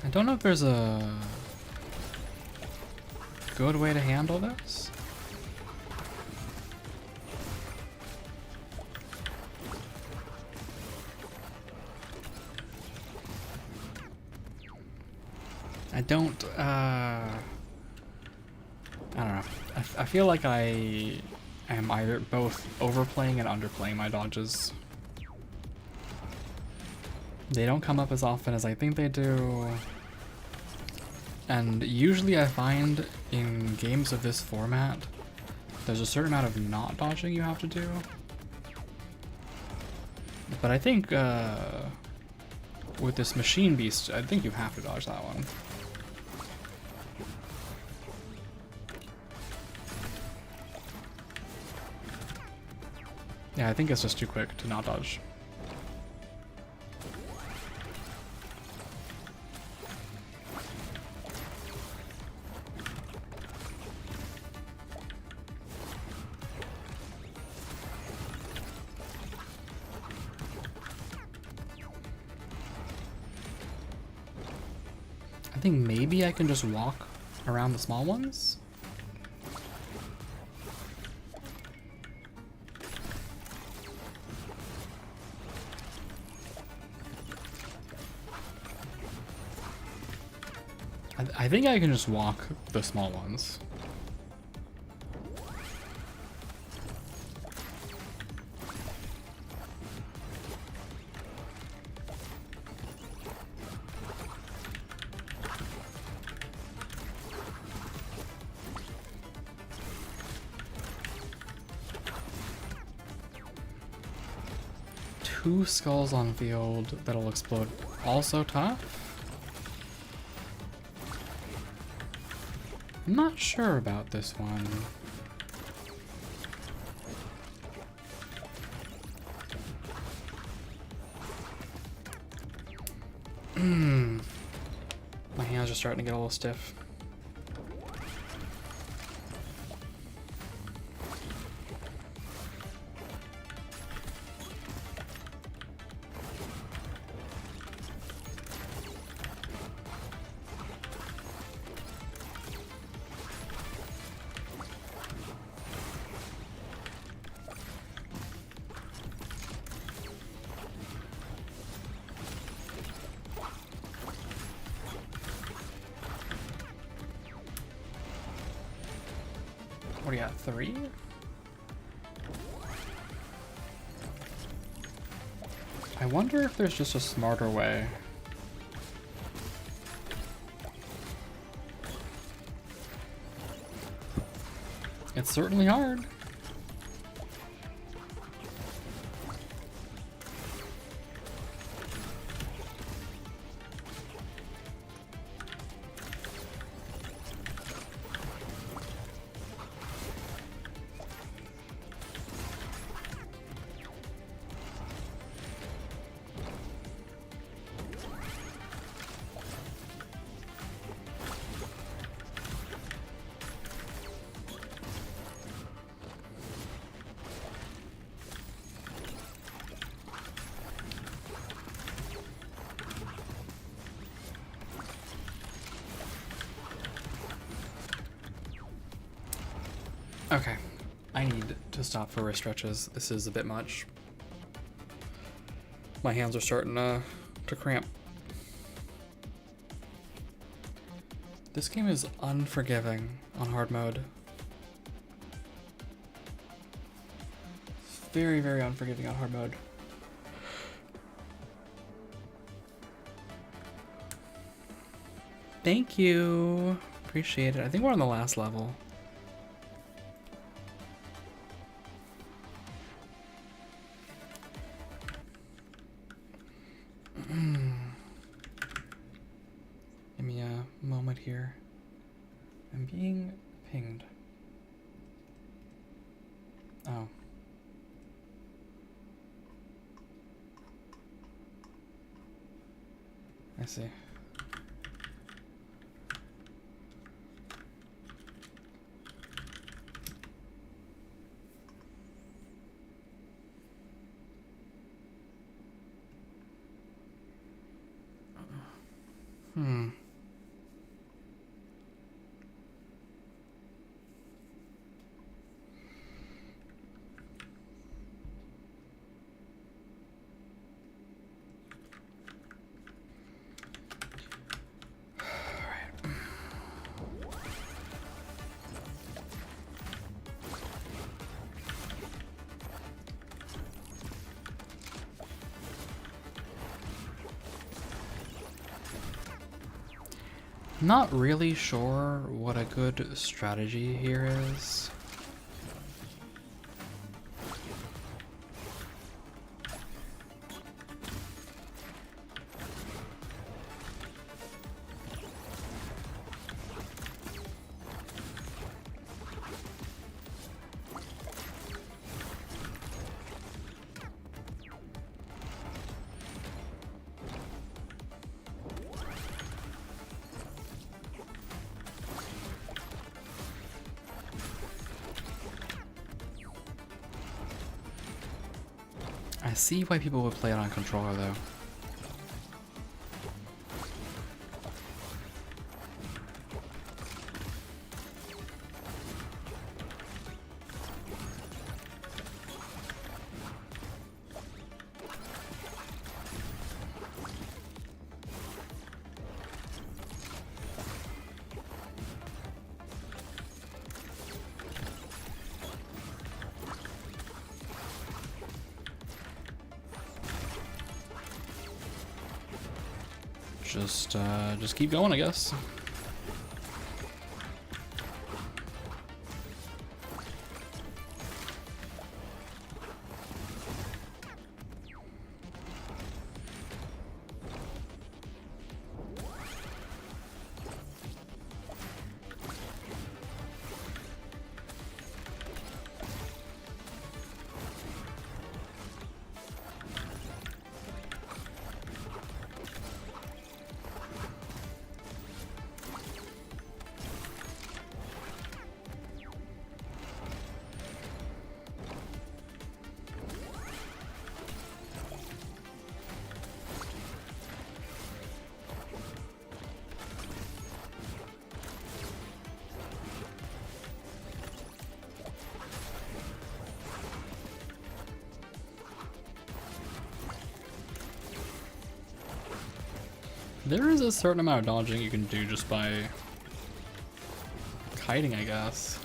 I don't know if there's a good way to handle this. I don't know. I feel like I am either both overplaying and underplaying my dodges. They don't come up as often as I think they do. And usually I find in games of this format, there's a certain amount of not dodging you have to do. But I think with this machine beast, I think you have to dodge that one. Yeah, I think it's just too quick to not dodge. I think maybe I can just walk around the small ones. I think I can just walk the small ones. Two skulls on field that'll explode. Also tough. I'm not sure about this one. My hands are starting to get a little stiff. What do you got, 3? I wonder if there's just a smarter way. It's certainly hard. Okay, I need to stop for wrist stretches. This is a bit much. My hands are starting to cramp. This game is unforgiving on hard mode. Very, very unforgiving on hard mode. Thank you. Appreciate it. I think we're on the last level. Give me a moment here. I'm being pinged. Oh. I see. Hmm. Not really sure what a good strategy here is. I see why people would play it on controller though. Just keep going, I guess. There is a certain amount of dodging you can do just by kiting, I guess.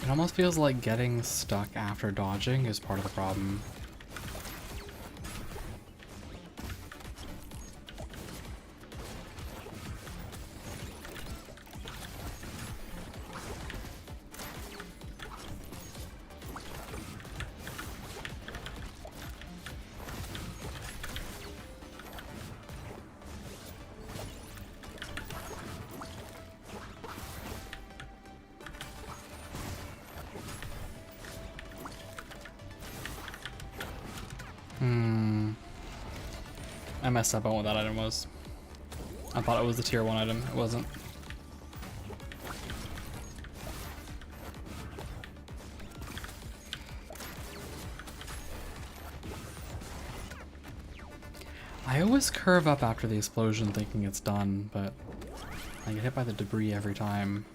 It almost feels like getting stuck after dodging is part of the problem. I messed up on what that item was. I thought it was the tier 1 item. It wasn't. I always curve up after the explosion thinking it's done, but I get hit by the debris every time.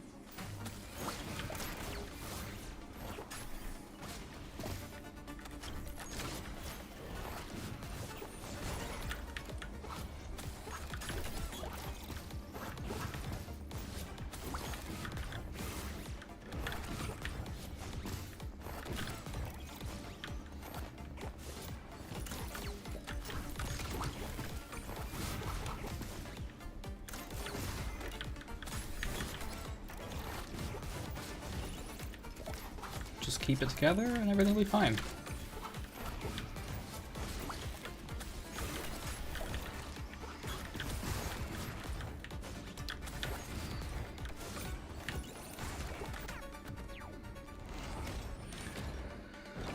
Just keep it together and everything will be fine.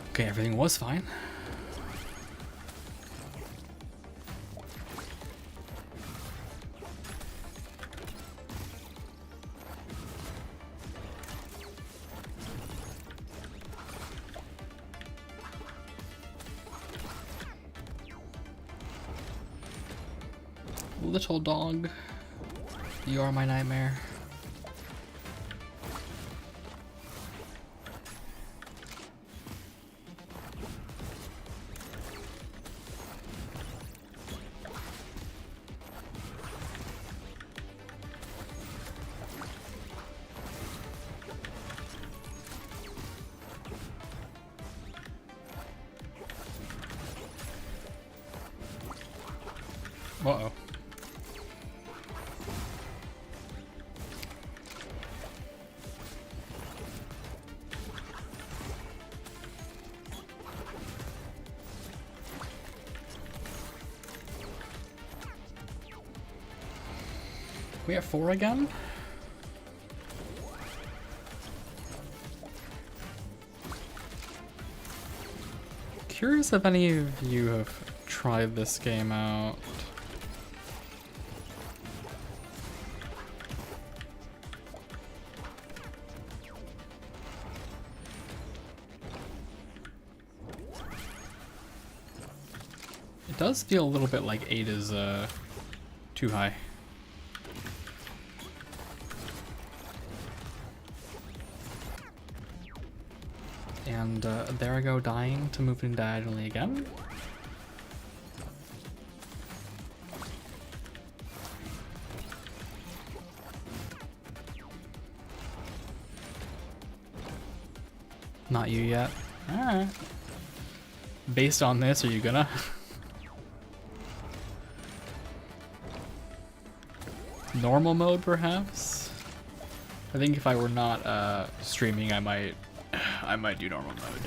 Okay, everything was fine. Little dog, you are my nightmare. Uh-oh. We have 4 again? Curious if any of you have tried this game out. It does feel a little bit like 8 is too high. And there I go, dying to moving diagonally again. Not you yet. Alright. Based on this, are you gonna? Normal mode, perhaps? I think if I were not streaming, I might do normal mode.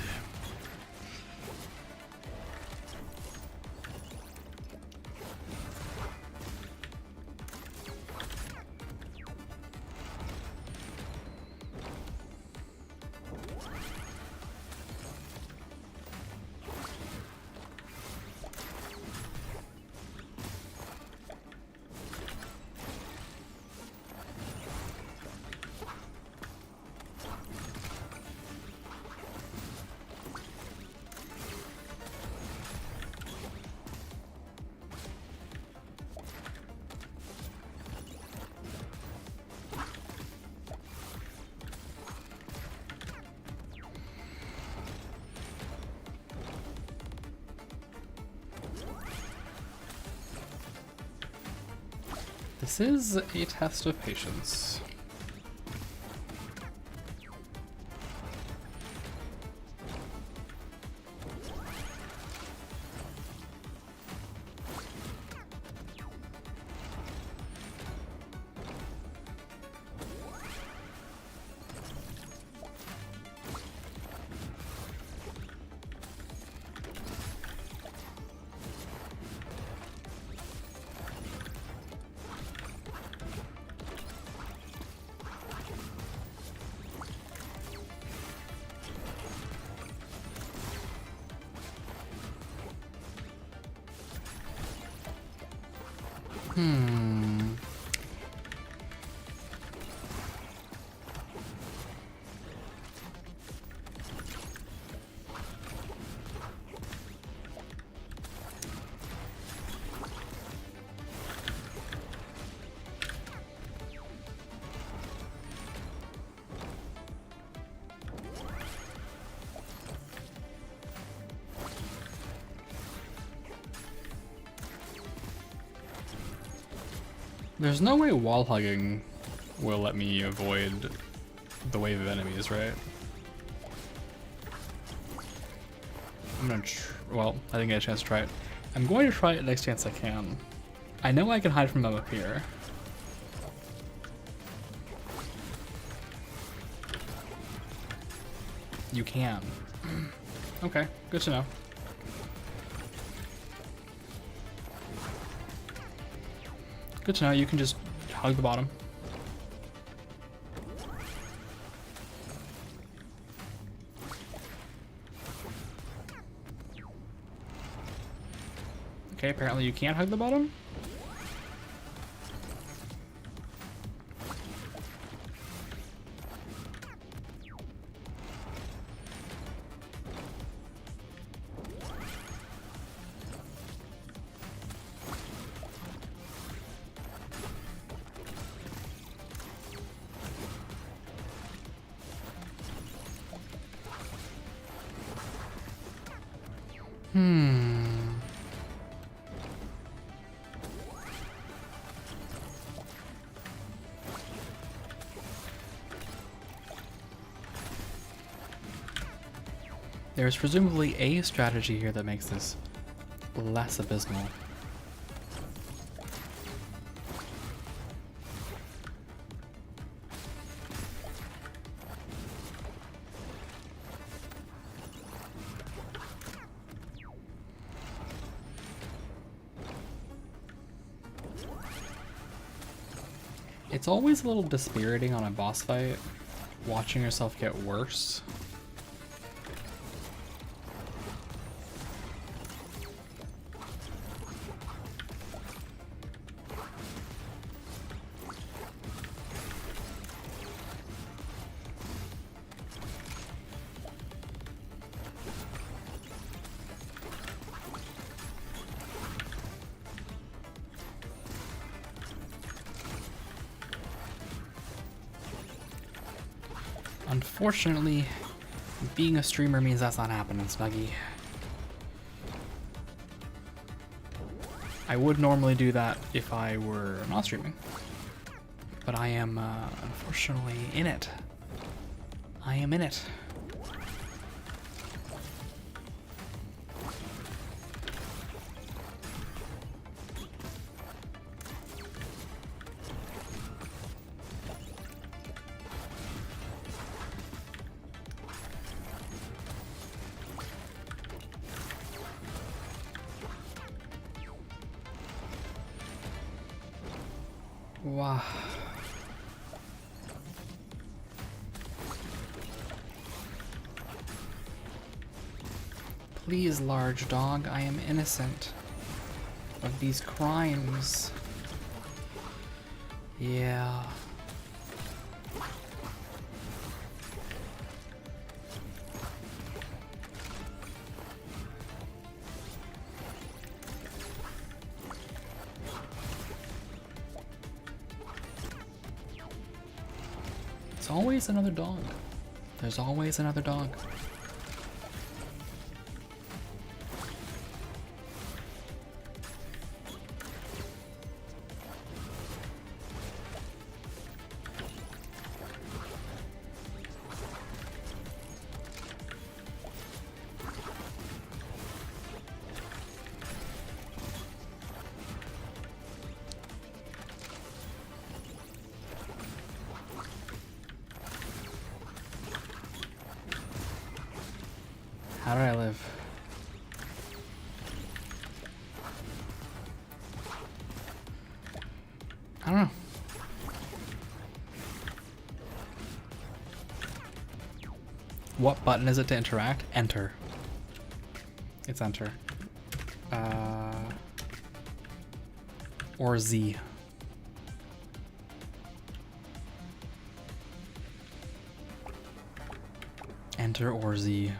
This is a test of patience. There's no way wall hugging will let me avoid the wave of enemies, right? I'm gonna well, I didn't get a chance to try it. I'm going to try it next chance I can. I know I can hide from them up here. You can. Okay, good to know. Good to know, you can just hug the bottom. Okay, apparently you can't hug the bottom. There's presumably a strategy here that makes this less abysmal. It's always a little dispiriting on a boss fight, watching yourself get worse. Unfortunately, being a streamer means that's not happening, Snuggy. I would normally do that if I were not streaming, but I am unfortunately in it. I am in it. Wow. Please, large dog, I am innocent of these crimes. Yeah. There's always another dog. There's always another dog. How do I live? I don't know. What button is it to interact? Enter. It's enter. Or Z. Enter or Z.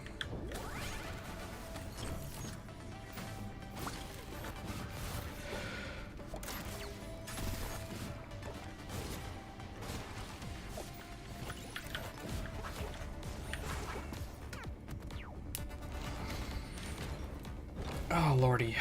Oh, lordy.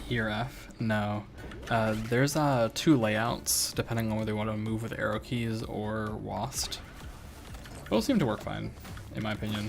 E or F? No. There's two layouts depending on whether you want to move with arrow keys or WASD. Both seem to work fine, in my opinion.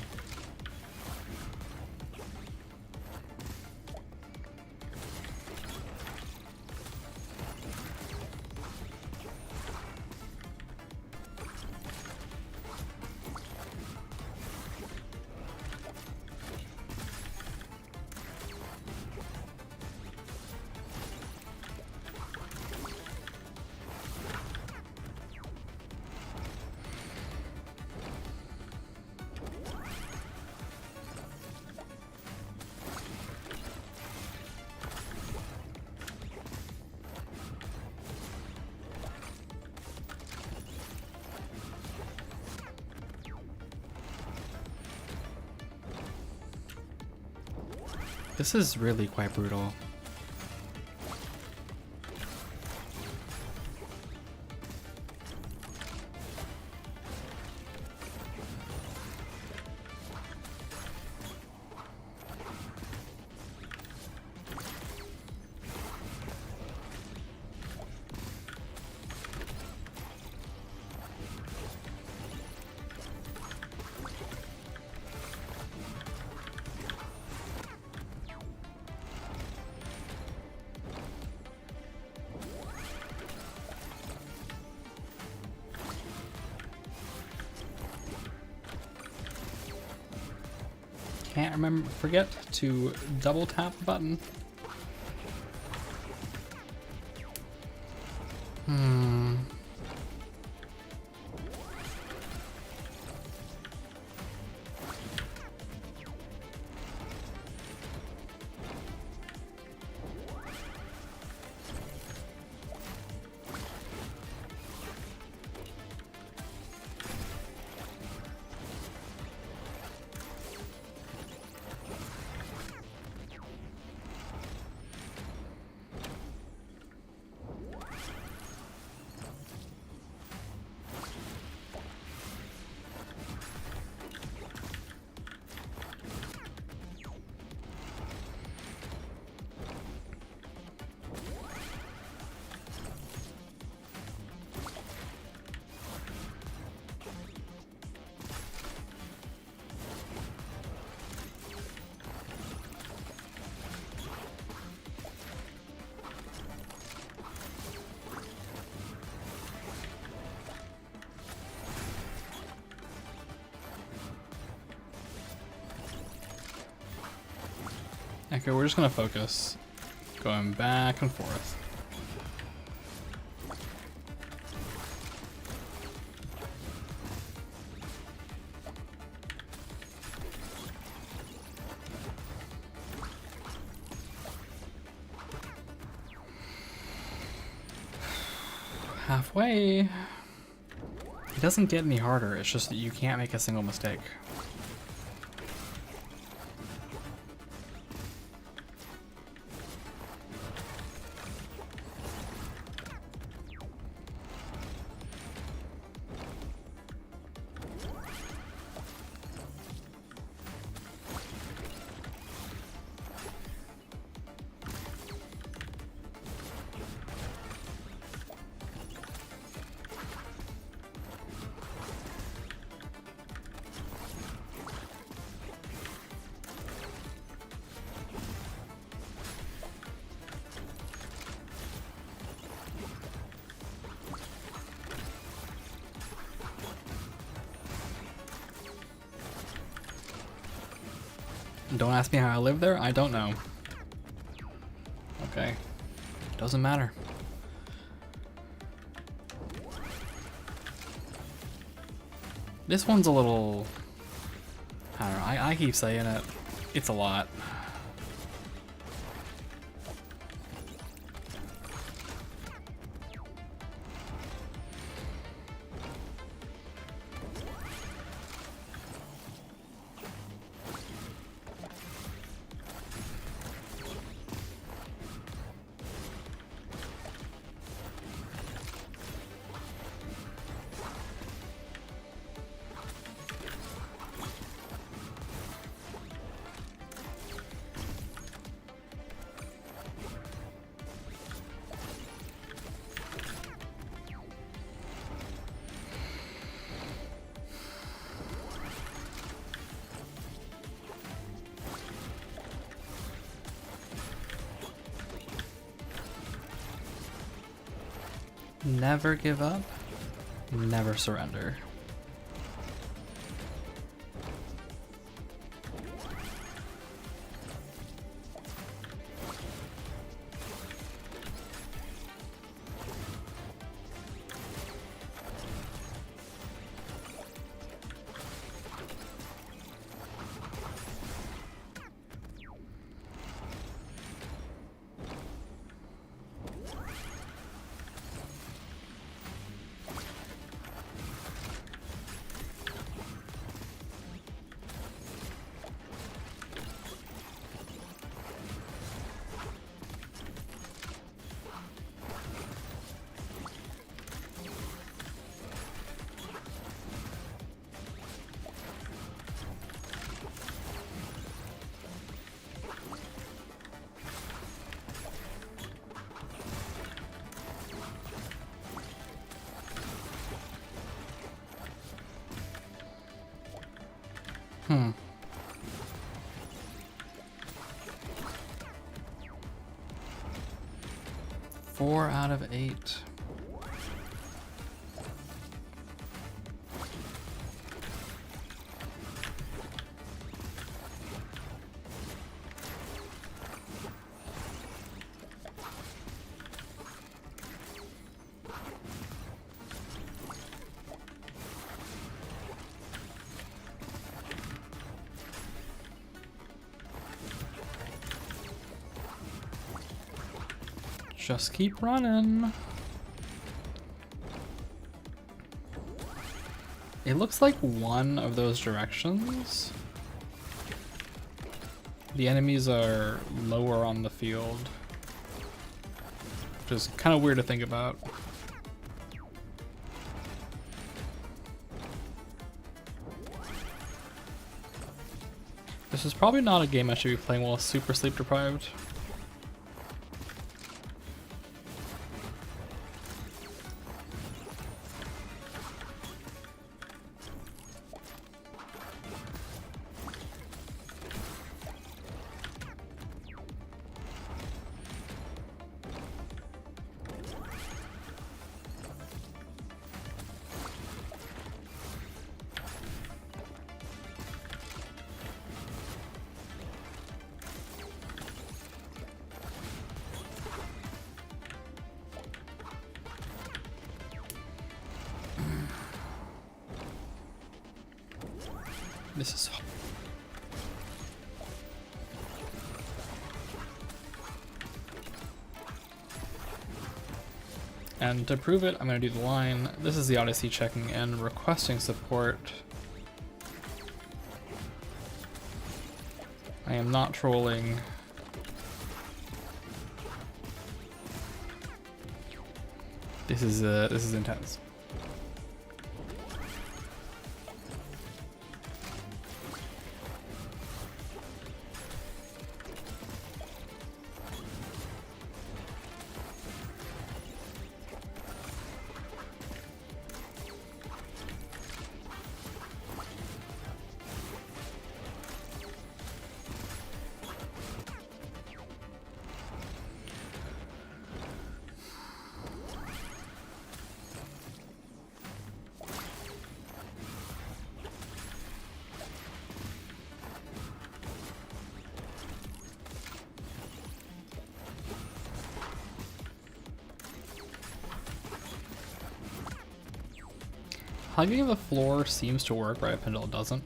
This is really quite brutal. Can't remember, forget to double tap the button. Okay, we're just gonna focus. Going back and forth. Halfway. It doesn't get any harder, it's just that you can't make a single mistake. Don't ask me how I live there, I don't know. Okay. Doesn't matter. This one's a little... I don't know, I keep saying it. It's a lot. Never give up, never surrender. Hmm. Four out of 8. Just keep running. It looks like one of those directions. The enemies are lower on the field, which is kind of weird to think about. This is probably not a game I should be playing while super sleep deprived. This is... And to prove it, I'm going to do the line. This is the Odyssey checking in, requesting support. I am not trolling. This is intense. Hugging the floor seems to work right up until it doesn't.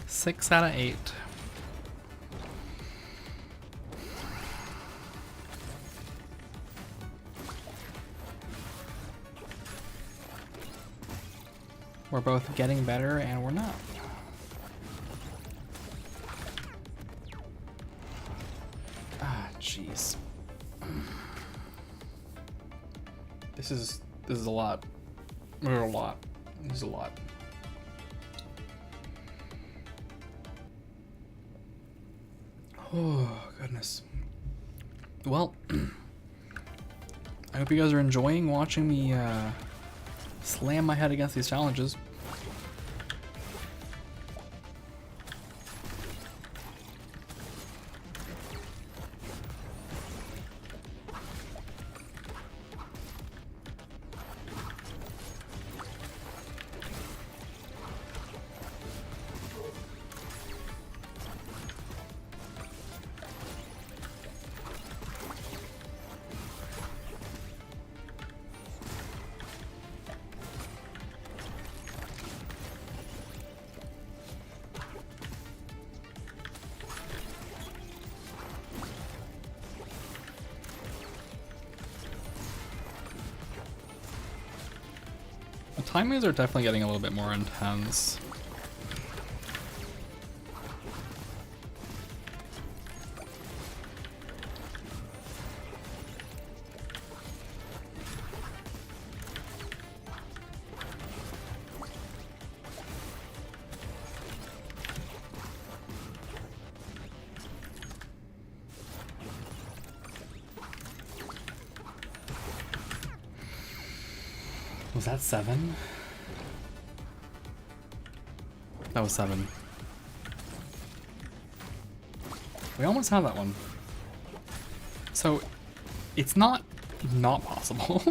Six out of 8. We're both getting better and we're not. Ah, jeez. This is a lot. A lot. This is a lot. Oh, goodness. Well, I hope you guys are enjoying watching me slam my head against these challenges. The timings are definitely getting a little bit more intense. Was that 7? That was 7. We almost have that one. So, it's not possible.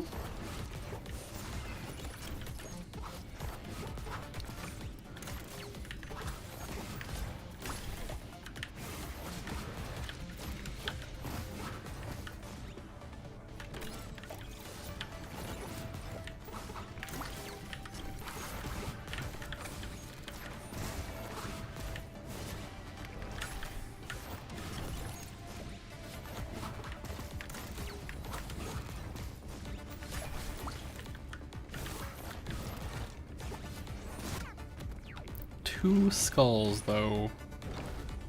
Two skulls, though.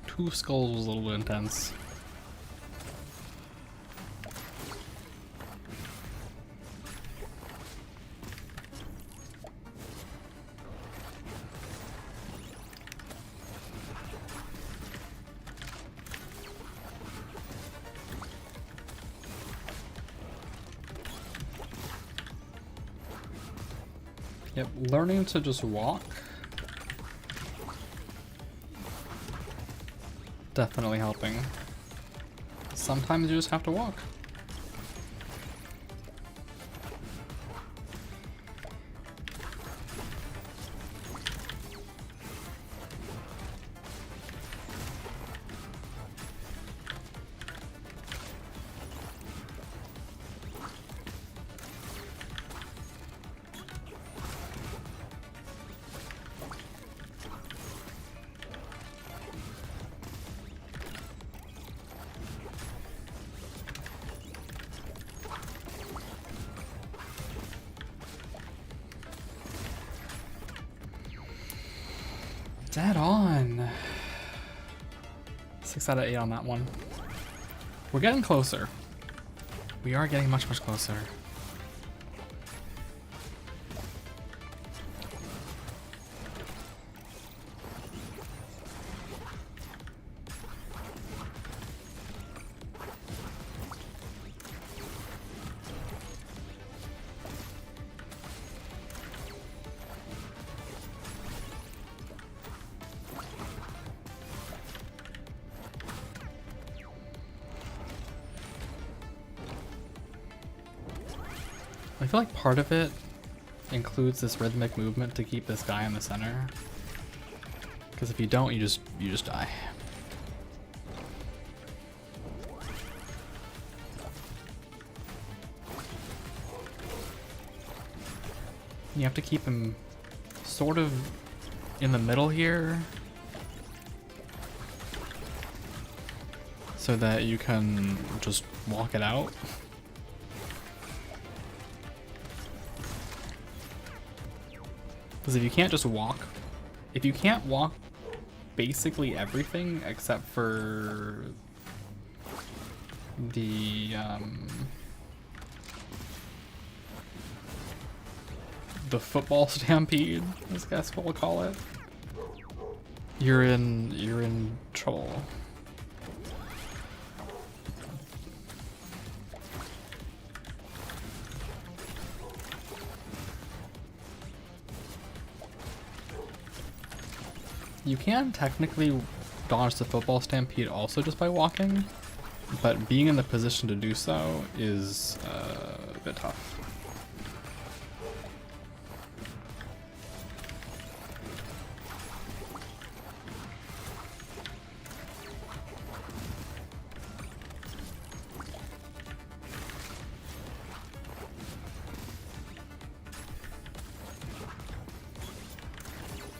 Two skulls was a little bit intense. Yep, learning to just walk. Definitely helping. Sometimes you just have to walk. Dead on. 6 out of 8 on that one. We're getting closer. We are getting much, much closer. I feel like part of it includes this rhythmic movement to keep this guy in the center. Because if you don't, you just die. You have to keep him sort of in the middle here so that you can just walk it out. Because if you can't just walk, if you can't walk basically everything except for the football stampede, I guess what we'll call it, you're in trouble. You can technically dodge the football stampede also just by walking, but being in the position to do so is a bit tough.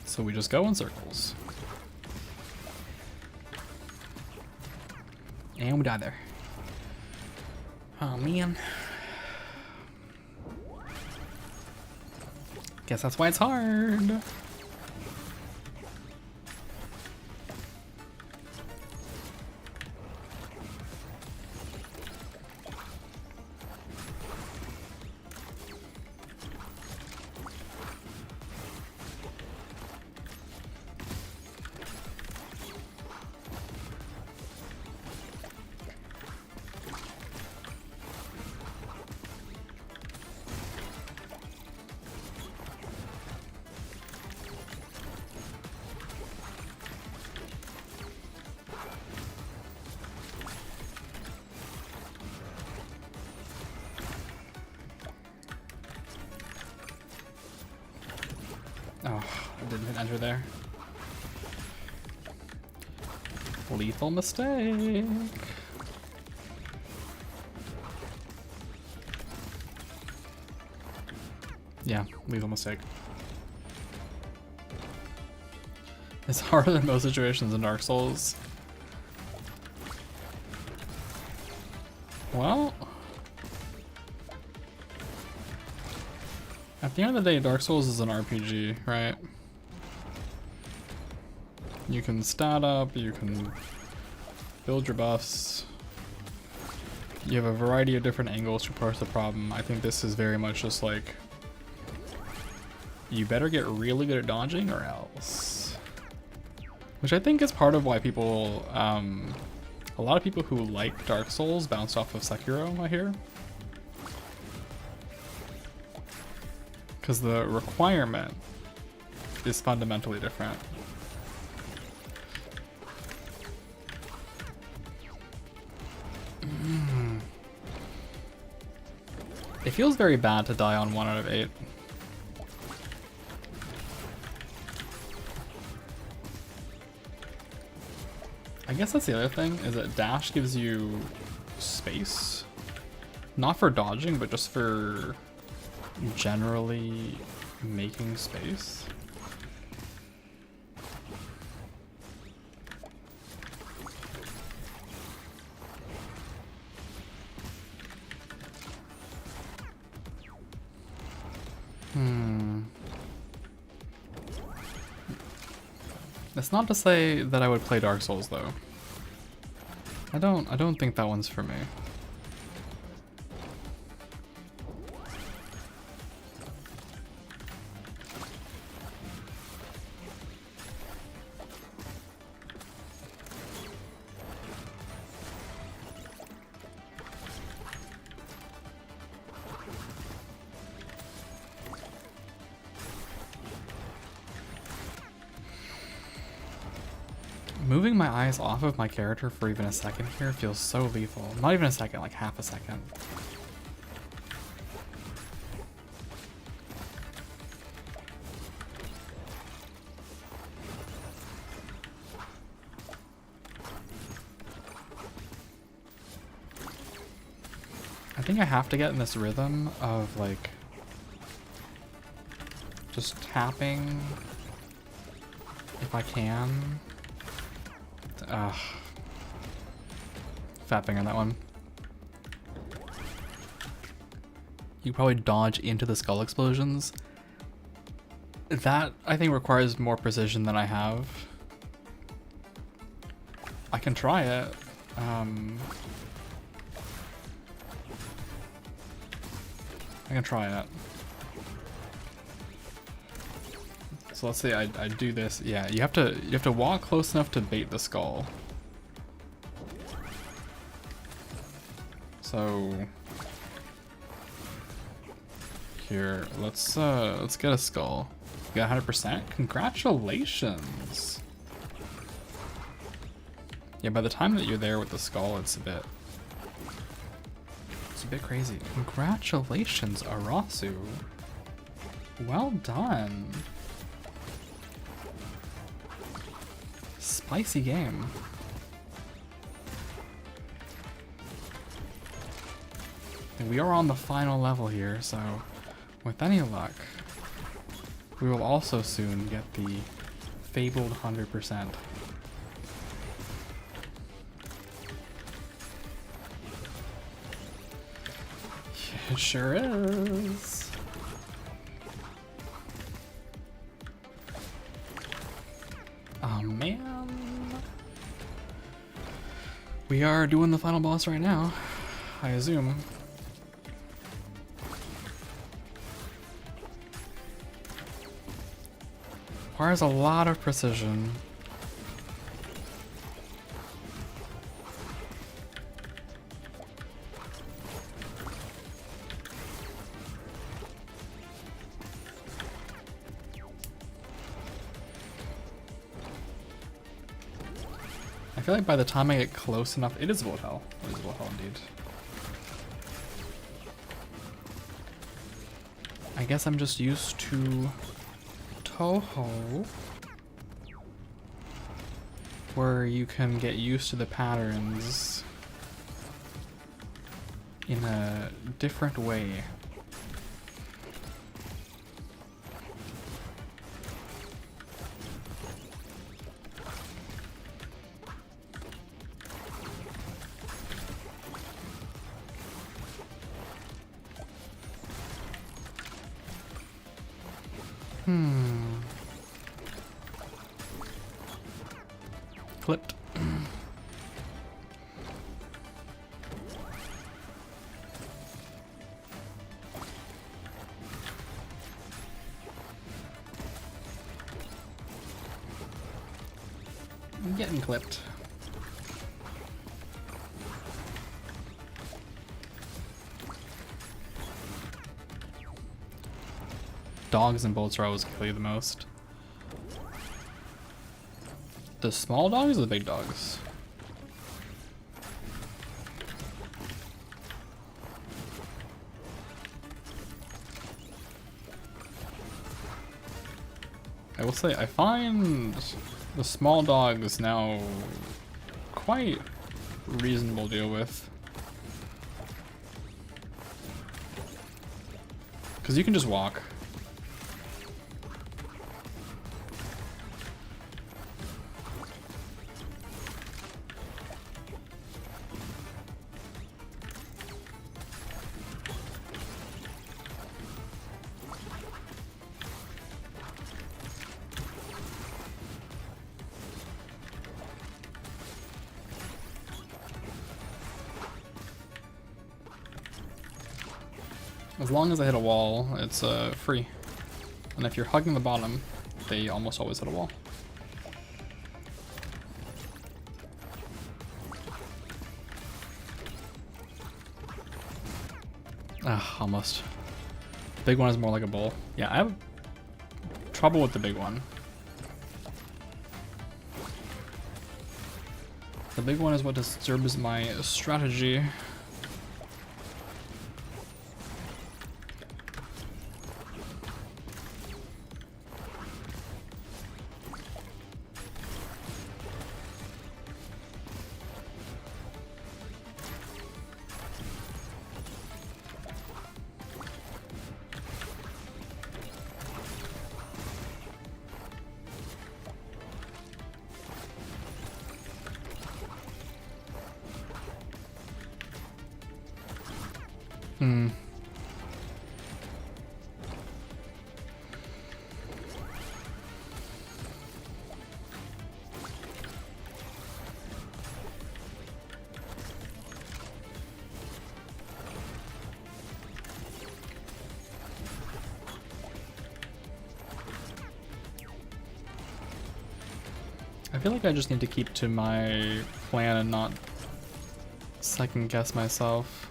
So we just go in circles. And we die there. Oh man. Guess that's why it's hard. Oh, I didn't hit enter there. Lethal mistake. Yeah, lethal mistake. It's harder than most situations in Dark Souls. Well, at the end of the day, Dark Souls is an RPG, right? You can stat up, you can build your buffs. You have a variety of different angles to approach the problem. I think this is very much just like, you better get really good at dodging or else. Which I think is part of why people, a lot of people who like Dark Souls bounced off of Sekiro, I hear. Because the requirement is fundamentally different. It feels very bad to die on 1 out of 8. I guess that's the other thing, is that dash gives you space. Not for dodging, but just for generally making space. That's not to say that I would play Dark Souls though. I don't think that one's for me. Moving my eyes off of my character for even a second here feels so lethal. Not even a second, like half a second. I think I have to get in this rhythm of like just tapping if I can. Fat finger on that one. You probably dodge into the skull explosions. That, I think, requires more precision than I have. I can try it. I can try it. So let's say I do this. Yeah, you have to walk close enough to bait the skull. So here, let's get a skull. You got 100%. Congratulations. Yeah, by the time that you're there with the skull, it's a bit crazy. Congratulations, Arasu. Well done. Spicy game. And we are on the final level here, so with any luck, we will also soon get the fabled 100%. It sure is. Oh man. We are doing the final boss right now, I assume. Requires a lot of precision. I feel like by the time I get close enough, it is bullet hell. It is bullet hell indeed. I guess I'm just used to Toho, where you can get used to the patterns in a different way. Clipped. I'm getting clipped. Dogs and bolts are always kill you the most. The small dogs or the big dogs? I will say, I find the small dogs now quite reasonable to deal with. Because you can just walk. As long as I hit a wall, it's free. And if you're hugging the bottom, they almost always hit a wall. Ah, almost. The big one is more like a bowl. Yeah, I have trouble with the big one. The big one is what disturbs my strategy. I feel like I just need to keep to my plan and not second guess myself.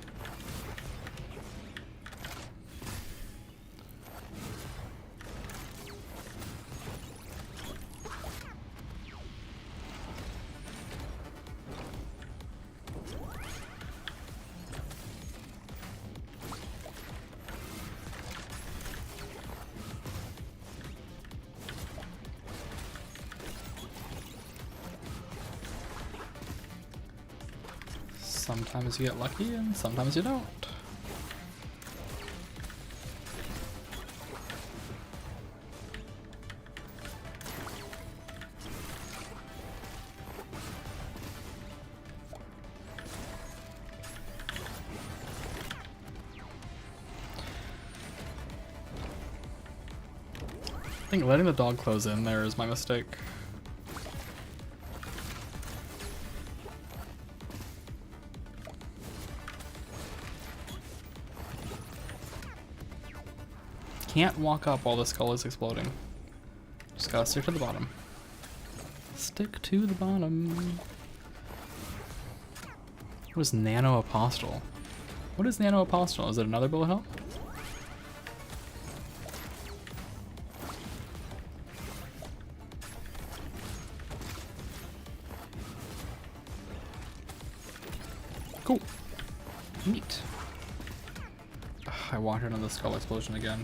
Sometimes you get lucky and sometimes you don't. I think letting the dog close in there is my mistake. Can't walk up while the skull is exploding. Just gotta stick to the bottom. Stick to the bottom. What is Nano Apostle? What is Nano Apostle? Is it another bullet hell? Cool. Neat. Ugh, I walked into the skull explosion again.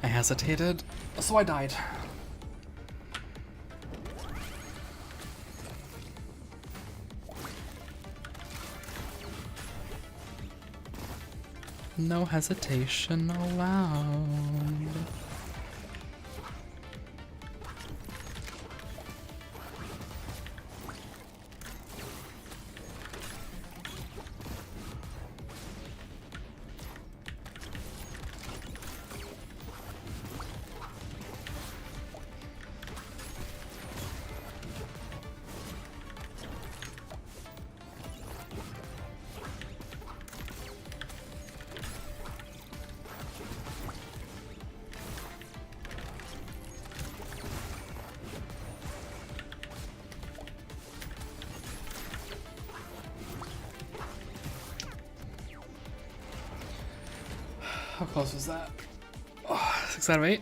I hesitated, so I died. No hesitation allowed. How close was that? Oh, 6 out of 8?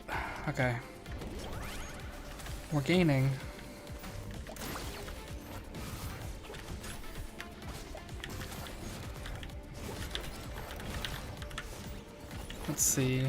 Okay. We're gaining. Let's see.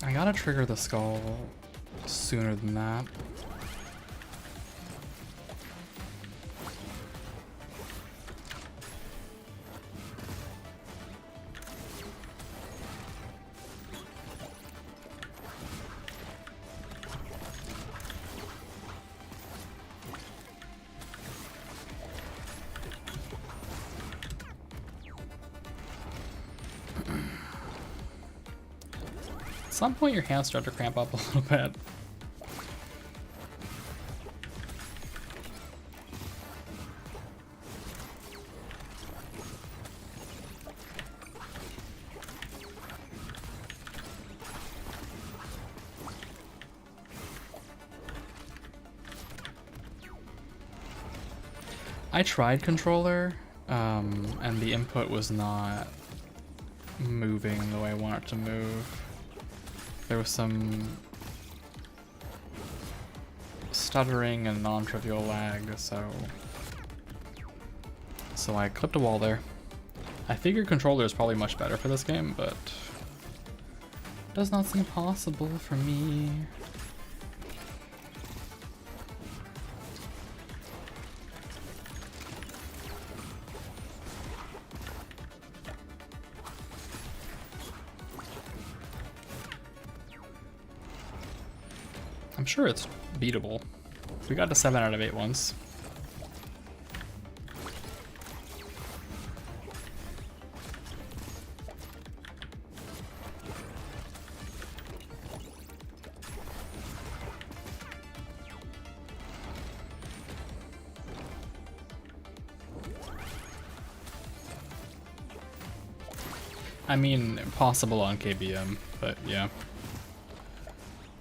I gotta trigger the skull sooner than that. At some point your hands start to cramp up a little bit. I tried controller, and the input was not moving the way I want it to move. There was some stuttering and non-trivial lag, so I clipped a wall there. I figured controller is probably much better for this game, but does not seem possible for me. I'm sure it's beatable. We got to 7 out of 8 once. I mean, possible on KBM, but yeah.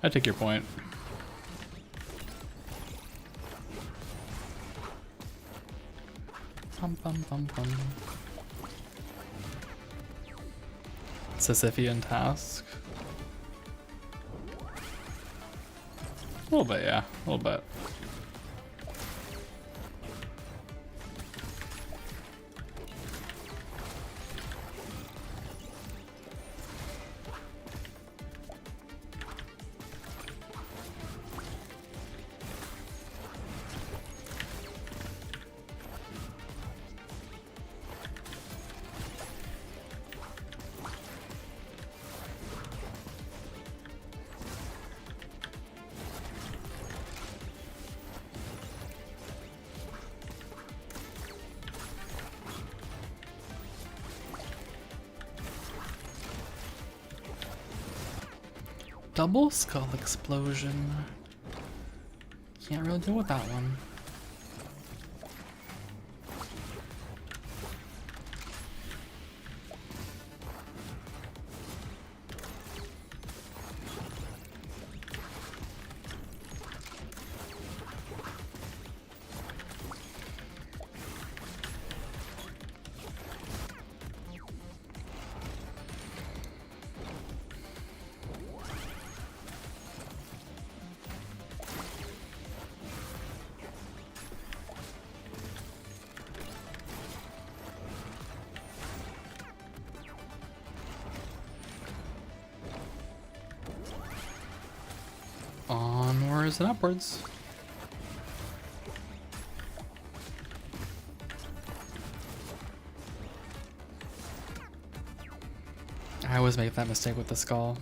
I take your point. Bum, bum, bum. Sisyphean task. A little bit, yeah, a little bit. Double skull explosion. Can't really deal with that one. Onwards and upwards. I always make that mistake with the skull.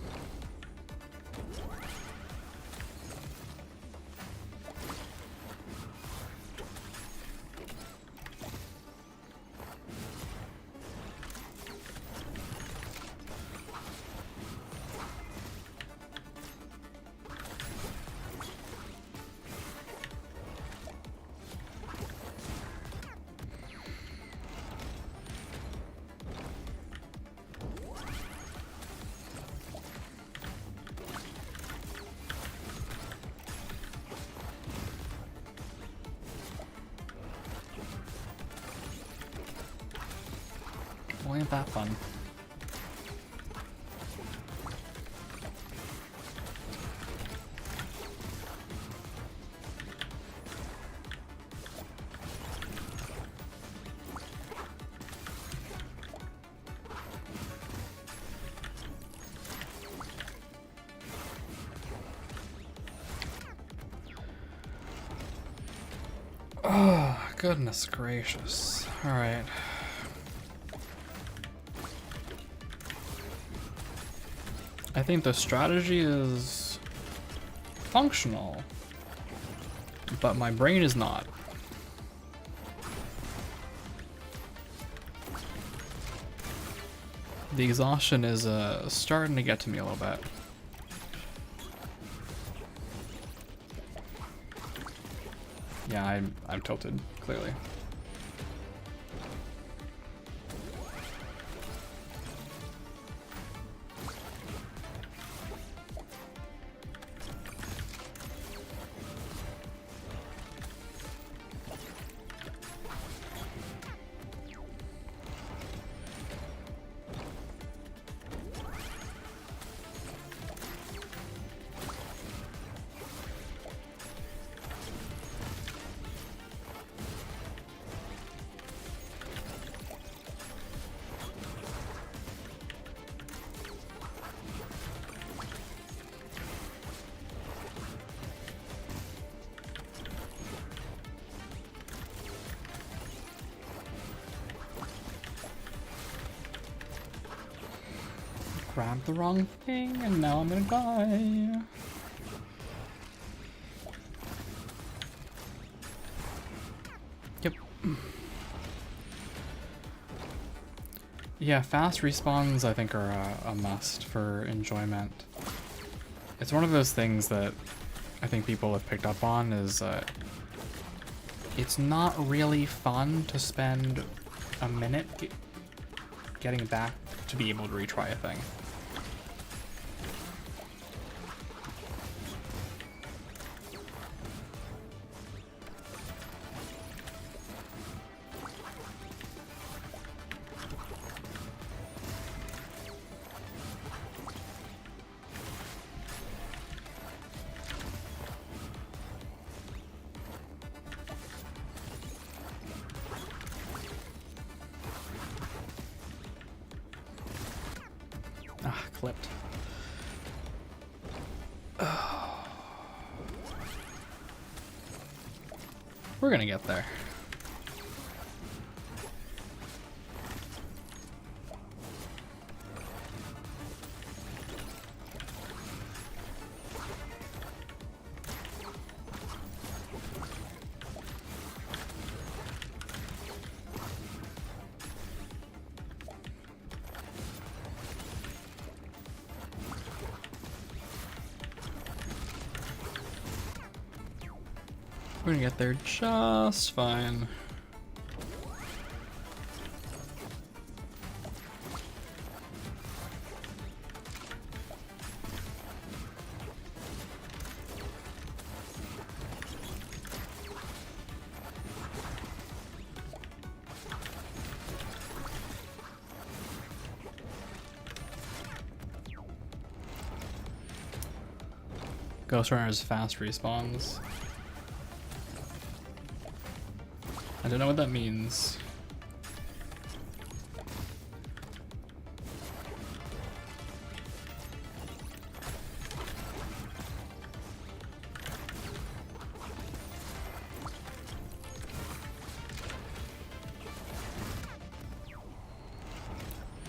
Boy, ain't that fun. Oh, goodness gracious. Alright. I think the strategy is functional, but my brain is not. The exhaustion is starting to get to me a little bit. Yeah, I'm tilted, clearly. Grabbed the wrong thing and now I'm gonna die. Yep. Yeah, fast respawns I think are a must for enjoyment. It's one of those things that I think people have picked up on is it's not really fun to spend a minute getting back to be able to retry a thing. Ah, clipped. Oh. We're gonna get there. We're gonna get there just fine. Ghost Runner's fast respawns. I don't know what that means.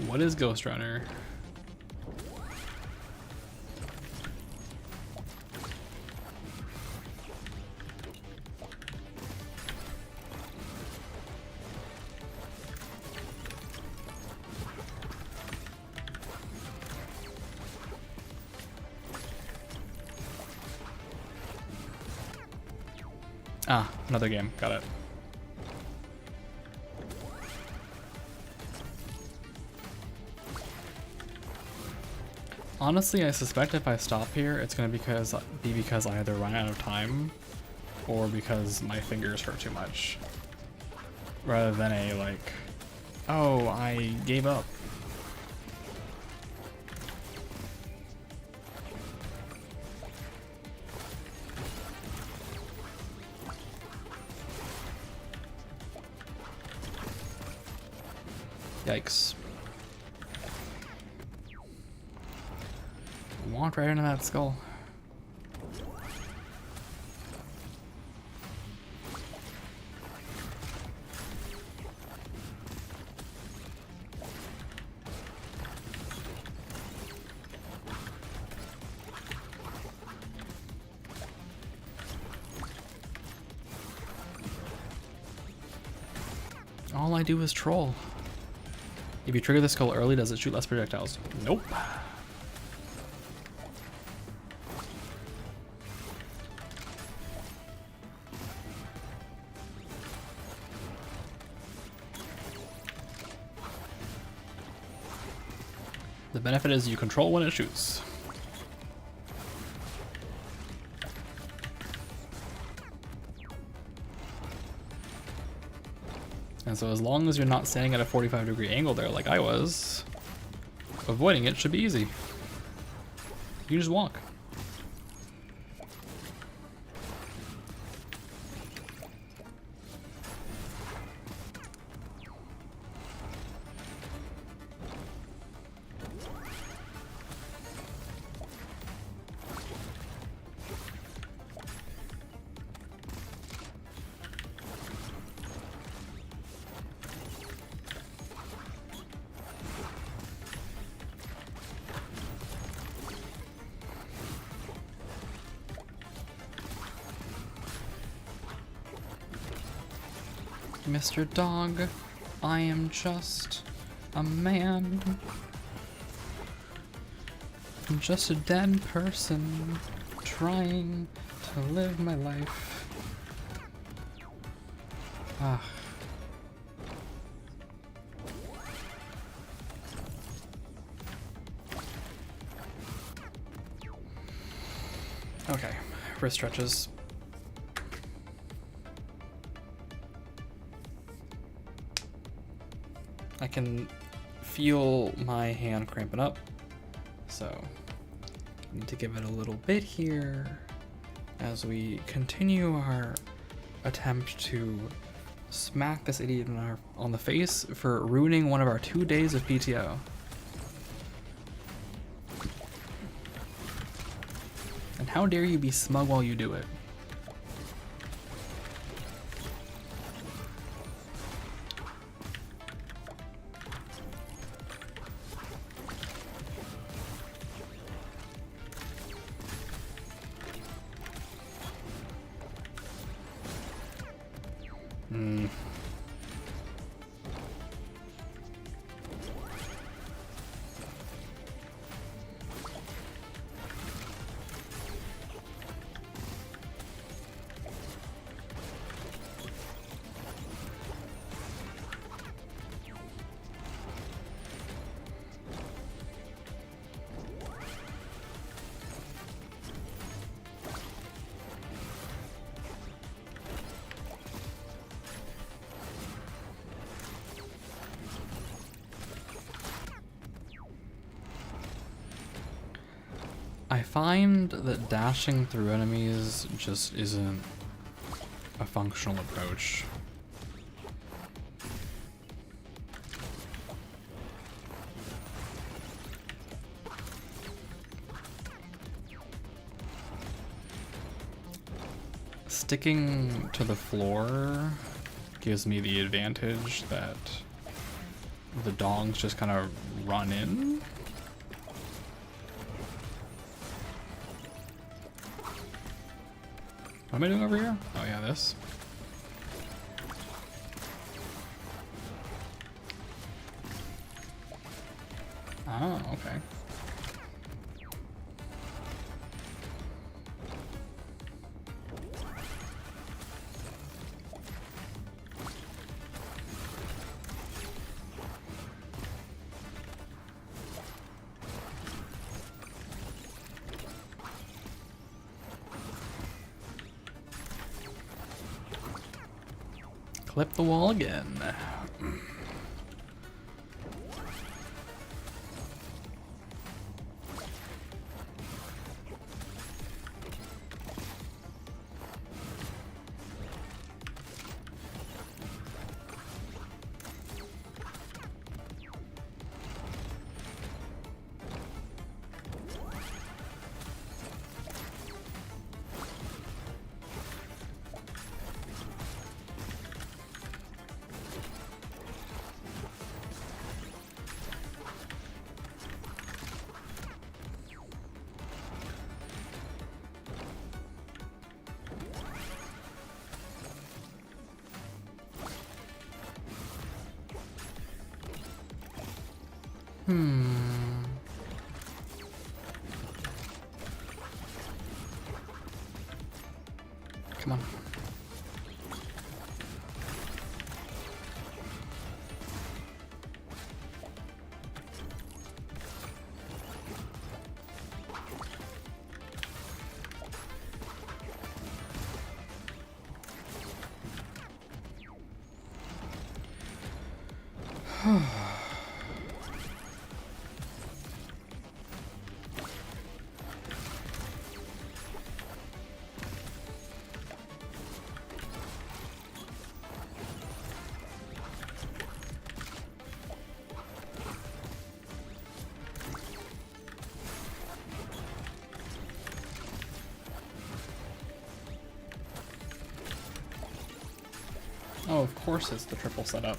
What is Ghost Runner? Ah, another game. Got it. Honestly, I suspect if I stop here, it's gonna be because I either run out of time or because my fingers hurt too much. Rather than a like, oh, I gave up. Yikes. Walked right into that skull. All I do is troll. If you trigger this skull early, does it shoot less projectiles? Nope. The benefit is you control when it shoots. And so as long as you're not standing at a 45-degree angle there like I was, avoiding it should be easy. You just walk. Mr. Dog, I am just a man. I'm just a dead person trying to live my life. Ah. Okay, wrist stretches. I can feel my hand cramping up, so I need to give it a little bit here as we continue our attempt to smack this idiot on the face for ruining one of our 2 days of PTO. And how dare you be smug while you do it? I find that dashing through enemies just isn't a functional approach. Sticking to the floor gives me the advantage that the dogs just kind of run in. What am I doing over here? Oh yeah, this. Oh, okay. Clip the wall again. Come on. Oh, of course it's the triple setup.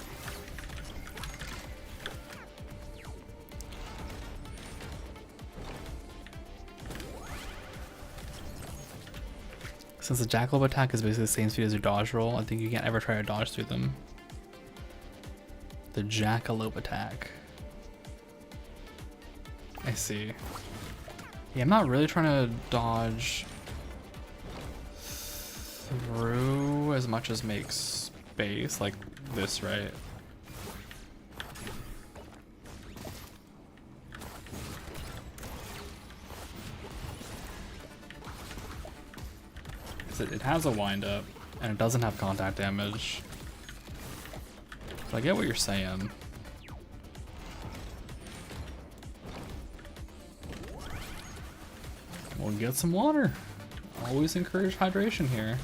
Since the jackalope attack is basically the same speed as your dodge roll, I think you can't ever try to dodge through them. The jackalope attack. I see. Yeah, I'm not really trying to dodge through as much as makes space, like this, right? It has a wind up and it doesn't have contact damage. So I get what you're saying. We'll get some water. Always encourage hydration here.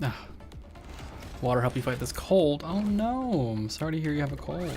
Ah. Water help you fight this cold. Oh no, I'm sorry to hear you have a cold.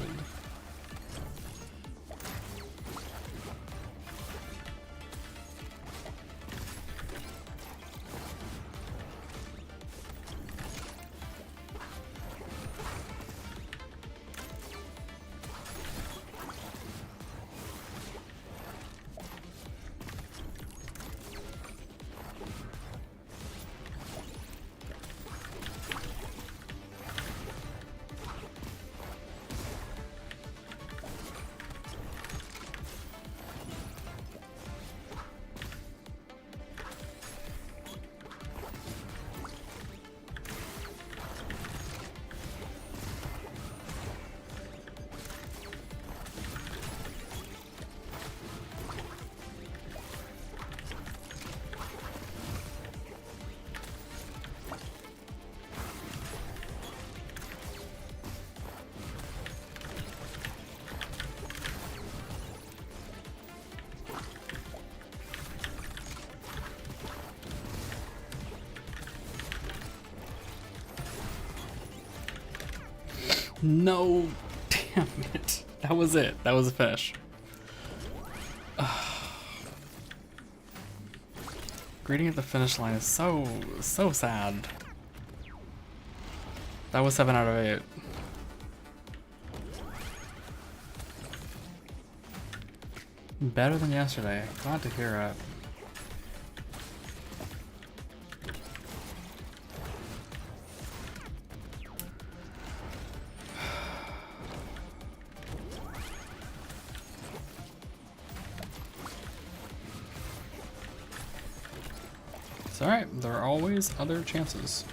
No, damn it. That was it. That was a fish. Greeting at the finish line is so sad. That was 7 out of 8. Better than yesterday. Glad to hear it. It's alright, there are always other chances.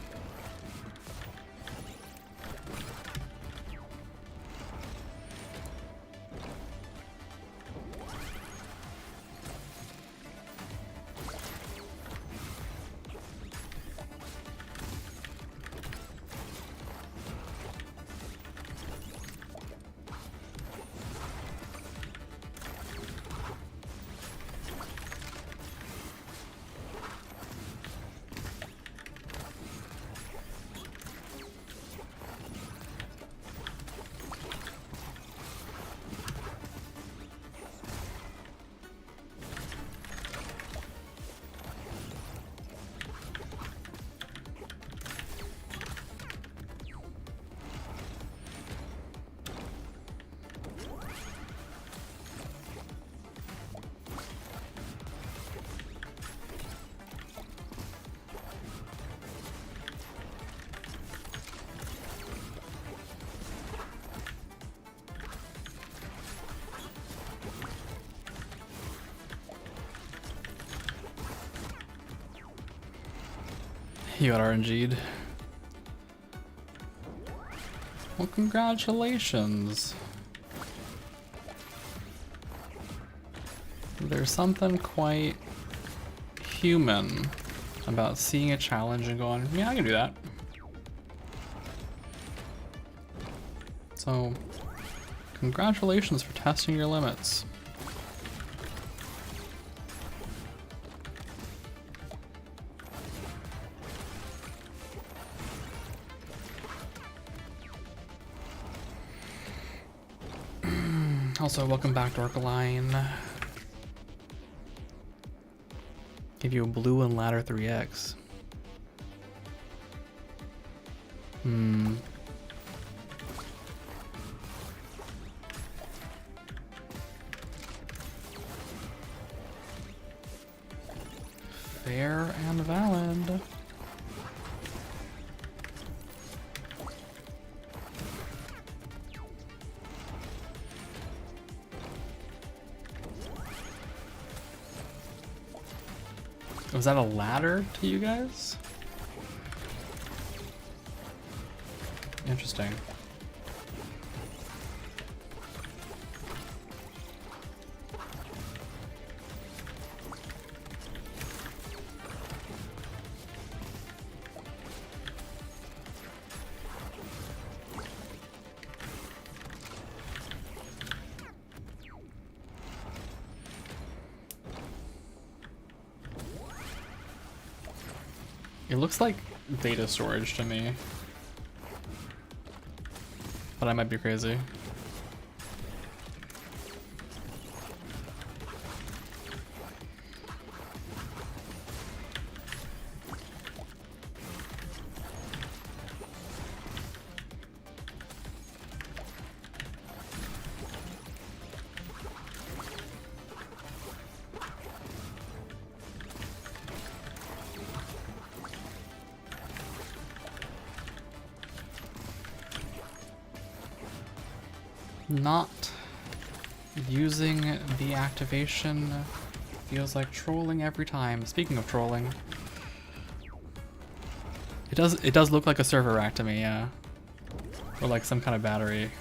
You got RNG'd. Well, congratulations. There's something quite human about seeing a challenge and going, yeah, I can do that. So, congratulations for testing your limits. Also, welcome back, Dorkaline. Give you a blue and ladder 3x. Fair and valid. Was that a ladder to you guys? Interesting. It looks like data storage to me, but I might be crazy. Not using the activation feels like trolling every time. Speaking of trolling, it does look like a server rack to me, yeah. Or like some kind of battery.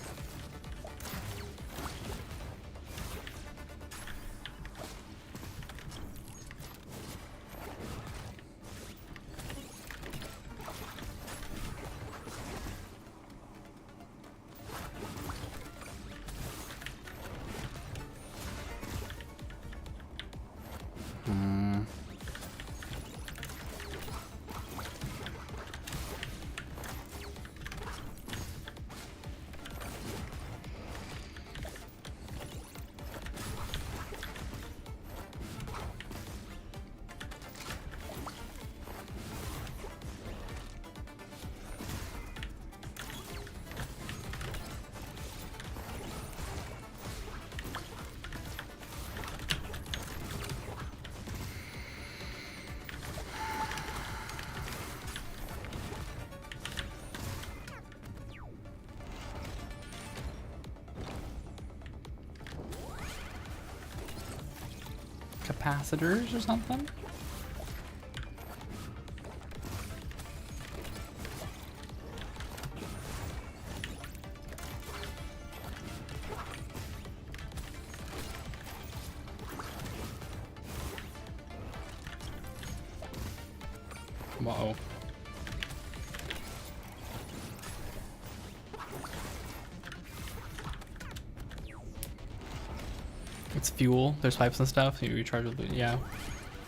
capacitors or something? Whoa. It's fuel. There's pipes and stuff. You recharge with it. Yeah.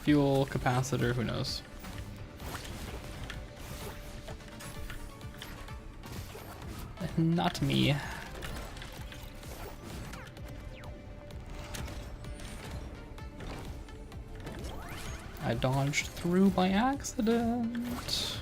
Fuel, capacitor, who knows? Not me. I dodged through by accident.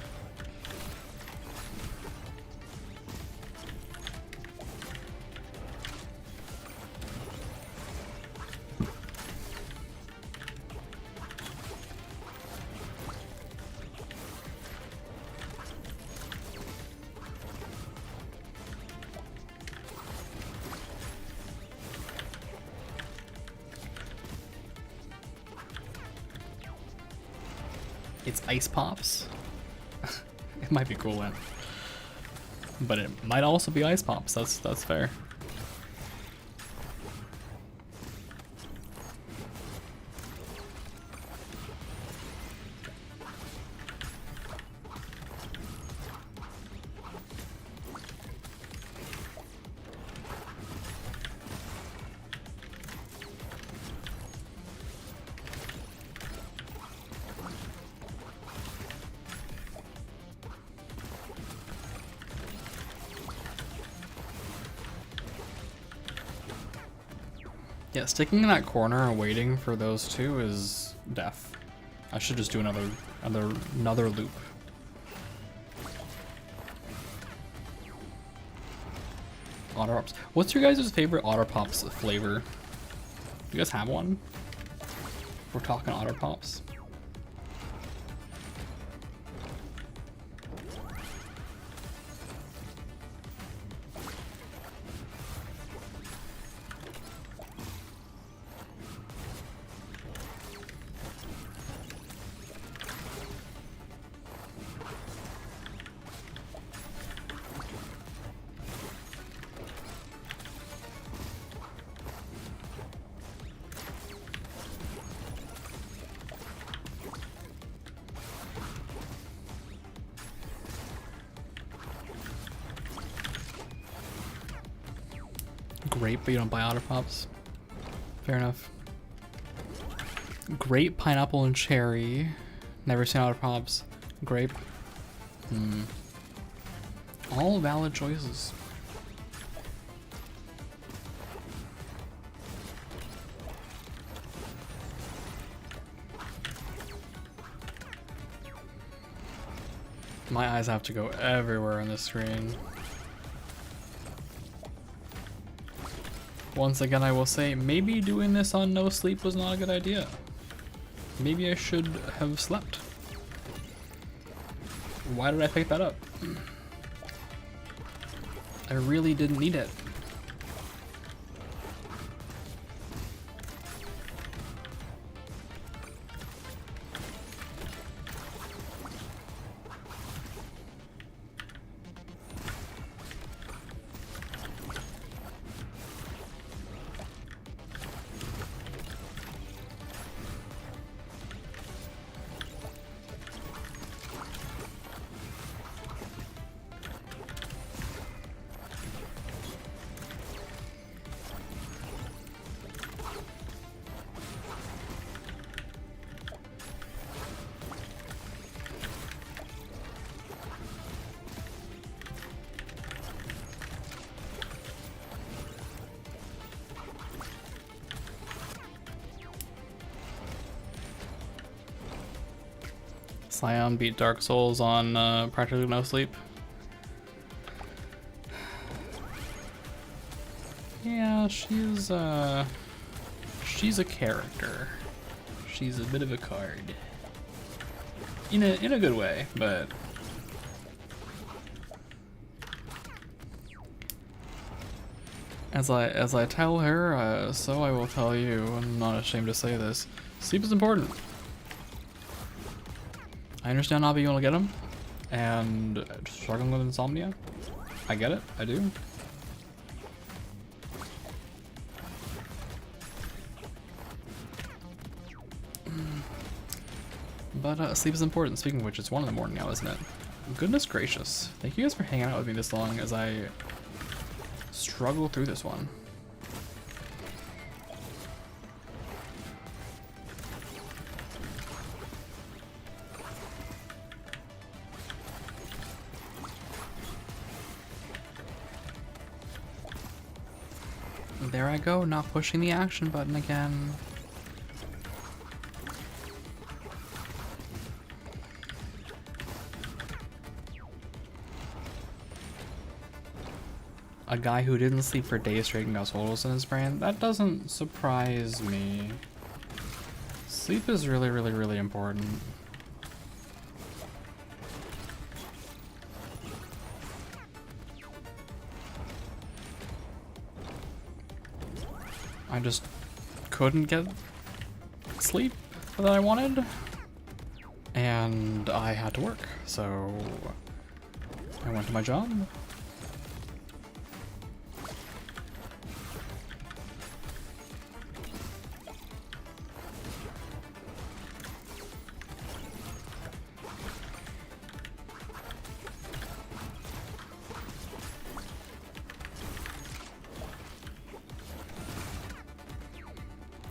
It's ice pops. It might be coolant, but it might also be ice pops. That's fair. Yeah, sticking in that corner and waiting for those two is death. I should just do another loop. Otter Pops. What's your guys' favorite Otter Pops flavor? Do you guys have one? We're talking Otter Pops. Grape, but you don't buy Otter Pops. Fair enough. Grape, pineapple, and cherry. Never seen Otter Pops. Grape. All valid choices. My eyes have to go everywhere on this screen. Once again, I will say, maybe doing this on no sleep was not a good idea. Maybe I should have slept. Why did I pick that up? I really didn't need it. Scion beat Dark Souls on practically no sleep. Yeah, she's a character. She's a bit of a card. In a good way, but as I tell her, so I will tell you. I'm not ashamed to say this. Sleep is important. I understand not being able to get them and struggling with insomnia. I get it, I do. But sleep is important. Speaking of which, it's 1 in the morning now, isn't it? Goodness gracious. Thank you guys for hanging out with me this long as I struggle through this one. There I go, not pushing the action button again. A guy who didn't sleep for days straight and got holes in his brain, that doesn't surprise me. Sleep is really, really, really important. I just couldn't get sleep that I wanted, and I had to work, so I went to my job.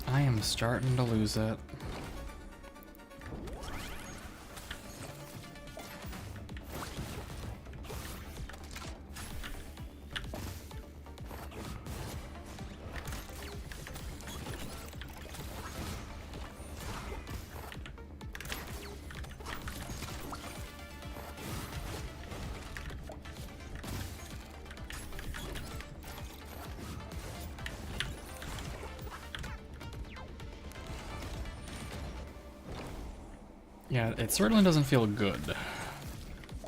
I am starting to lose it. Yeah, it certainly doesn't feel good.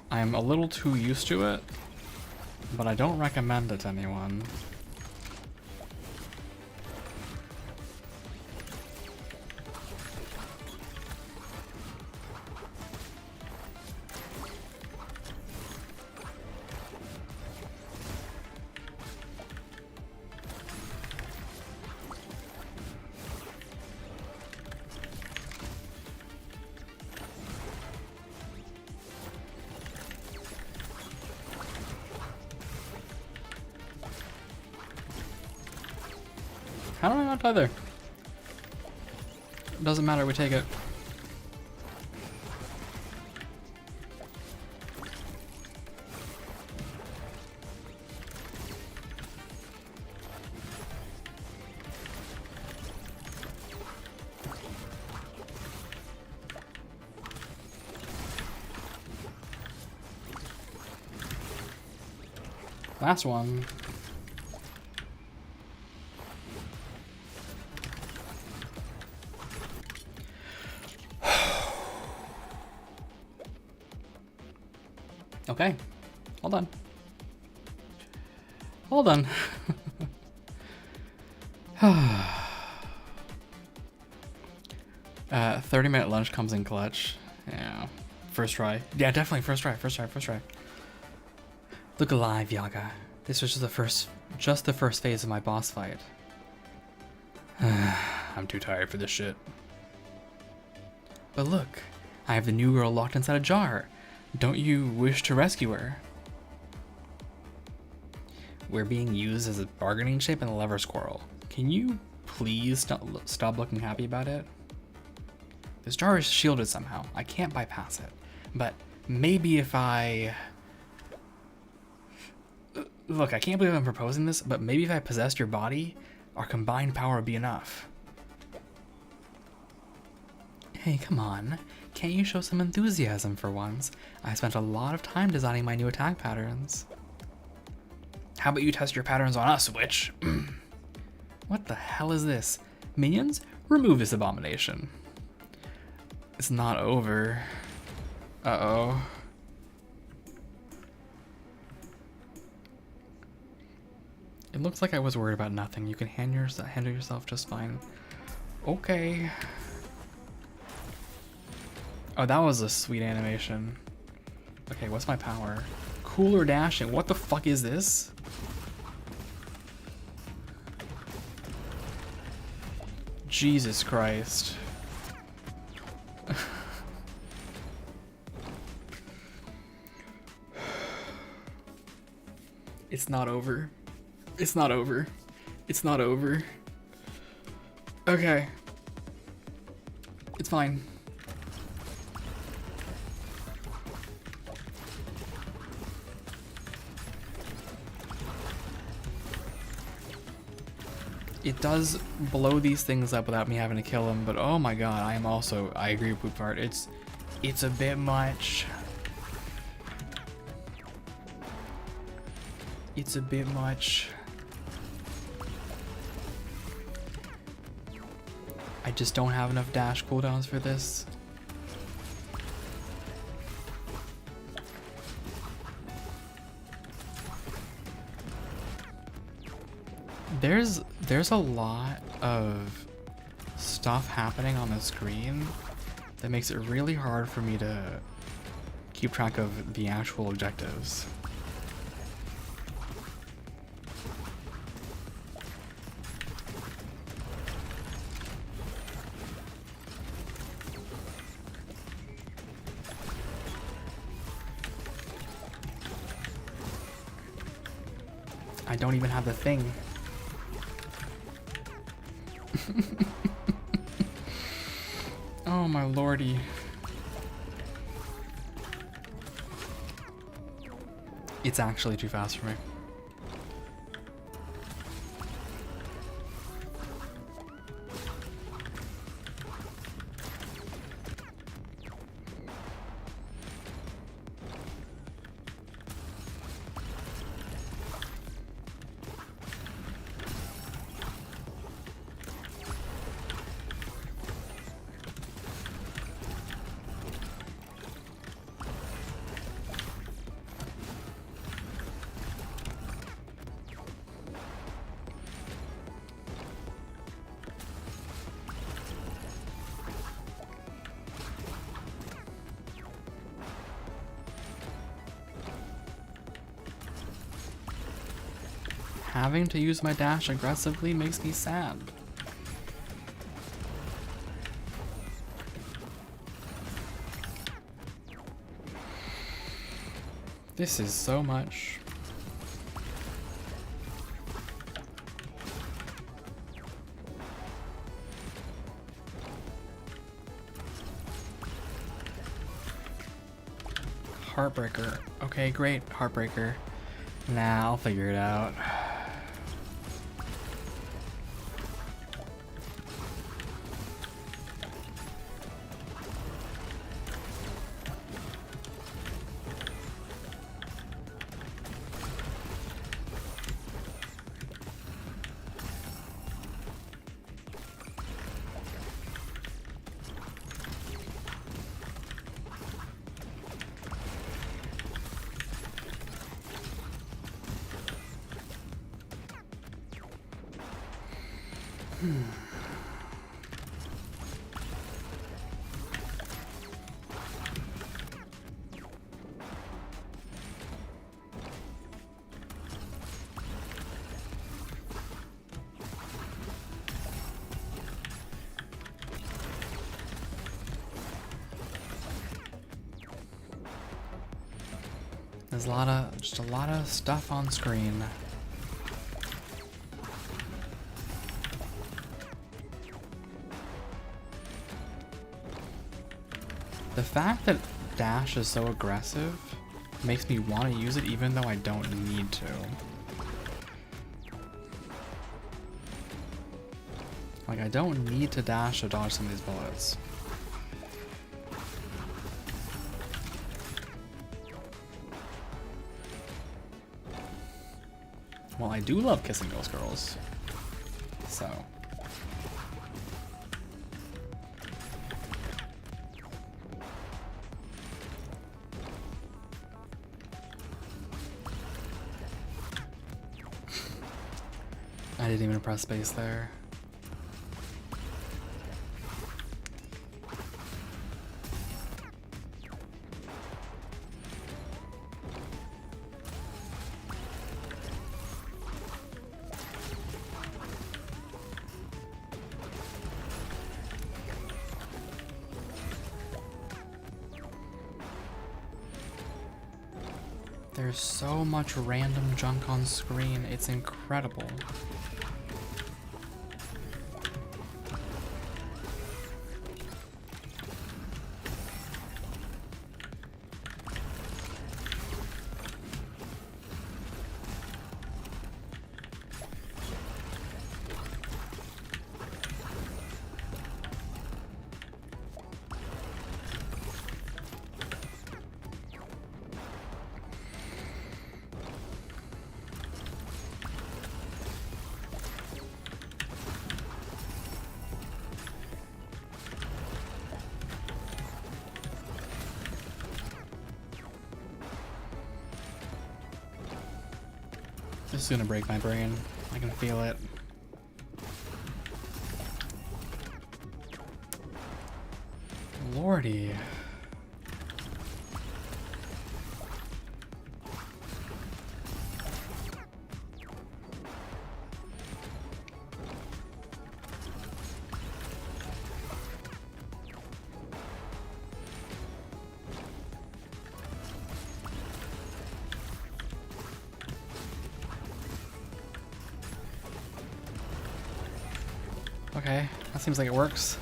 I'm a little too used to it, but I don't recommend it to anyone. How do I not die there? Doesn't matter, we take it. Last one. Okay, all done. All done. 30-minute lunch comes in clutch. Yeah, first try. Yeah, definitely first try. Look alive, Yaga. This was just the first phase of my boss fight. I'm too tired for this shit. But look, I have the new girl locked inside a jar. Don't you wish to rescue her? We're being used as a bargaining chip and a lever squirrel. Can you please stop looking happy about it? This jar is shielded somehow. I can't bypass it. But maybe if I... Look, I can't believe I'm proposing this, but maybe if I possessed your body, our combined power would be enough. Hey, come on. Can't you show some enthusiasm for once? I spent a lot of time designing my new attack patterns. How about you test your patterns on us, witch? What the hell is this? Minions, remove this abomination. It's not over. Uh-oh. It looks like I was worried about nothing. You can handle yourself just fine. Okay. Oh, that was a sweet animation. Okay, what's my power? Cooler dashing. What the fuck is this? Jesus Christ. It's not over. It's not over. It's not over. Okay. It's fine. It does blow these things up without me having to kill them, but oh my god, I agree with Poop Fart. It's a bit much. It's a bit much. I just don't have enough dash cooldowns for this. There's a lot of stuff happening on the screen that makes it really hard for me to keep track of the actual objectives. I don't even have the thing. Oh my lordy. It's actually too fast for me. Having to use my dash aggressively makes me sad. This is so much. Heartbreaker. Okay, great. Heartbreaker. Nah, I'll figure it out. There's just a lot of stuff on screen. The fact that dash is so aggressive makes me want to use it even though I don't need to. Like, I don't need to dash to dodge some of these bullets. Well, I do love kissing those girls. So. I didn't even press space there. There's so much random junk on screen. It's incredible. This is gonna break my brain. I can feel it. Lordy. Okay, that seems like it works.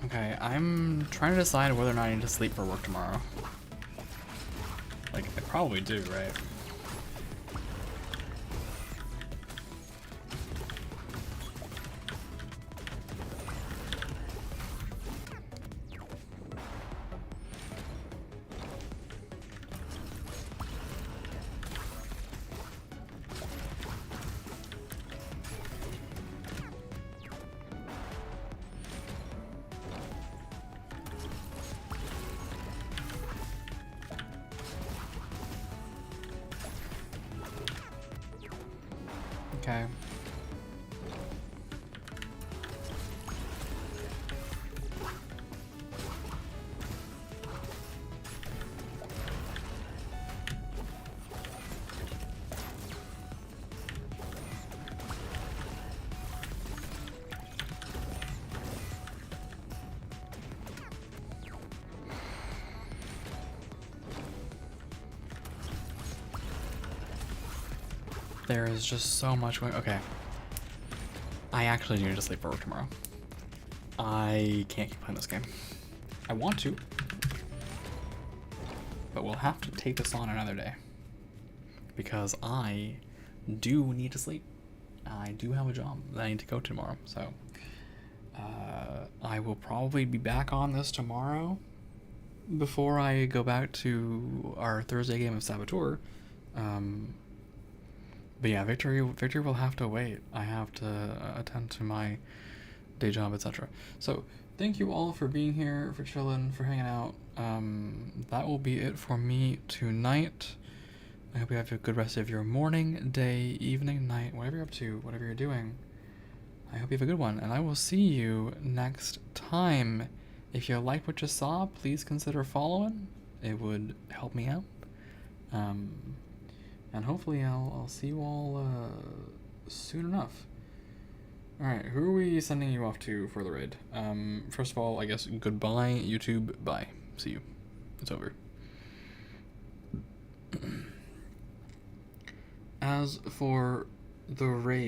Okay, I'm trying to decide whether or not I need to sleep for work tomorrow. Like, I probably do, right? Okay. There is just so much going. Okay. I actually need to sleep for work tomorrow. I can't keep playing this game. I want to, but we'll have to take this on another day because I do need to sleep. I do have a job that I need to go to tomorrow, so I will probably be back on this tomorrow before I go back to our Thursday game of Saboteur. But yeah, victory will have to wait. I have to attend to my day job, etc. So thank you all for being here, for chilling, for hanging out. That will be it for me tonight. I hope you have a good rest of your morning, day, evening, night, whatever you're up to, whatever you're doing. I hope you have a good one, and I will see you next time. If you like what you saw, please consider following. It would help me out. And hopefully I'll see you all soon enough. Alright, who are we sending you off to for the raid? First of all, I guess goodbye, YouTube. Bye. See you. It's over. As for the raid...